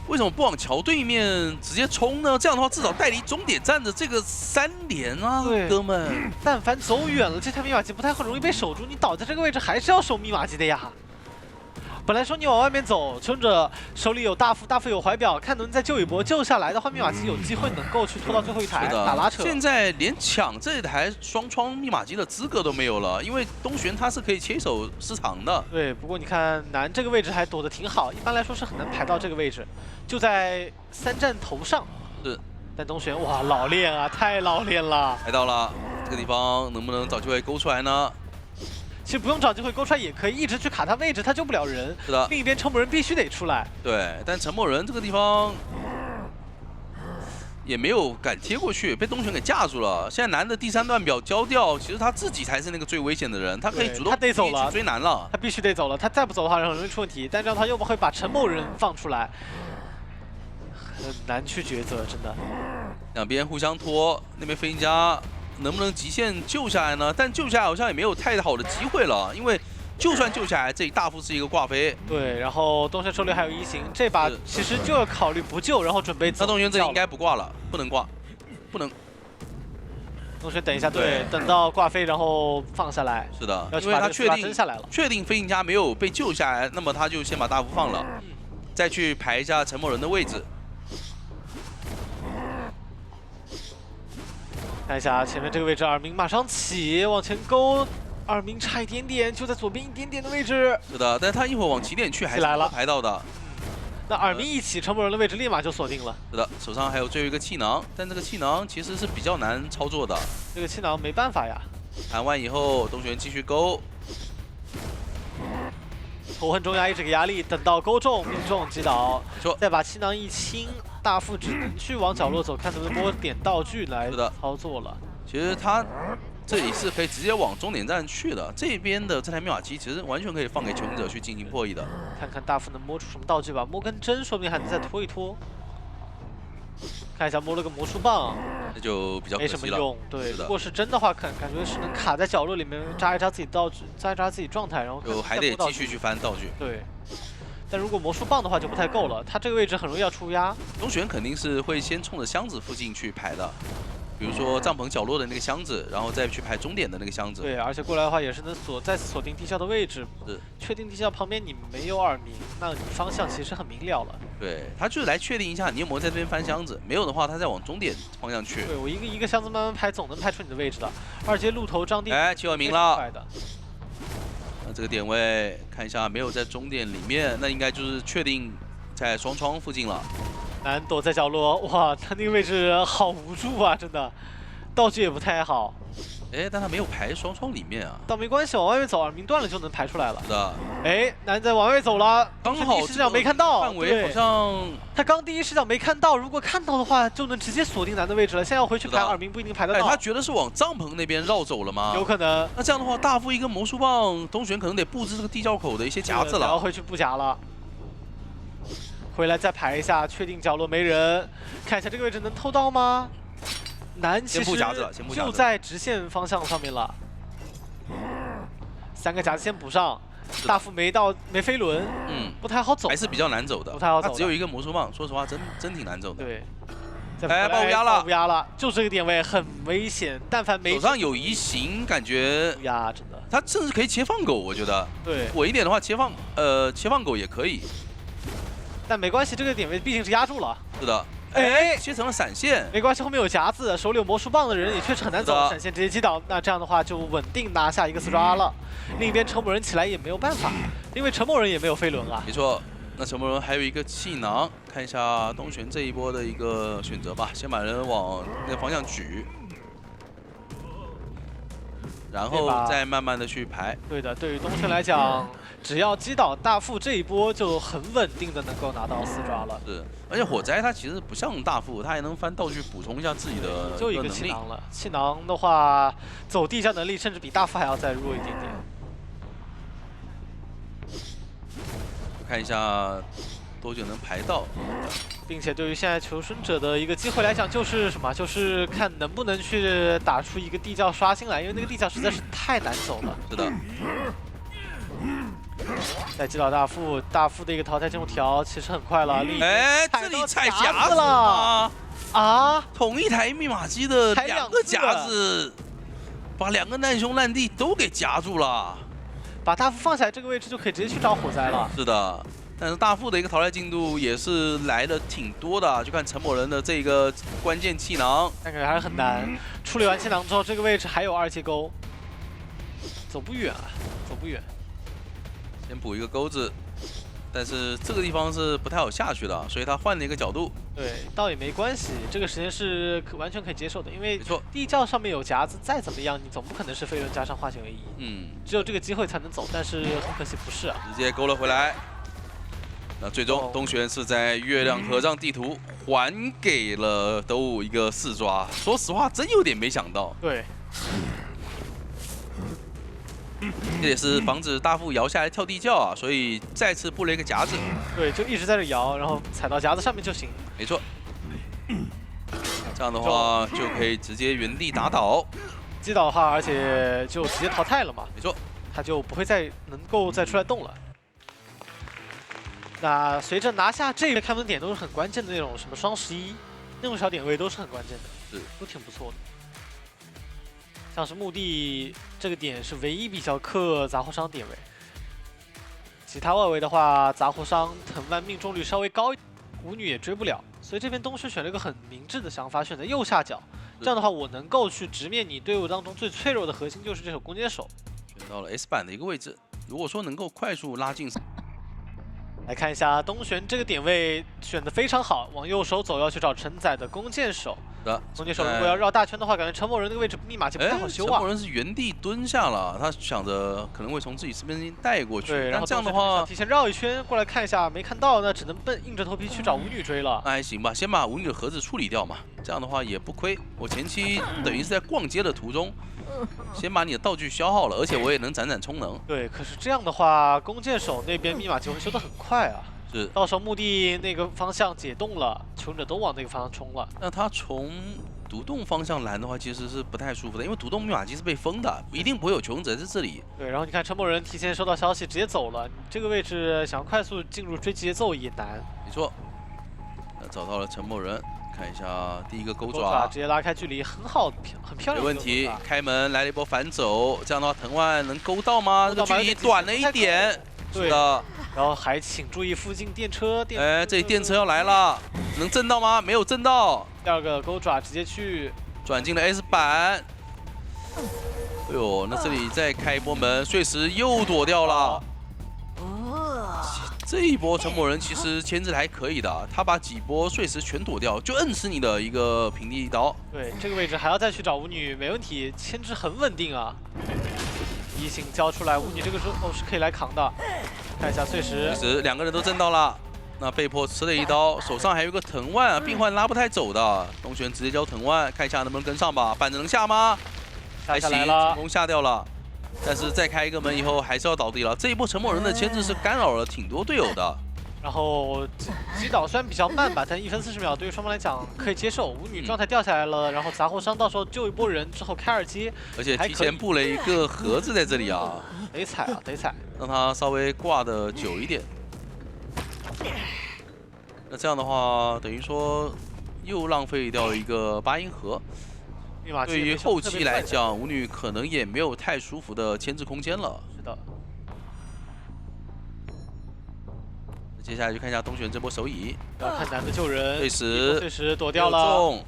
为什么不往桥对面直接冲呢？这样的话至少带离终点站的这个3连啊，哥们。但凡走远了，这台密码机不太很容易被守住。你倒在这个位置还是要守密码机的呀。本来说你往外面走，求生者手里有大副，大副有怀表，看能再救一波，救下来的话，密码机有机会能够去拖到最后一台打拉扯。现在连抢这台双窗密码机的资格都没有了，因为东玄他是可以切手失常的。对，不过你看南这个位置还躲得挺好，一般来说是很难排到这个位置，就在3站头上。是，但东玄哇，老练啊，太老练了。排到了这个地方，能不能找机会勾出来呢？ 其实不用找机会勾出来也可以，一直去卡他位置，他救不了人。是的，另一边沉默人必须得出来。对，但沉默人这个地方也没有敢贴过去，被东玄给架住了。现在南的第3段表交掉，其实他自己才是那个最危险的人，他可以主动去追南了。他必须得走了，他再不走的话很容易出问题。但这样他又不会把沉默人放出来，很难去抉择，真的。两边互相拖，那边飞行家。 能不能极限救下来呢？但救下来好像也没有太好的机会了，因为就算救下来，这里大副是一个挂飞。对，然后东玄手里还有1型，这把其实就要考虑不救，然后准备走。那东玄这里应该不挂了，不能挂，不能。东玄等一下，对，等到挂飞然后放下来。是的，因为他确定飞行家没有被救下来，那么他就先把大副放了，再去排一下沉默人的位置。 看一下前面这个位置，耳鸣马上起，往前勾，耳鸣差一点点，就在左边一点点的位置。是的，但是他一会儿往起点去还是能排到的。那耳鸣一起，沉默人的位置立马就锁定了。是的，手上还有最后一个气囊，但这个气囊其实是比较难操作的。这个气囊没办法呀。弹完以后，东玄继续勾。仇恨中压一直给压力，等到勾中命中击倒，没错，再把气囊一清。 大副只能去往角落走，看能不能摸点道具来操作了。其实他这里是可以直接往终点站去的，这边的这台密码机其实完全可以放给求生者去进行破译的。看看大副能摸出什么道具吧，摸根针说不定还能再拖一拖。看一下摸了个魔术棒，那就比较可惜了，没什么用。对，如果是针的话，感觉是能卡在角落里面扎一扎自己道具，扎一扎自己状态，然后就还得继续去翻道具。对。 但如果魔术棒的话就不太够了，他这个位置很容易要出压。东玄肯定是会先冲着箱子附近去排的，比如说帐篷角落的那个箱子，然后再去排终点的那个箱子。对，而且过来的话也是能再次锁定地窖的位置。是，确定地窖旁边你没有耳鸣，那你方向其实很明了了。对，他就是来确定一下你有没有在这边翻箱子，没有的话他再往终点方向去。对，我一个箱子慢慢排，总能排出你的位置的。2阶路头张地，哎，起耳鸣了。 那这个点位看一下，没有在终点里面，那应该就是确定在双窗附近了。南躲在角落，哇，他那个位置好无助啊，真的。道具也不太好。哎，但他没有排双窗里面啊。倒没关系，往外面走，耳鸣断了就能排出来了。是的。哎，男仔往外走了，刚好第一视角没看到，范围好像他刚第一视角没看到，如果看到的话，就能直接锁定男的位置了。现在要回去排耳鸣不一定排得到。哎，他觉得是往帐篷那边绕走了吗？有可能。那这样的话，大副一根魔术棒，东玄可能得布置这个地窖口的一些夹子了。要回去布夹了。回来再排一下，确定角落没人，看一下这个位置能偷到吗？难，其实就在直线方向上面了。3个夹子先补上，大副没飞轮，不太好走，还是比较难走的，不太好走。他只有一个魔术棒，说实话真挺难走的。对，哎，爆乌鸦了，爆乌鸦了，就这个点位很危险，但凡没手上有移形，感觉乌鸦真的，他甚至可以切放狗，我觉得。对，稳一点的话，切放狗也可以，但没关系，这个点位毕竟是压住了。是的。哎，切成了闪现，没关系，后面有夹子，手里有魔术棒的人也确实很难走，闪现直接击倒，那这样的话就稳定拿下一个4抓了。另一边陈某人起来也没有办法，因为陈某人也没有飞轮啊。没错，那陈某人还有一个气囊，看一下东玄这一波的一个选择吧，先把人往那个方向举，然后再慢慢的去排。对的，对于东玄来讲，只要击倒大副这一波就很稳定的能够拿到4抓了。是，而且火灾它其实不像大副，它还能翻道具补充一下自己的就一个气囊了。气囊的话，走地下能力甚至比大副还要再弱一点点。看一下多久能排到，并且对于现在求生者的一个机会来讲，就是什么？就是看能不能去打出一个地窖刷新来，因为那个地窖实在是太难走了。是的。再击倒大副，大副的一个淘汰进度条其实很快了。哎，这里踩夹子了啊！同一台密码机的2个夹子，把2个难兄难弟都给夹住了。把大副放下来这个位置就可以直接去找火灾了。是的，但是大副的一个淘汰进度也是来的挺多的，就看陈某人的这个关键气囊，但感觉还是很难。处理完气囊之后，这个位置还有2阶钩，走不远啊，走不远。先补一个钩子，但是这个地方是不太好下去的，所以他换了一个角度。对，倒也没关系，这个时间是完全可以接受的，因为没错，地窖上面有夹子，再怎么样你总不可能是飞轮加上化险为夷。只有这个机会才能走，但是很可惜不是啊。直接勾了回来。那最终东玄是在月亮河上地图还给了德武一个4抓，说实话真有点没想到。对。这也是防止大副摇下来跳地窖啊，所以再次布了一个夹子。对，就一直在这摇，然后踩到夹子上面就行。没错。这样的话就可以直接原地打倒。击倒的话，而且就直接淘汰了嘛。没错，他就不会能够再出来动了。那随着拿下这个开门点都是很关键的那种什么双11那种小点位都是很关键的，都挺不错的。像是墓地这个点是唯一比较克杂货商点位，其他外围的话，杂货商藤蔓命中率稍微高一点，舞女也追不了，所以这边东玄选了一个很明智的想法，选择右下角。这样的话，我能够去直面你队伍当中最脆弱的核心，就是这手弓箭手。选到了 S 版的一个位置，如果说能够快速拉近。来看一下东玄这个点位选的非常好，往右手走要去找承载的弓箭手。弓箭手如果要绕大圈的话，感觉陈某人那个位置密码就不太好修啊。陈某人是原地蹲下了，他想着可能会从自己身边带过去。对，然后这样的话提前绕一圈过来看一下，没看到，那只能硬着头皮去找舞女追了。那还行吧，先把舞女的盒子处理掉嘛，这样的话也不亏。我前期等于是在逛街的途中。先把你的道具消耗了，而且我也能攒充能。对，可是这样的话，弓箭手那边密码就会修得很快啊。是，到时候墓地那个方向解冻了，求生者都往那个方向冲了。那他从独栋方向拦的话，其实是不太舒服的，因为独栋密码机是被封的，一定不会有求生者在这里。对，然后你看陈某人提前收到消息，直接走了。你这个位置想要快速进入追击节奏也难。没错。那找到了陈某人。看一下第一个钩爪，直接拉开距离，很好，很漂亮。没问题，开门来了一波反走，这样的话藤蔓能勾到吗？这个距离短了一点。是的。然后还请注意附近电车。哎，这里电车要来了，能震到吗？没有震到。第2个钩爪直接去转进了 S 版。哎呦，那这里再开一波门，碎石又躲掉了。这一波陈某人其实牵制还可以的，他把几波碎石全躲掉，就摁死你的一个平地一刀。对，这个位置还要再去找舞女，没问题，牵制很稳定啊。一星交出来，舞女这个时候是可以来扛的。看一下碎石，两个人都震到了，那被迫吃了一刀，手上还有一个藤蔓啊，病患拉不太走的。东玄直接交藤蔓，看一下能不能跟上吧。板子能下吗？还行，成功下掉了。但是再开一个门以后还是要倒地了。这一波陈某人的牵制是干扰了挺多队友的。然后击倒虽然比较慢吧，但1分40秒对于双方来讲可以接受。舞女状态掉下来了，然后杂货商到时候救一波人之后开2阶，而且提前布了一个盒子在这里啊，得踩啊得踩，让他稍微挂的久一点。那这样的话，等于说又浪费掉了一个8音盒。对于后期来讲，舞女可能也没有太舒服的牵制空间了。是的。接下来就看一下东玄这波手椅，要看男的救人，碎石躲掉了，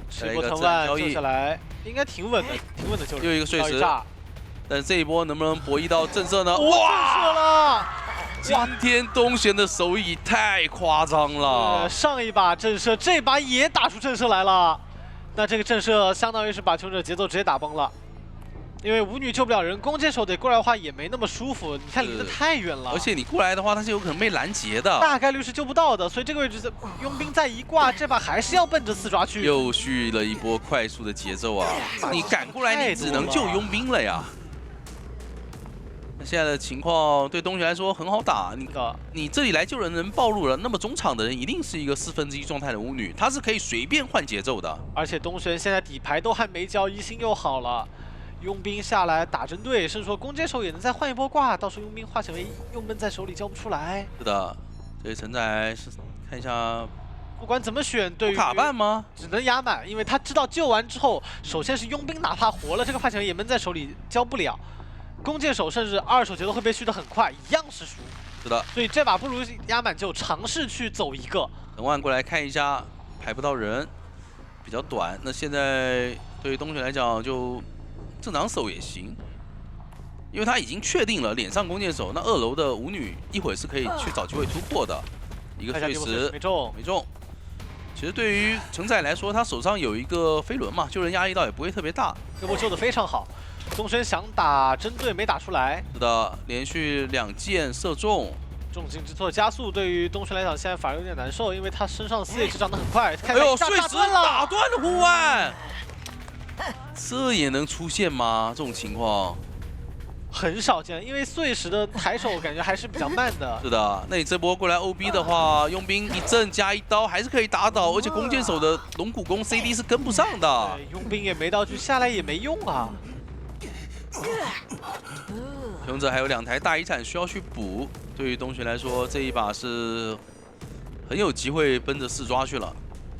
吃一波藤蔓救下来，应该挺稳的，挺稳的救人。又一个碎石，但这一波能不能博弈到震慑呢？哇！震慑了！今天东玄的手椅太夸张了，上一把震慑，这把也打出震慑来了。那这个震慑相当于是把求者节奏直接打崩了。因为舞女救不了人，弓箭手得过来的话也没那么舒服。你看离得太远了，而且你过来的话，他是有可能被拦截的，大概率是救不到的。所以这个位置佣兵再一挂，这把还是要奔着4抓去。又续了一波快速的节奏啊！你赶过来，你只能救佣兵了呀。那现在的情况对东玄来说很好打，你这里来救人的人暴露了，那么中场的人一定是一个1/4状态的舞女，他是可以随便换节奏的。而且东玄现在底牌都还没交，一星又好了。佣兵下来打针对，甚至说弓箭手也能再换一波挂，到时候佣兵化险为又闷在手里交不出来。是的，这里承载是看一下，不管怎么选，对于卡半吗？只能压满，因为他知道救完之后，首先是佣兵哪怕活了，这个化险为也闷在手里交不了。弓箭手甚至2手节奏会被续得很快，一样是输。是的，所以这把不如压满就尝试去走一个。等万过来看一下，排不到人，比较短。那现在对于东玄来讲就。正常守也行，因为他已经确定了脸上弓箭手，那2楼的舞女一会儿是可以去找机会突破的。一个碎石没中。其实对于承载来说，他手上有一个飞轮嘛，救人压力倒也不会特别大。这波救的非常好，东玄想打针对没打出来。是的，连续2箭射中。重金之错加速对于东玄来讲现在反而有点难受，因为他身上4 H 长得很快。哎呦，碎石打断了护腕。这也能出现吗？这种情况很少见，因为碎石的抬手感觉还是比较慢的。是的，那你这波过来 OB 的话，佣兵一阵加1刀还是可以打倒，而且弓箭手的龙骨弓 CD 是跟不上的。对，佣兵也没道具，下来也没用啊。勇者还有2台大遗产需要去补，对于东玄来说，这一把是很有机会奔着4抓去了。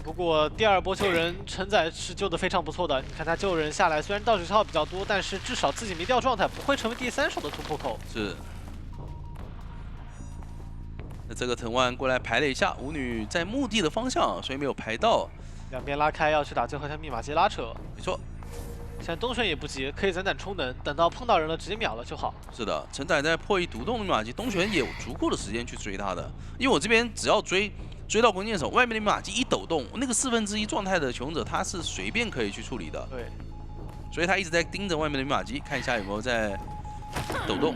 不过第2波救人，承载是救的非常不错的。你看他救人下来，虽然倒水消耗比较多，但是至少自己没掉状态，不会成为第3手的突破口。是。那这个藤蔓过来排了一下，舞女在墓地的方向，所以没有排到。两边拉开，要去打最后一条密码机拉扯。没错。现在东玄也不急，可以攒充能，等到碰到人了直接秒了就好。是的，承载在破1独栋的密码机，东玄也有足够的时间去追他的，因为我这边只要追到弓箭手，外面的密码机一抖动，那个1/4状态的求生者他是随便可以去处理的。对，所以他一直在盯着外面的密码机，看一下有没有在抖动。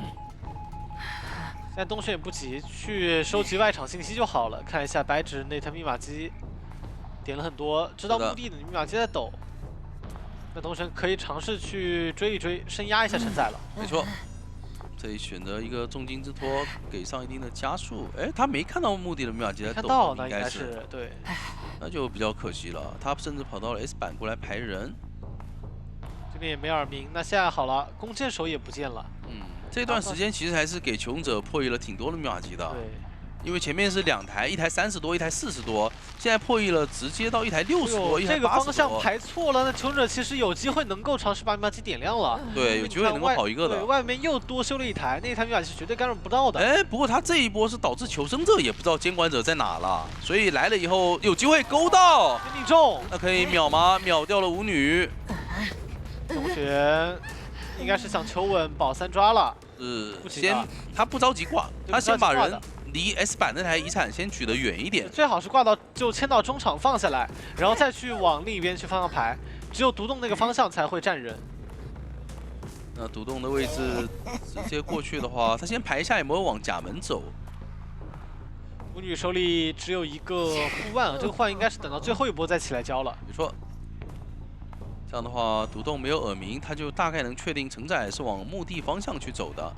现在东玄也不急，去收集外场信息就好了。看一下白纸那台密码机，点了很多，知道墓地的密码机在抖。那东玄可以尝试去追一追，深压一下承载了。没错。这里选择一个重金之托，给上一定的加速。哎，他没看到墓地的密码机在抖，看到那应该是对，那就比较可惜了。他甚至跑到了 S 板过来排人，这边也没耳鸣。那现在好了，弓箭手也不见了。这段时间其实还是给求生者破译了挺多的密码机的。对。因为前面是2台，一台30多，一台40多，现在破译了，直接到一台60多，一台80多。这个方向排错了，那求生者其实有机会能够尝试把密码机点亮了。对，有机会能够跑一个的。对，外面又多修了一台，那台密码机绝对干扰不到的。哎，不过他这一波是导致求生者也不知道监管者在哪了，所以来了以后有机会勾到，命中，那可以秒吗？秒掉了舞女。东玄应该是想求稳保3抓了。他不着急挂，他先把人离 S 版那台遗产先取得远一点，最好是挂到就牵到中场放下来，然后再去往另一边去方向排，只有独栋那个方向才会站人。那独栋的位置直接过去的话，他先排一下有没有往甲门走。舞女手里只有一个护腕啊，这个护腕应该是等到最后一波再起来交了。没错。这样的话，独栋没有耳鸣，他就大概能确定承载是往墓地方向去走的。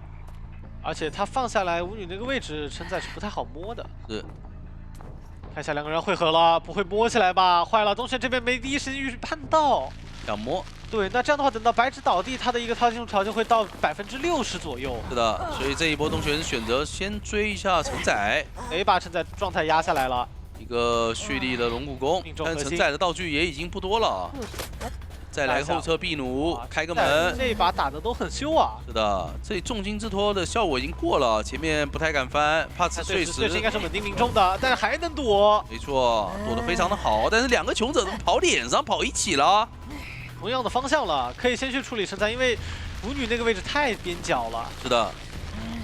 而且他放下来舞女那个位置，承载是不太好摸的。是。看一下两个人汇合了，不会摸起来吧？坏了，东玄这边没第一时间预判到，想摸。对，那这样的话，等到白纸倒地，他的一个套进入条件会到60%左右。是的，所以这一波东玄选择先追一下承载，把承载状态压下来了。一个蓄力的龙骨弓，但承载的道具也已经不多了。再来后撤壁弩，开个门。这一把打的都很羞啊。是的，这里重金之托的效果已经过了，前面不太敢翻，怕吃碎石。碎石应该是稳定命中的，但是还能躲。没错，躲得非常的好，但是两个穷者怎么跑脸上跑一起了？同样的方向了，可以先去处理承载，因为舞女那个位置太边角了。是的，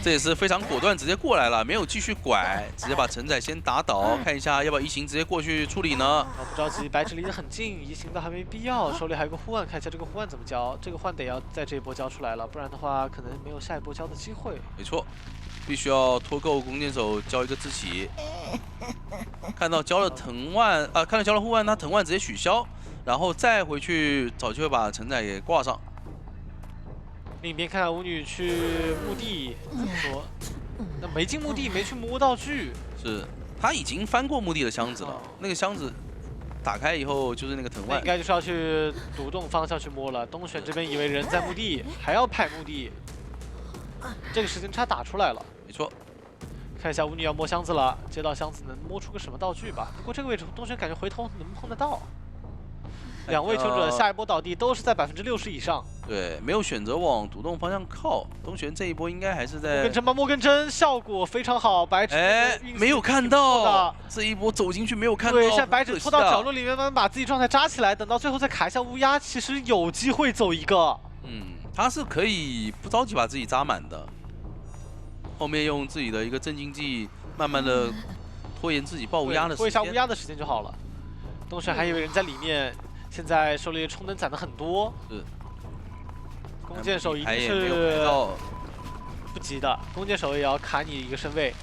这也是非常果断，直接过来了，没有继续拐，直接把承载先打倒。看一下要不要移形直接过去处理呢？不着急，白纸离得很近，移形倒还没必要。手里还有个护腕，看一下这个护腕怎么交。这个换得要在这一波交出来了，不然的话可能没有下一波交的机会。没错，必须要拖够弓箭手交一个自起。看到交了藤蔓看到交了护腕，他藤蔓直接取消。然后再回去找机会把承载给挂上。另一边看到舞女去墓地，怎么说？那没进墓地，没去摸道具。是，他已经翻过墓地的箱子了。那个箱子打开以后就是那个藤蔓。应该就是要去独栋方向去摸了。东玄这边以为人在墓地，还要派墓地。这个时间差打出来了。没错。看一下舞女要摸箱子了，接到箱子能摸出个什么道具吧？不过这个位置东玄感觉回头能碰得到。两位求者下一波倒地都是在60%以上。对，没有选择往独栋方向靠。东玄这一波应该还是在跟针吧，莫跟针效果非常好。白纸没有看到这一波走进去没有看到。对，现在白纸拖到角落里面，慢慢把自己状态扎起来，等到最后再卡一下乌鸦，其实有机会走一个。他是可以不着急把自己扎满的，后面用自己的一个镇静剂，慢慢的拖延自己爆乌鸦的时间，拖一下乌鸦的时间就好了。东玄还以为人在里面。现在手里充能攒的很多，是。弓箭手一定是不急的，弓箭手也要卡你一个身位，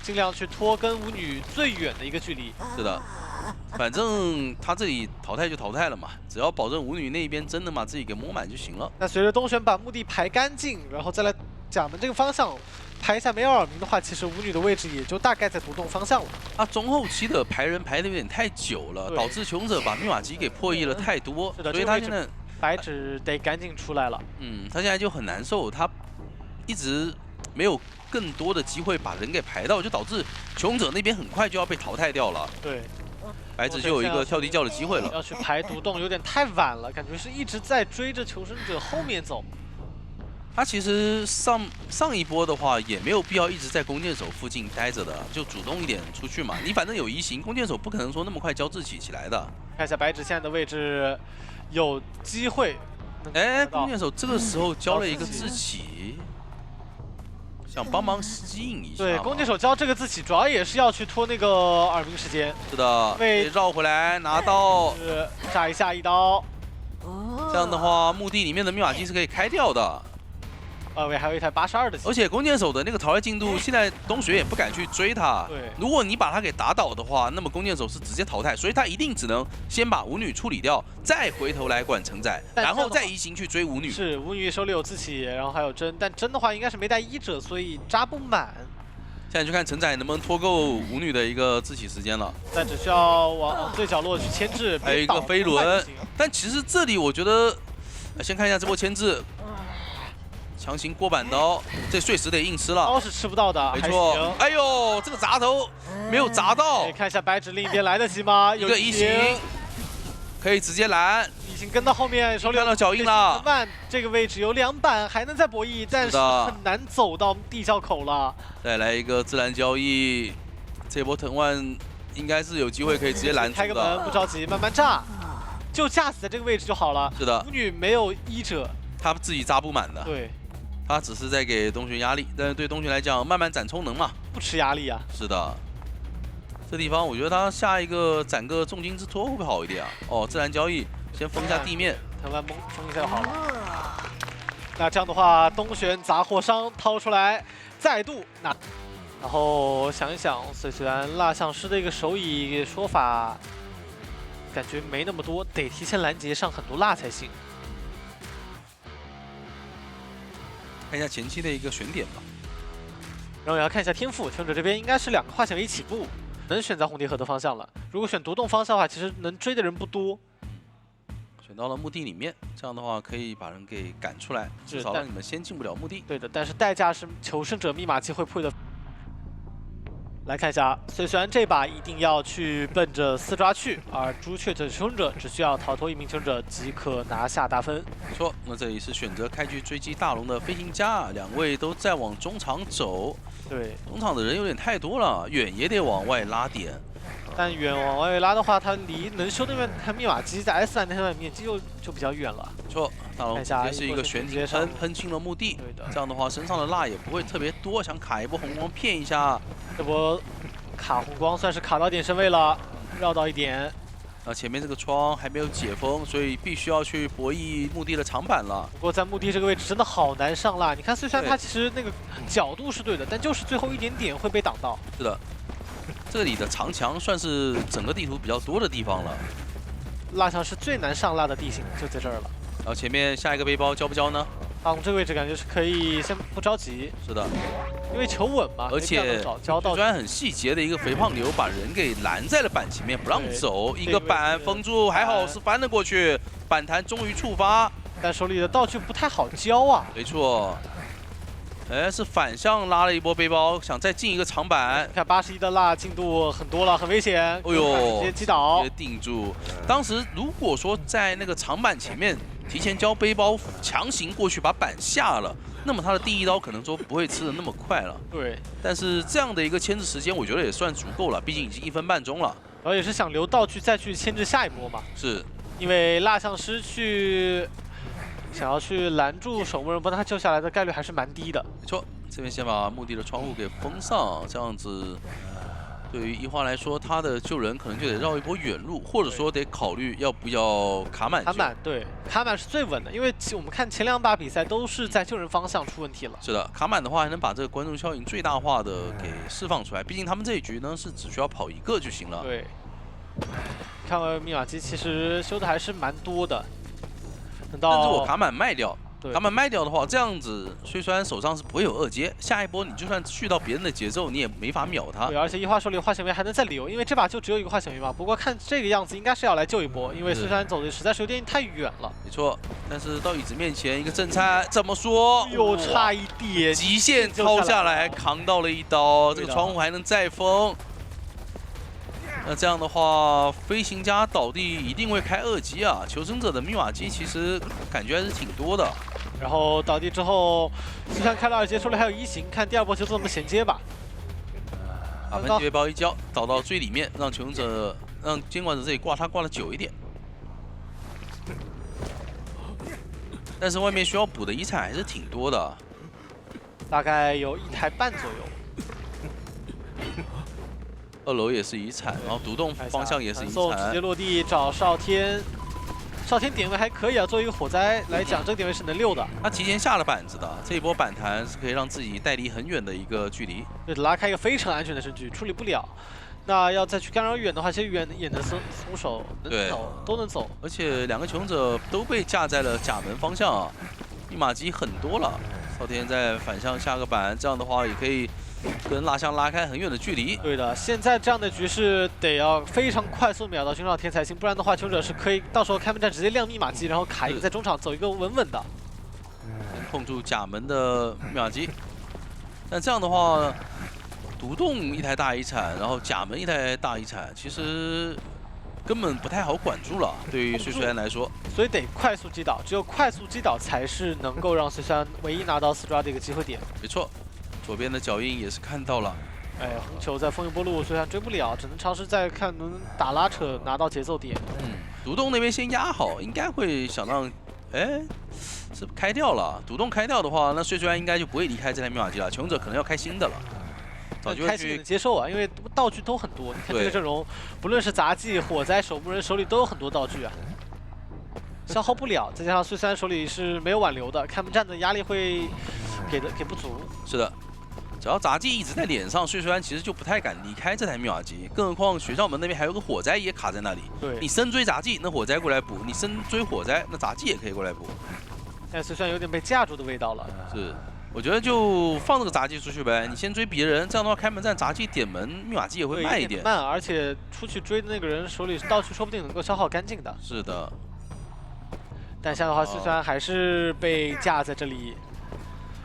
尽量去拖跟舞女最远的一个距离。是的，反正他这里淘汰就淘汰了嘛，只要保证舞女那一边真的把自己给摸满就行了。那随着东玄把墓地排干净，然后再来甲门这个方向。排一下没有耳鸣的话，其实舞女的位置也就大概在独栋方向了。他中后期的排人排的有点太久了，导致穷者把密码机给破译了太多，所以他现在白纸得赶紧出来了。他现在就很难受，他一直没有更多的机会把人给排到，就导致穷者那边很快就要被淘汰掉了。对，白纸就有一个跳地窖的机会了。要去排独栋有点太晚了，感觉是一直在追着求生者后面走。他其实上一波的话也没有必要一直在弓箭手附近待着的，就主动一点出去嘛。你反正有移形，弓箭手不可能说那么快交自起起来的。看一下白纸现在的位置，有机会。弓箭手这个时候交了一个自起，想帮忙吸引一下。对，弓箭手交这个自起，主要也是要去拖那个耳鸣时间。是的，被绕回来拿刀，炸一下一刀。这样的话，墓地里面的密码机是可以开掉的。喂，还有一台82的，而且弓箭手的那个淘汰进度，现在东学也不敢去追他。对，如果你把他给打倒的话，那么弓箭手是直接淘汰，所以他一定只能先把舞女处理掉，再回头来管承载，然后再移形去追舞女。是，舞女手里有自起，然后还有针，但针的话应该是没带医者，所以扎不满。现在就看承载能不能拖够舞女的一个自起时间了。但只需要往最角落去牵制，还有一个飞轮。但其实这里我觉得，先看一下这波牵制。强行过板刀，这碎石得硬吃了。刀是吃不到的，没错。哎呦，这个砸头没有砸到。看一下白纸另一边来得及吗？有一个移形，可以直接拦。移形跟到后面，手里看到脚印了。这个位置有2板，还能再博弈，但是很难走到地窖口了。再来一个自然交易，这波藤蔓应该是有机会可以直接拦住的。开个门，不着急，慢慢炸，就架死在这个位置就好了。是的。舞女没有医者，他自己扎不满的。对。他只是在给东玄压力，但是对东玄来讲，慢慢攒充能嘛，不吃压力啊。是的，这地方我觉得他下一个攒个重金之托会不会好一点啊？哦，自然交易先封一下地面，台湾封一下就好了。那这样的话，东玄杂货商掏出来，再度拿。然后想一想，虽然蜡像师的一个手椅说法，感觉没那么多，得提前拦截上很多蜡才行。看一下前期的一个选点吧。然后也要看一下天赋，求生者这边应该是2个化险为起步，能选择红蝶河的方向了。如果选独栋方向的话，其实能追的人不多。选到了墓地里面，这样的话可以把人给赶出来，至少让你们先进不了墓地。对的，但是代价是求生者密码机会配的。来看一下，虽然这把一定要去奔着4抓去，而朱雀的求生者只需要逃脱1名求生者即可拿下大分。没错，那这里是选择开局追击大龙的飞行家，2位都在往中场走。对，中场的人有点太多了，远也得往外拉点。但远往外拉的话，它离能修那边看密码机在 S 栏那边面积就比较远了。没错，大龙直接是一个悬停喷进了墓地。对的，这样的话身上的蜡也不会特别多，想卡一波红光骗一下。这波卡红光算是卡到点身位了，绕到一点。那前面这个窗还没有解封，所以必须要去博弈墓地的长板了。不过在墓地这个位置真的好难上蜡，你看虽然它其实那个角度是对的，但就是最后一点点会被挡到。是的。这里的长墙算是整个地图比较多的地方了，蜡像是最难上蜡的地形就在这儿了。然后前面下一个背包交不交呢？大龙这个位置感觉是可以先不着急，是的，因为求稳嘛。而且虽然很细节的一个肥胖牛把人给拦在了板前面不让走，一个板封住，还好是翻了过去，板弹终于触发，但手里的道具不太好交啊。没错。哎，是反向拉了一波背包，想再进一个长板。看81的蜡进度很多了，很危险。哎呦，直接击倒，直接定住。当时如果说在那个长板前面提前交背包，强行过去把板下了，那么他的第一刀可能说不会吃的那么快了。对。但是这样的一个牵制时间，我觉得也算足够了，毕竟已经1分半钟了。然后也是想留道具再去牵制下一波嘛。是。因为蜡像师想要去拦住守墓人，帮他救下来的概率还是蛮低的。没错，这边先把墓地的窗户给封上，这样子对于一花来说，他的救人可能就得绕一波远路，或者说得考虑要不要卡满。卡满，对，卡满是最稳的，因为我们看前2把比赛都是在救人方向出问题了。是的，卡满的话还能把这个观众效应最大化的给释放出来，毕竟他们这一局呢是只需要跑1个就行了。对，看密码机其实修的还是蛮多的。甚至我卡满卖掉，卡满卖掉的话，这样子虽然手上是不会有2阶，下一波你就算续到别人的节奏，你也没法秒他。对，而且一花手里化险为还能再留，因为这把就只有1个化险为嘛。不过看这个样子，应该是要来救一波，因为虽然走的实在是有点太远了。没错，但是到椅子面前一个正餐，怎么说？又差一点，极限掏下来，扛到了1刀，这个窗户还能再封。那这样的话，飞行家倒地一定会开2击啊！求生者的密码机其实感觉还是挺多的。然后倒地之后，虽然开了2阶，手里还有1形，看第2波求怎么衔接吧。把喷背包一交，倒到最里面，让求生者、让监管者这里挂他挂的久一点。但是外面需要补的遗产还是挺多的，大概有1台半左右。2楼也是遗产，然后独栋方向也是遗产。直接落地找少天，少天点位还可以啊。作为一个火灾来讲，这个点位是能溜的。他提前下了板子的，这一波板弹是可以让自己带离很远的一个距离。对，拉开一个非常安全的身距，处理不了。那要再去干扰远的话，其实远也能松手，能走都能走。而且2个求生者都被架在了甲门方向啊，密码机很多了。少天再反向下个板，这样的话也可以跟蜡像拉开很远的距离。对的，现在这样的局势得要非常快速秒到军少天才行，不然的话，求生者是可以到时候开门战直接亮密码机，然后卡一个在中场走一个稳稳的，能控住甲门的密码机。但这样的话，独栋1台大遗产，然后甲门1台大遗产，其实根本不太好管住了，对于碎碎安来说。所以得快速击倒，只有快速击倒才是能够让碎碎安唯一拿到4抓的一个机会点。没错。左边的脚印也是看到了，哎，红球在封一波路，虽然追不了，只能尝试再看能打拉扯拿到节奏点。独栋那边先压好，应该会想让哎，是开掉了，独栋开掉的话，那碎碎安应该就不会离开这台密码机了，穷者可能要开新的了。早就开心也能接受啊，因为道具都很多。你看这个阵容，不论是杂技、火灾、守墓人手里都有很多道具啊，消耗不了。再加上碎碎安手里是没有挽留的，开门战的压力会给不足。是的。 只要杂技一直在脸上，碎碎安其实就不太敢离开这台密码机，更何况学校门那边还有个火灾也卡在那里。对，你深追杂技，那火灾过来补；你深追火灾，那杂技也可以过来补。但碎碎安有点被架住的味道了。是，我觉得就放这个杂技出去呗，你先追别人，这样的话开门战杂技点门，密码机也会慢一点。慢，而且出去追的那个人手里道具说不定能够消耗干净的。是的。但这样的话，碎碎安还是被架在这里。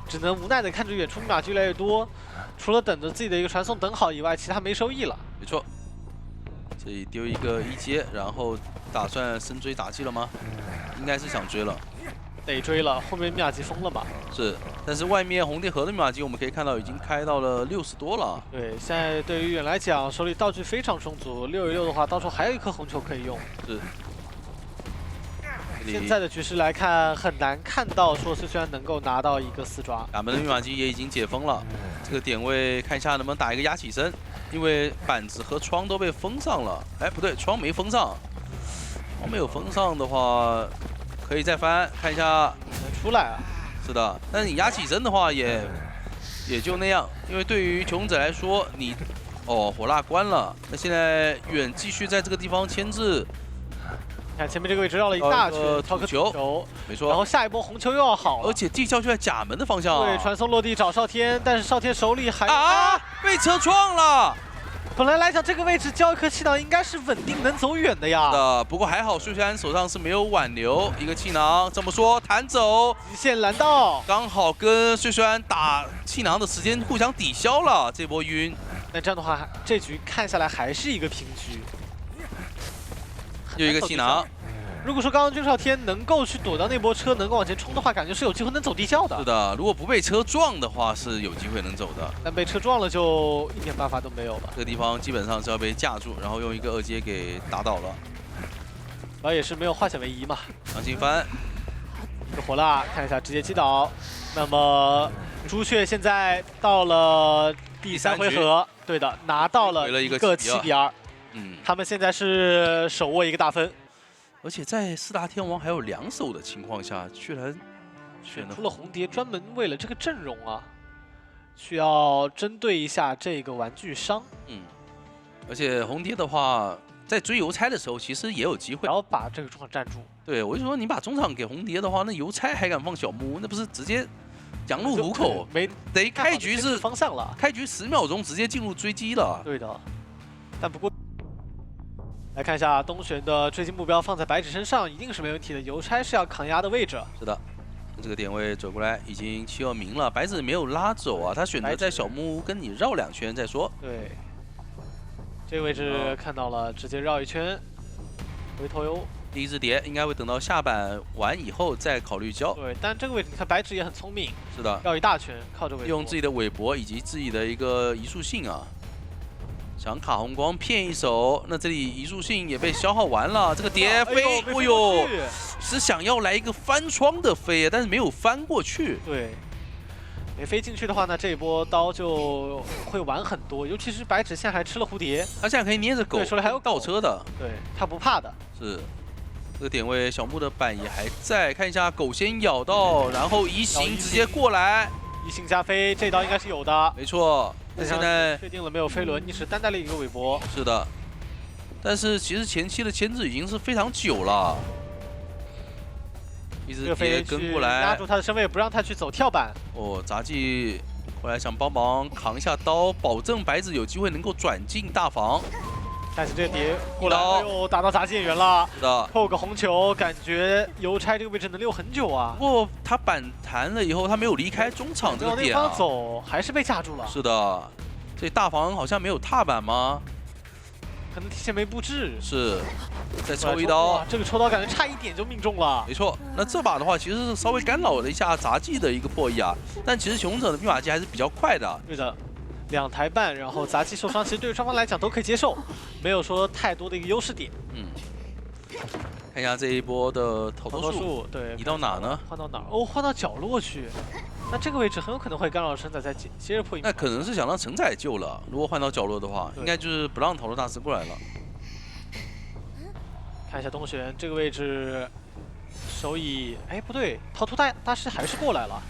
只能无奈的看着远处密码机越来越多，除了等着自己的一个传送等好以外，其他没收益了。没错，这里丢一个一阶，然后打算深追杂技了吗？应该是想追了，得追了。后面密码机封了嘛？是，但是外面红蝶河的密码机我们可以看到已经开到了60多了。对，现在对于远来讲，手里道具非常充足，6/6的话，到时候还有一颗红球可以用。是。 现在的局势来看，很难看到说碎碎安能够拿到一个4抓。打门的密码机也已经解封了，这个点位看一下能不能打一个压起身，因为板子和窗都被封上了。哎，不对，窗没封上，窗没有封上的话，可以再翻看一下能出来啊。是的，但是你压起身的话也就那样，因为对于穷者来说，你火蜡关了，那现在远继续在这个地方牵制。 看前面这个位置绕了一大圈，掏颗球，没错。然后下一波红球又要好了，而且地窖就在甲门的方向。对，传送落地找少天，但是少天手里还被车撞了。本来来讲这个位置交一颗气囊应该是稳定能走远的呀。不过还好碎碎安手上是没有挽留一个气囊，这么说弹走极限拦道，刚好跟碎碎安打气囊的时间互相抵消了这波晕。那这样的话，这局看下来还是一个平局。 又一个气囊。如果说刚刚军少天能够去躲到那波车，能够往前冲的话，感觉是有机会能走地窖的。是的，如果不被车撞的话，是有机会能走的。但被车撞了，就一点办法都没有了。这个地方基本上是要被架住，然后用一个2阶给打倒了。然后也是没有化险为夷嘛。强行翻，这火蜡看一下直接击倒。那么朱雀现在到了第3回合，对的，拿到了一个7比2。 他们现在是手握一个大分，而且在4大天王还有2手的情况下，居然选出了红蝶，专门为了这个阵容啊，需要针对一下这个玩具商。而且红蝶的话，在追邮差的时候，其实也有机会，然后把这个中场站住。对，我就说你把中场给红蝶的话，那邮差还敢放小木，那不是直接羊入虎口？没得开局是方向了，开局10秒钟直接进入追击了。对的，但不过。 来看一下东玄的追击目标放在白纸身上，一定是没问题的。邮差是要扛压的位置。是的，这个点位走过来已经7-2明了，白纸没有拉走啊，他选择在小木屋跟你绕2圈再说。对，这个位置看到了，直接绕1圈，回头哟。第一只碟应该会等到下板完以后再考虑交。对，但这个位置你看白纸也很聪明。是的，绕一大圈，靠着尾用自己的韦伯以及自己的一个移速性啊。 想卡红光骗一手，那这里移速性也被消耗完了。这个碟飞，哎呦，是想要来一个翻窗的飞，但是没有翻过去。对，没飞进去的话呢，这一波刀就会晚很多。尤其是白纸现在还吃了蝴蝶，他现在可以捏着狗，手里还有倒车的。对，他不怕的。是，这个点位小木的板也还在，看一下狗先咬到，然后移形直接过来，移形加飞，这刀应该是有的。没错。 现在确定了没有飞轮，你只单带了一个韦伯。是的，但是其实前期的牵制已经是非常久了。一直碟跟过来，压住他的身位，不让他去走跳板。杂技过来想帮忙扛一下刀，保证白子有机会能够转进大房。但是这个碟过来，哎呦，打到杂技演员了。是的，扣个红球，感觉邮差这个位置能溜很久啊。不过他板弹了以后，他没有离开中场这个点啊。往那方走，还是被架住了。是的，这大房好像没有踏板吗？可能提前没布置。是，再抽一刀。这个抽刀感觉差一点就命中了。没错，那这把的话其实是稍微干扰了一下杂技的一个破译啊，但其实勇者的密码机还是比较快的。对的。 2台半，然后杂技受伤，其实对于双方来讲都可以接受，没有说太多的一个优势点。看一下这一波的逃脱术，对，移到哪呢？换到哪儿？哦，换到角落去。那这个位置很有可能会干扰承载再接着破一。那可能是想让承载救了。如果换到角落的话，应该就是不让逃脱大师过来了。看一下东玄这个位置，手以哎不对，逃脱大师还是过来了。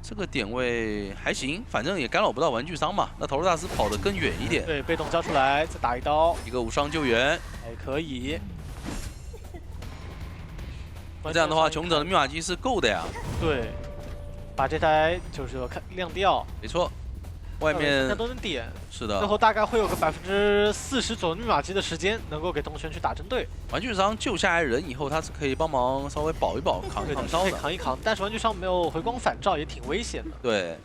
这个点位还行，反正也干扰不到玩具商嘛。那逃脱大师跑得更远一点。对，被动交出来，再打一刀，一个无伤救援，还可以。这样的话，穷者的密码机是够的呀。对，把这台就是亮掉。没错，外面都能点。是的。最后大概会有个40%左右密码机的时间，能够给东玄去打针对。玩具商救下来人以后，他是可以帮忙稍微保一保、扛一扛刀的。扛一扛，但是玩具商没有回光返照，也挺危险的。对。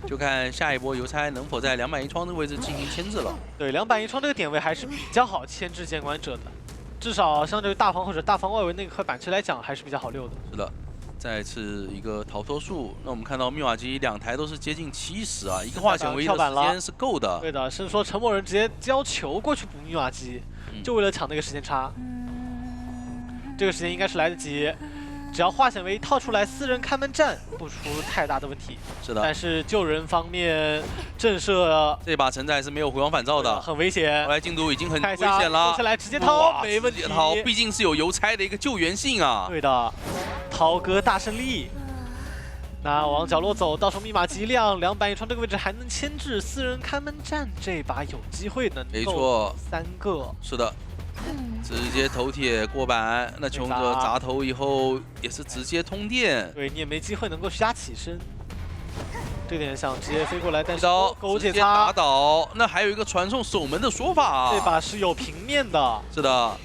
就看下一波邮差能否在2板一窗这个位置进行牵制了。对，2板一窗这个点位还是比较好牵制监管者的。至少相对于大房或者大房外围那块板区来讲，还是比较好溜的。是的，再次一个逃脱术。那我们看到密码机2台都是接近70啊，一个化险为夷的时间是够的。对的，甚至说陈某人直接交球过去补密码机，就为了抢那个时间差。这个时间应该是来得及。只要化险为夷套出来，4人看门战不出太大的问题。是的，但是救人方面，震慑这把承载是没有回光返照的，很危险。后来进度已经很危险了，下来直接掏，没问题。掏，毕竟是有邮差的一个救援性啊。对的，涛哥大胜利。那往角落走，到时候密码机亮，2板一窗这个位置还能牵制，4人看门战，这把有机会能没错，3个。是的。直接头铁过板，那穷者砸头以后也是直接通电。对你也没机会能够压起身，这点想直接飞过来，但是勾直接打倒。那还有一个传送守门的说法，这把是有平面的。是的，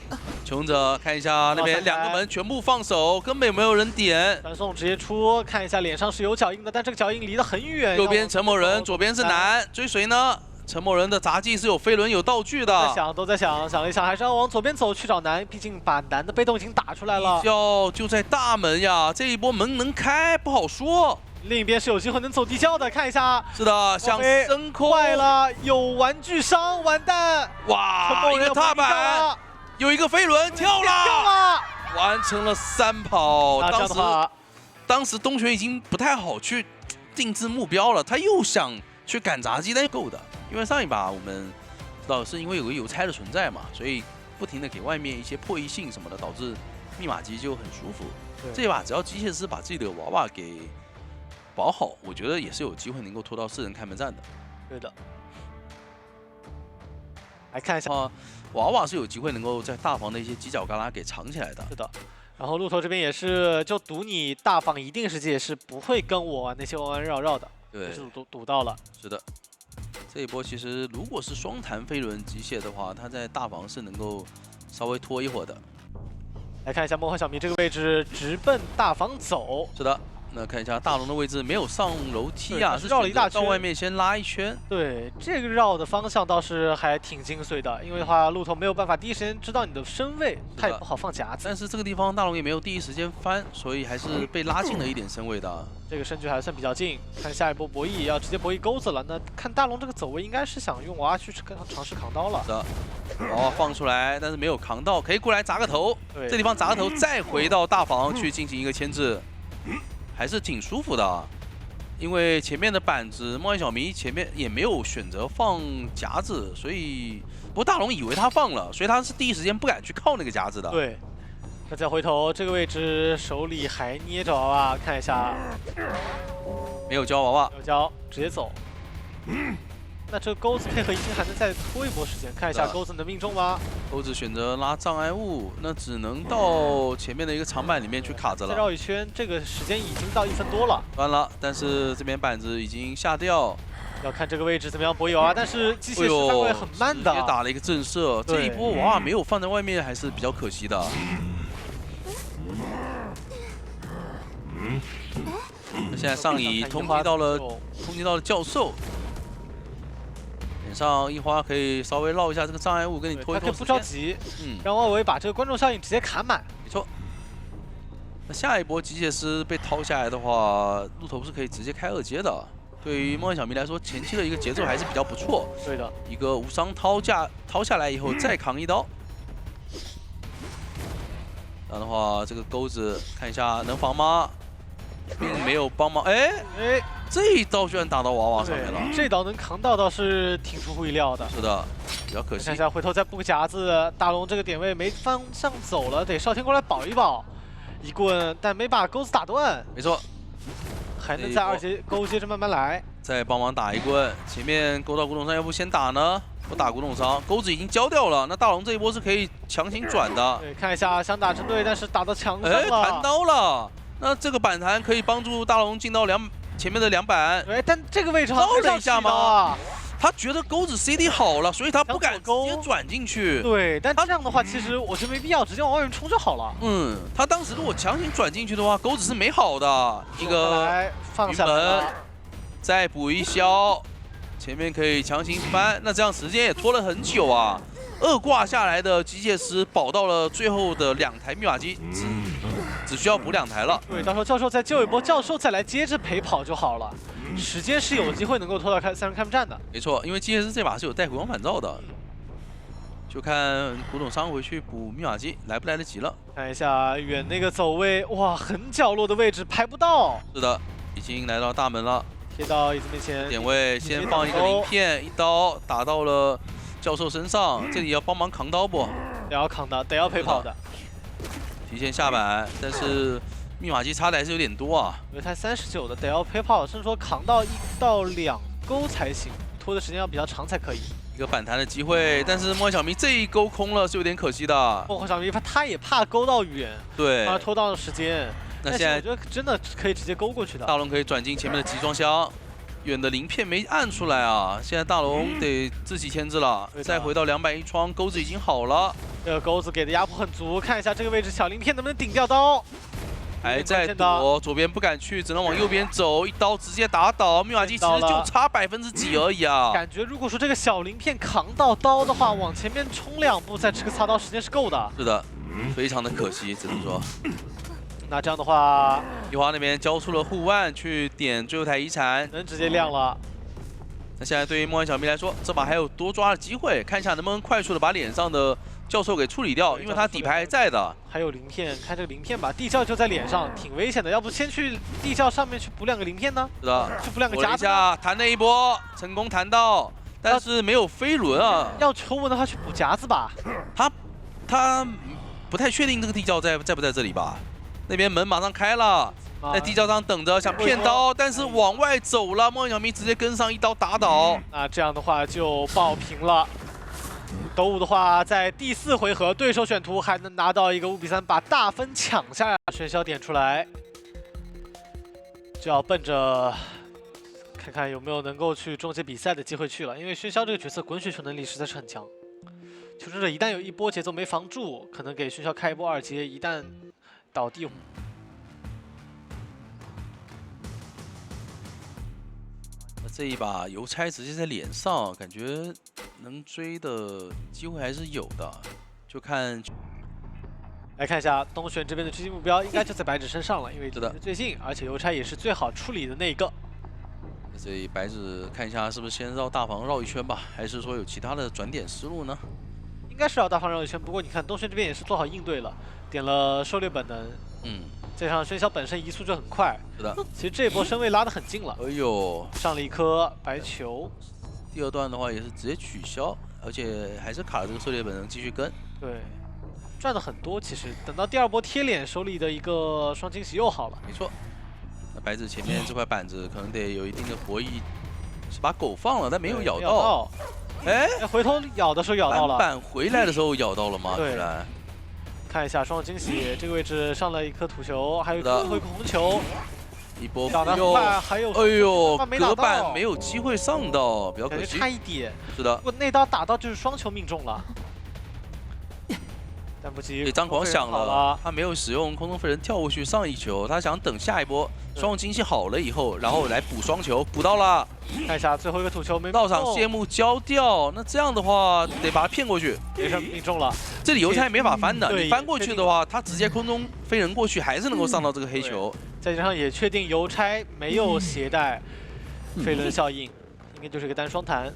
穷者看一下那边2个门全部放手，根本没有人点。传送直接出，看一下脸上是有脚印的，但这个脚印离得很远。右边陈某人，左边是南，追谁呢？陈某人的杂技是有飞轮有道具的，都在想了一想，还是要往左边走去找南，毕竟把南的被动已经打出来了。就在大门呀，这一波门能开不好说。另一边是有机会能走地窖的，看一下。是的，想升空坏了，有玩具商，完蛋！哇，一个踏板，有一个飞轮跳了，完成了3跑。当时东玄已经不太好去定制目标了，他又想去赶杂技，但是够的。因为上一把我们知道是因为有个邮差的存在嘛，所以不停的给外面一些破译性什么的，导致密码机就很舒服。这一把只要机械师把自己的娃娃给保好，我觉得也是有机会能够拖到4人开门战的。对的。来看一下，娃娃是有机会能够在大房的一些犄角旮旯给藏起来的。是的。然后鹿头这边也是，就赌你大房一定是机械师，不会跟我玩那些弯弯绕绕的。对，是赌到了。是的。这一波其实如果是双弹飞轮机械的话，它在大房是能够稍微拖一会儿的。来看一下梦幻小迷这个位置直奔大房走。是的，那看一下大龙的位置没有上楼梯啊，是绕了一大圈，到外面先拉一圈。对，这个绕的方向倒是还挺精髓的，因为的话鹿头没有办法第一时间知道你的身位，他也不好放夹子。但是这个地方大龙也没有第一时间翻，所以还是被拉近了一点身位的。这个身距还算比较近，看下一波博弈要直接博弈钩子了。那看大龙这个走位，应该是想用娃娃去尝试扛刀了。是的，娃娃放出来，但是没有扛到，可以过来砸个头。这地方砸个头，再回到大房去进行一个牵制，还是挺舒服的。因为前面的板子，梦幻小迷前面也没有选择放夹子，所以不过大龙以为他放了，所以他是第一时间不敢去靠那个夹子的。对。那再回头，这个位置手里还捏着娃娃，看一下，没有交娃娃，没有交，直接走。那这个钩子配合一定还能再拖一波时间，看一下钩子能命中吗？钩子选择拉障碍物，那只能到前面的一个长板里面去卡着了。再绕一圈，这个时间已经到1分多了。完了，但是这边板子已经下掉。要看这个位置怎么样博弈娃娃，但是机械师范围很慢的，直接打了一个震慑。这一波娃娃没有放在外面，还是比较可惜的。那现在上乙通缉到了教授，脸上一花可以稍微绕一下这个障碍物，跟你拖一拖时间。他可以不着急，让外围把这个观众效应直接砍满。没错。那下一波机械师被掏下来的话，鹿头是可以直接开2阶的。对于梦幻小迷来说，前期的一个节奏还是比较不错。对的，一个无伤掏下来以后再扛一刀。这样的话，这个钩子看一下能防吗？并没有帮忙。哎，这一刀居然打到娃娃上面了。这刀能扛到倒是挺出乎意料的。是的，比较可惜。看一下回头再布个夹子，大龙这个点位没方向走了，得少天过来保一保。一棍，但没把钩子打断。没错，还能在2阶钩接着慢慢来。再帮忙打一棍，前面勾到古董商，要不先打呢？不打古董商，钩子已经交掉了。那大龙这一波是可以强行转的。对，看一下想打针对，但是打到墙上了。哎，弹刀了。那这个板弹可以帮助大龙进到前面的2板。对，但这个位置招了一下吗？他觉得钩子 CD 好了，所以他不敢直接转进去。对，但这样的话，其实我觉得没必要，直接往外面冲就好了。他当时如果强行转进去的话，钩子是没好的。一个放下来，再补一消，前面可以强行翻。那这样时间也拖了很久啊。2挂下来的机械师保到了最后的2台密码机，只需要补2台了。对，到时候教授再救一波，教授再来接着陪跑就好了。时间是有机会能够拖到3人开幕战的。没错，因为机械师这把是有带回光返照的，就看古董商回去补密码机来不来得及了。看一下远那个走位，哇，很角落的位置拍不到。是的，已经来到大门了，贴到椅子面前，点位先放一个鳞片，一刀打到了教授身上，这里要帮忙扛刀不？得要扛的，得要陪跑的。提前下板，但是密码机差的还是有点多啊。有台39的，得要陪跑，甚至说扛到1到2钩才行，拖的时间要比较长才可以。一个反弹的机会，但是梦幻小明这一钩空了是有点可惜的。梦幻小明他也怕勾到远，对，怕拖到时间。那现在我觉得真的可以直接勾过去的。大龙可以转进前面的集装箱。远的鳞片没按出来啊！现在大龙得自己牵制了，再回到2板一窗，钩子已经好了。这个钩子给的压迫很足，看一下这个位置小鳞片能不能顶掉刀。还在躲，左边不敢去，只能往右边走，一刀直接打倒。密码机其实就差几%而已啊！感觉如果说这个小鳞片扛到刀的话，往前面冲2步，再吃个擦刀，时间是够的。是的，非常的可惜，只能说。那这样的话，一华那边交出了护腕去点最后台遗产，能直接亮了。那现在对于梦幻小明来说，这把还有多抓的机会，看一下能不能快速的把脸上的教授给处理掉，因为他底牌还在的。还有鳞片，看这个鳞片吧，地窖就在脸上，挺危险的。要不先去地窖上面去补2个鳞片呢？是的，去补2个夹子。弹了一波，成功弹到，但是没有飞轮啊。要求稳的话，去补夹子吧。他不太确定这个地窖在不在这里吧？那边门马上开了，在地窖上等着，想骗刀，但是往外走了。梦幻小明直接跟上一刀打倒。那这样的话就爆平了。斗武的话，在第4回合，对手选图还能拿到一个5比3，把大分抢下来。喧嚣点出来，就要奔着看看有没有能够去终结比赛的机会去了。因为喧嚣这个角色滚雪球能力实在是很强，求生者一旦有一波节奏没防住，可能给喧嚣开一波2阶，一旦倒地。这一把邮差直接在脸上，感觉能追的机会还是有的，就看。来看一下东玄这边的狙击目标，应该就在白纸身上了，因为离得最近，而且邮差也是最好处理的那一个。所以白纸看一下是不是先绕大房绕一圈吧，还是说有其他的转点思路呢？应该是绕大房绕一圈，不过你看东玄这边也是做好应对了，点了狩猎本能。加上喧嚣本身移速就很快，是的。其实这一波身位拉得很近了。哎呦，上了一颗白球。第2段的话也是直接取消，而且还是卡了这个狩猎本能继续跟。对，赚的很多。其实等到第2波贴脸，手里的一个双惊喜又好了。没错。那白纸前面这块板子可能得有一定的博弈，是把狗放了，但没有咬到。哎，回头咬的时候咬到了。板回来的时候咬到了吗？对。看一下双惊喜，这个位置上了一颗土球，还有最后一颗红球，一波打得快，还有哎呦，隔板没有机会上到，比较可惜，差一点。是的，不过那刀打到就是双球命中了，但不急。给张狂想了，他没有使用空中飞人跳过去上一球，他想等下一波双惊喜好了以后，然后来补双球，补到了。看一下最后一个土球没到场谢幕交掉，那这样的话得把他骗过去，也是命中了。这里邮差没法翻的，你翻过去的话，他直接空中飞人过去还是能够上到这个黑球。再加上也确定邮差没有携带飞轮效应，应该就是一个单双弹。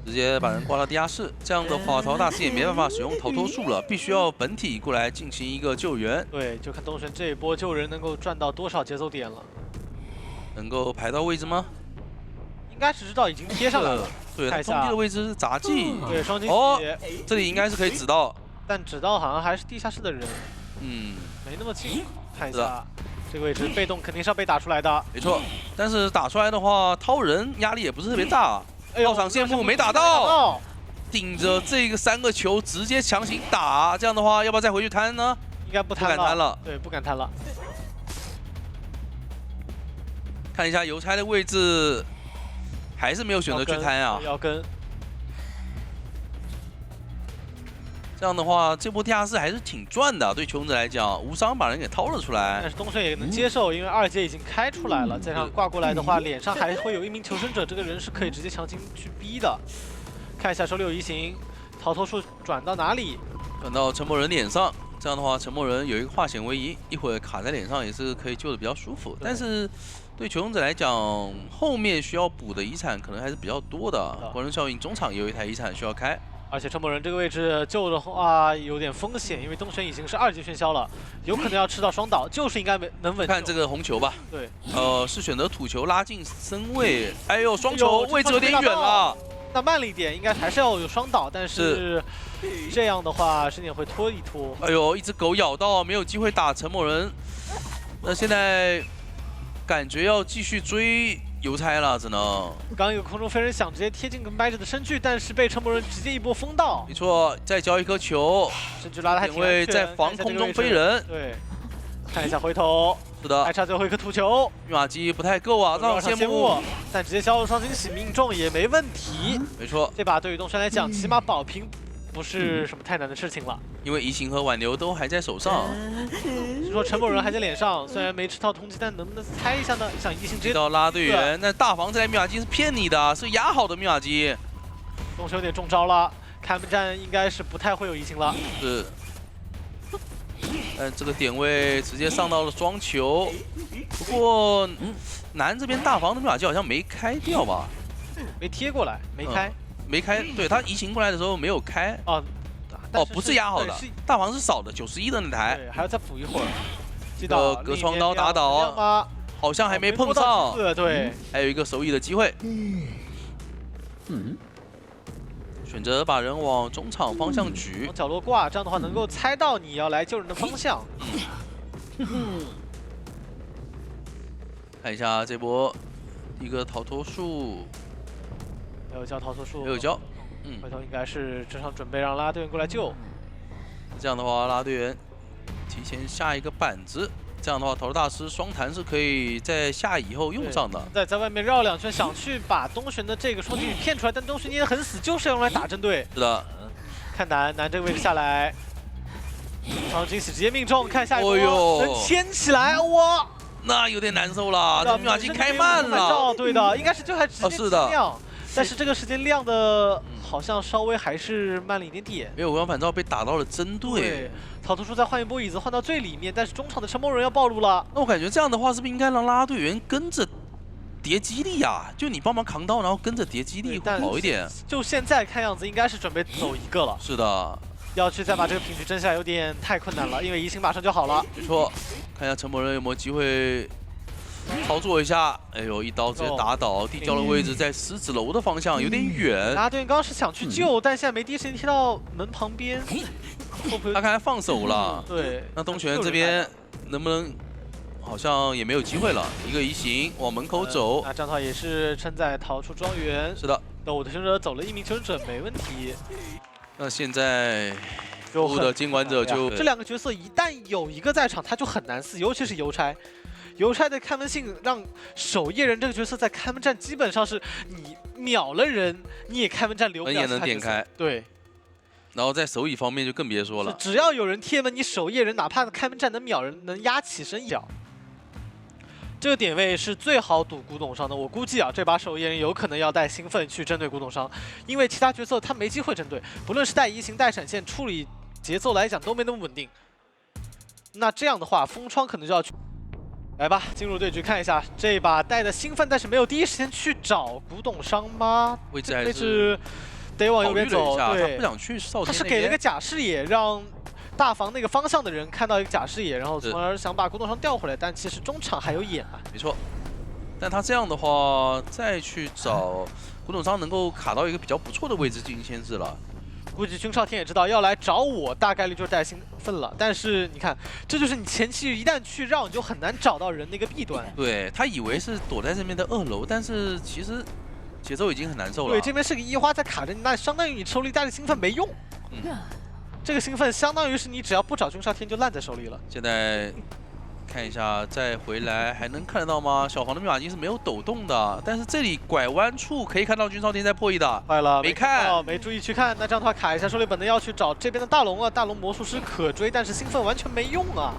直接把人挂到地下室。这样的话，陶大师也没办法使用逃脱术了，必须要本体过来进行一个救援。对，就看东玄这一波救人能够赚到多少节奏点了。能够排到位置吗？应该是知道已经贴上来了。对，他中间的位置是杂技。对，双惊哦喜，这里应该是可以指到，但指到好像还是地下室的人，嗯，没那么近。看一下这个位置，被动肯定是要被打出来的。没错。但是打出来的话，掏人压力也不是特别大。到场羡慕没打到，顶着这个3个球直接强行打，这样的话要不要再回去摊呢？应该不摊了。对，不敢摊了。看一下邮差的位置，还是没有选择去摊啊。要跟。这样的话，这波地下室还是挺赚的，对求生者来讲，无伤把人给掏了出来。但是东玄也能接受，因为2阶已经开出来了，加上挂过来的话，脸上还会有一名求生者，这个人是可以直接强行去逼的。看一下手里有移形，逃脱术转到哪里？转到沉默人脸上。这样的话，沉默人有一个化险为夷，一会儿卡在脸上也是可以救的比较舒服。但是对求生者来讲，后面需要补的遗产可能还是比较多的。光荣效应中场也有一台遗产需要开。而且沉默人这个位置救的话有点风险，因为东玄已经是2级喧嚣了，有可能要吃到双倒，就是应该能稳。看这个红球吧。对，是选择土球拉近身位。哎呦，双球位置有点远了。那慢了一点，应该还是要有双倒，但是这样的话深点会拖一拖。哎呦，一只狗咬到，没有机会打沉默人。那现在感觉要继续追邮差了，只能。刚一个空中飞人想直接贴近跟掰着的身躯，但是被沉默人直接一波封到。没错，再交一颗球，身躯拉的还挺安全。点位在防空中飞人。对，看一下回头。是的，还差最后一颗土球，密码机不太够啊，让羡慕，但直接消入双惊喜命中也没问题。没错，这把对于东玄来讲，起码保平不是什么太难的事情了。因为移形和挽留都还在手上。是说沉默人还在脸上，虽然没吃到通缉，但能不能猜一下呢？想移形直接到拉队员，那大房这台密码机是骗你的，是压好的密码机。东玄有点中招了，开门战应该是不太会有移形了。是。但这个点位直接上到了双球，不过南这边大房的密码机好像没开掉吧？没贴过来，没开，没开。对他移形过来的时候没有开。哦，不是压好的，大房是少的91的那台。对，还要再补一会儿。隔窗刀打倒，好像还没碰上。对，还有一个手艺的机会。选择把人往中场方向举，往角落挂，这样的话能够猜到你要来救人的方向。看一下这波一个逃脱术，没有交逃脱术，没有交。回头应该是正常准备让拉队员过来救。这样的话，拉队员提前下一个板子。这样的话，头大师双弹是可以在下以后用上的。在外面绕2圈，想去把东玄的这个双击雨骗出来，但东玄捏得很死，就是要用来打针对。是的。看南这个位置下来，双惊喜直接命中，看下一波能牵起来，哇！那有点难受了，这密码机开慢了。对的，应该是就还直接是的亮，但是这个时间亮的好像稍微还是慢了一点点。没有光反照被打到了针对。逃脱术再换一波椅子换到最里面，但是中场的沉默人要暴露了。那我感觉这样的话，是不是应该让拉队员跟着叠基地啊？就你帮忙扛刀，然后跟着叠基地会好一点。就现在看样子应该是准备走一个了。是的，要去再把这个平局争下来有点太困难了，因为移形马上就好了。没错，看一下沉默人有没有机会操作一下。哎呦，一刀直接打倒，地窖的位置在狮子楼的方向，有点远。拉队员刚刚是想去救，但现在没第一时间贴到门旁边。他看来放手了。对，那东玄这边能不能？好像也没有机会了。一个移形往门口走。那这样的话也是撑在逃出庄园。是的。那我的求生者走了一名求生者没问题。那现在服务的监管者就这2个角色一旦有一个在场，他就很难撕，尤其是邮差。邮差的看门性让守夜人这个角色在开门战基本上是你秒了人，你也开门战留不了。门也能点开。对。然后在手椅方面就更别说了，只要有人贴门，你守夜人哪怕开门战能秒人，能压起身一脚。这个点位是最好赌古董商的，我估计啊，这把守夜人有可能要带兴奋去针对古董商，因为其他角色他没机会针对，不论是带移形、带闪现，处理节奏来讲都没那么稳定。那这样的话，封窗可能就要去。来吧，进入对局看一下，这把带的兴奋，但是没有第一时间去找古董商吗？位置还是得往右边走，对，他不想去少天。他是给了个假视野，让大房那个方向的人看到一个假视野，然后从而想把古董商调回来，但其实中场还有眼啊。没错，但他这样的话，再去找古董商能够卡到一个比较不错的位置进行牵制了。 估计君少天也知道要来找我，大概率就是带兴奋了。但是你看，这就是你前期一旦去绕，你就很难找到人的一个弊端。对他以为是躲在这边的2楼，但是其实节奏已经很难受了。对，这边是个1花在卡着你，那相当于你手里带着兴奋没用。这个兴奋相当于是你只要不找君少天就烂在手里了。现在看一下，再回来还能看得到吗？小黄的密码机是没有抖动的，但是这里拐弯处可以看到君少天在破译的。坏了，没看，没注意去看。那这样的话卡一下，手里本能要去找这边的大龙了。大龙魔术师可追，但是兴奋完全没用啊。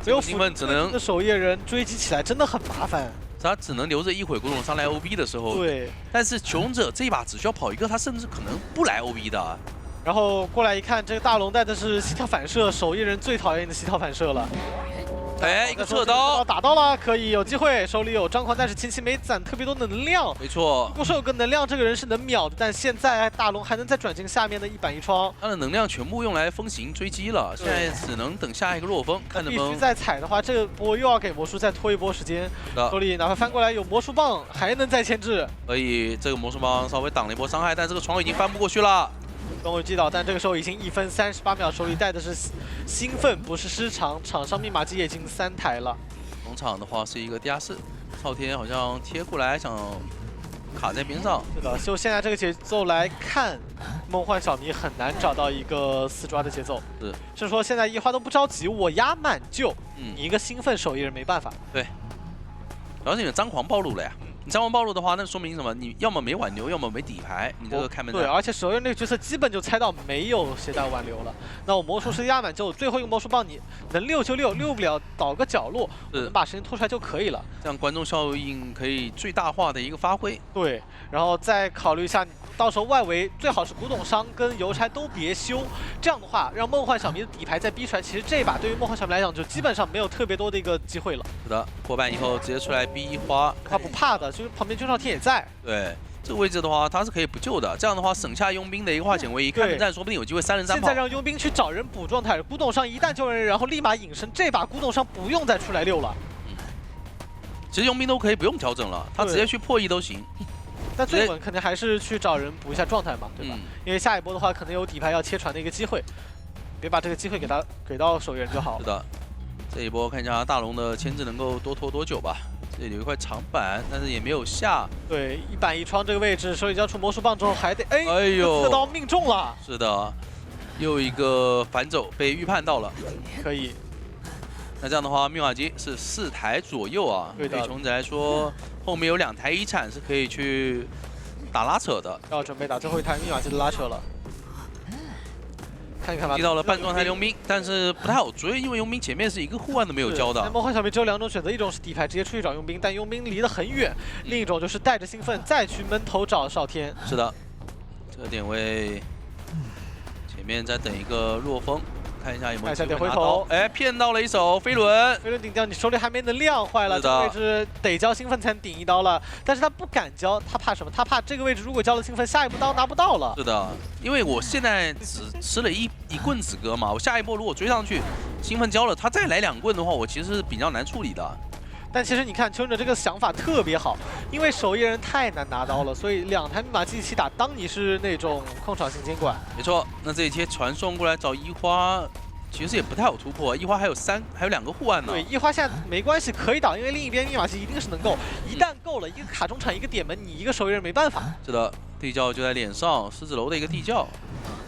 没有兴奋只能守夜人追击起来真的很麻烦。他只能留着一会古董商来 OB 的时候。对。但是求生者这一把只需要跑一个，他甚至可能不来 OB 的。 然后过来一看，这个大龙带的是膝跳反射，守夜人最讨厌的膝跳反射了。哎，一个侧刀打到了，可以有机会，手里有张狂，但是前期没攒特别多的能量。没错，如果说有个能量，这个人是能秒的，但现在大龙还能再转进下面的一板一窗。他的能量全部用来风行追击了，现在只能等下一个落风，看能不能。必须再踩的话，这波又要给魔术再拖一波时间。手里哪怕翻过来有魔术棒，还能再牵制。所以这个魔术棒稍微挡了一波伤害，但这个床已经翻不过去了。 跟我击倒，但这个时候已经1分38秒，手里带的是兴奋，不是失常。场上密码机也进3台了。农场的话是一个地下室，昊天好像贴过来想卡在边上。是的，就现在这个节奏来看，梦幻小迷很难找到一个4抓的节奏。是说现在1花都不着急，我压满救。你一个兴奋守夜人没办法。对，主要是你的张狂暴露了呀。 你张狂暴露的话，那说明什么？你要么没挽留，要么没底牌，你这个开门。对，而且守夜人那个角色基本就猜到没有携带挽留了。那我魔术师压满就最后一个魔术棒，你能溜就溜，溜不了倒个角落，能把时间拖出来就可以了。这样观众效应可以最大化的一个发挥。对，然后再考虑一下，到时候外围最好是古董商跟邮差都别修，这样的话让梦幻小迷的底牌再逼出来，其实这一把对于梦幻小迷来讲就基本上没有特别多的一个机会了。是的，过半以后直接出来逼1花，他不怕的。 就是旁边君少天也在，对这个位置的话，他是可以不救的。这样的话，省下佣兵的一个化险为夷，开门战说不定有机会3人3炮。现在让佣兵去找人补状态，古董商一旦救人，然后立马隐身，这把古董商不用再出来溜了。其实佣兵都可以不用调整了，他直接去破译都行。但最稳肯定还是去找人补一下状态嘛，对吧？因为下一波的话，可能有底牌要切船的一个机会，别把这个机会给到守夜人就好。是的，这一波看一下大龙的牵制能够多拖多久吧。 这里有一块长板，但是也没有下。对，一板一窗这个位置，手里交出魔术棒之后还得哎呦，这刀命中了。是的，又一个反走被预判到了。可以。那这样的话，密码机是4台左右啊。对的。对虫子来说，后面有2台遗产是可以去打拉扯的。要准备打最后一台密码机的拉扯了。 看一看吧，遇到了半状态佣兵，但是不太好追，因为佣兵前面是一个护腕都没有交的。梦幻小迷只有2种选择，一种是底牌直接出去找佣兵，但佣兵离得很远；另一种就是带着兴奋再去闷头找少天。是的，这个点位前面再等一个弱风，看一下有没有机会拿刀。哎，骗到了一手飞轮，飞轮顶掉，你手里还没能量，坏了，这个位置得交兴奋才能顶一刀了。但是他不敢交，他怕什么？他怕这个位置如果交了兴奋，下一步刀拿不到了。是的。 因为我现在只吃了一棍子哥嘛，我下一波如果追上去，兴奋交了，他再来2棍的话，我其实是比较难处理的。但其实你看求生者这个想法特别好，因为守夜人太难拿刀了，所以2台密码机一起打，当你是那种控场型监管。没错，那这一贴传送过来找1花，其实也不太好突破。1花还有2个护腕呢。对，1花现在没关系，可以打，因为另一边密码机一定是能够，一旦够了，一个卡中场，一个点门，你一个守夜人没办法。是的。 地窖就在脸上，狮子楼的一个地窖。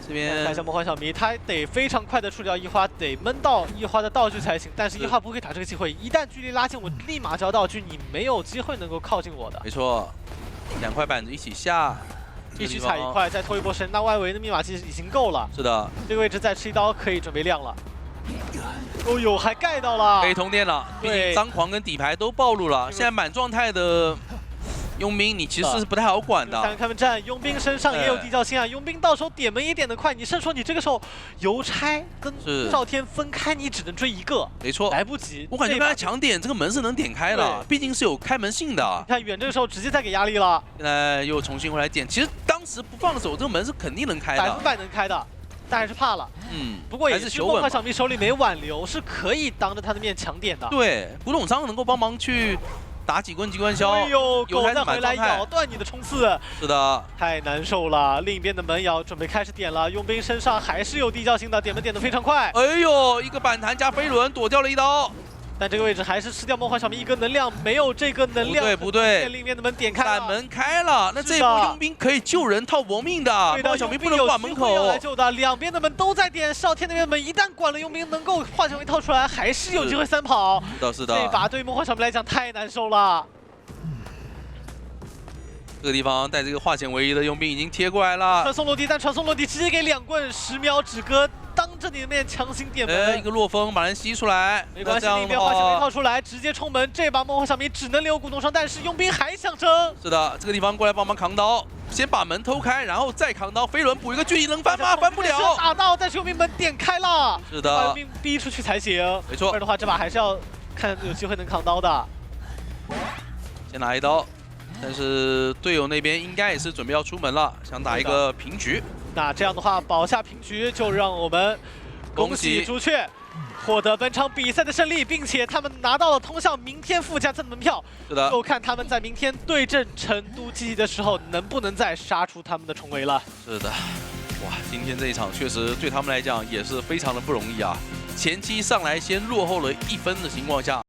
这边看一下梦幻小迷，他得非常快的处理掉1花，得闷到1花的道具才行。但是1花不会打这个机会，一旦距离拉近，我立马交道具，你没有机会能够靠近我的。没错，2块板子一起下，必须踩1块，再拖一波神。那外围的密码机已经够了。是的，这个位置再吃1刀可以准备亮了。哦呦，还盖到了，可以通电了。毕竟张狂跟底牌都暴露了，现在满状态的。佣兵你其实是不太好管的。看他们站，佣兵身上也有地窖星啊，佣兵到时候点门也点得快，你甚至说你这个时候邮差跟赵天分开，你只能追一个，没错，来不及。我感觉刚才强点这个门是能点开的，毕竟是有开门信的。你看远这个时候直接在给压力了，现在又重新回来点，其实当时不放手，这个门是肯定能开的，100%能开的。 但还是怕了，不过也是梦幻小明手里没挽留，是可以当着他的面抢点的。对，古董商能够帮忙去打几棍机关枪。哎呦，狗再回来咬断你的冲刺，是的，太难受了。另一边的门也要准备开始点了，佣兵身上还是有地窖星的，点门点得非常快。哎呦，一个反弹加飞轮躲掉了一刀。 但这个位置还是吃掉梦幻小明一个能量，没有这个能量，不对，另一边的门点开了，闪门开了，那这一波佣兵可以救人套搏命的，梦幻小明不能挂门口。来救的，两边的门都在点，少天那边门一旦管了，佣兵能够幻小明套出来，还是有机会3跑。是的，是的，这把对于梦幻小明来讲太难受了。这个地方带这个化险为夷的佣兵已经贴过来了，传送落地，但传送落地直接给2棍，10秒止戈。 当着你的面强行点门，一个落风把人吸出来，没关系，另一边化小明套出来，直接冲门。这把梦幻小明只能留古董商，但是佣兵还想争。是的，这个地方过来帮忙扛刀，先把门偷开，然后再扛刀。飞轮补一个距离能翻吗？翻不了。打到，但是佣兵门点开了。是的，把佣兵逼出去才行。没错，不然的话这把还是要看有机会能扛刀的。先拿一刀，但是队友那边应该也是准备要出门了，想打一个平局。 那这样的话，保下平局，就让我们恭喜朱雀获得本场比赛的胜利，并且他们拿到了通向明天附加赛的门票。是的，就看他们在明天对阵成都积极的时候，能不能再杀出他们的重围了。是的，哇，今天这一场确实对他们来讲也是非常的不容易啊！前期上来先落后了1分的情况下。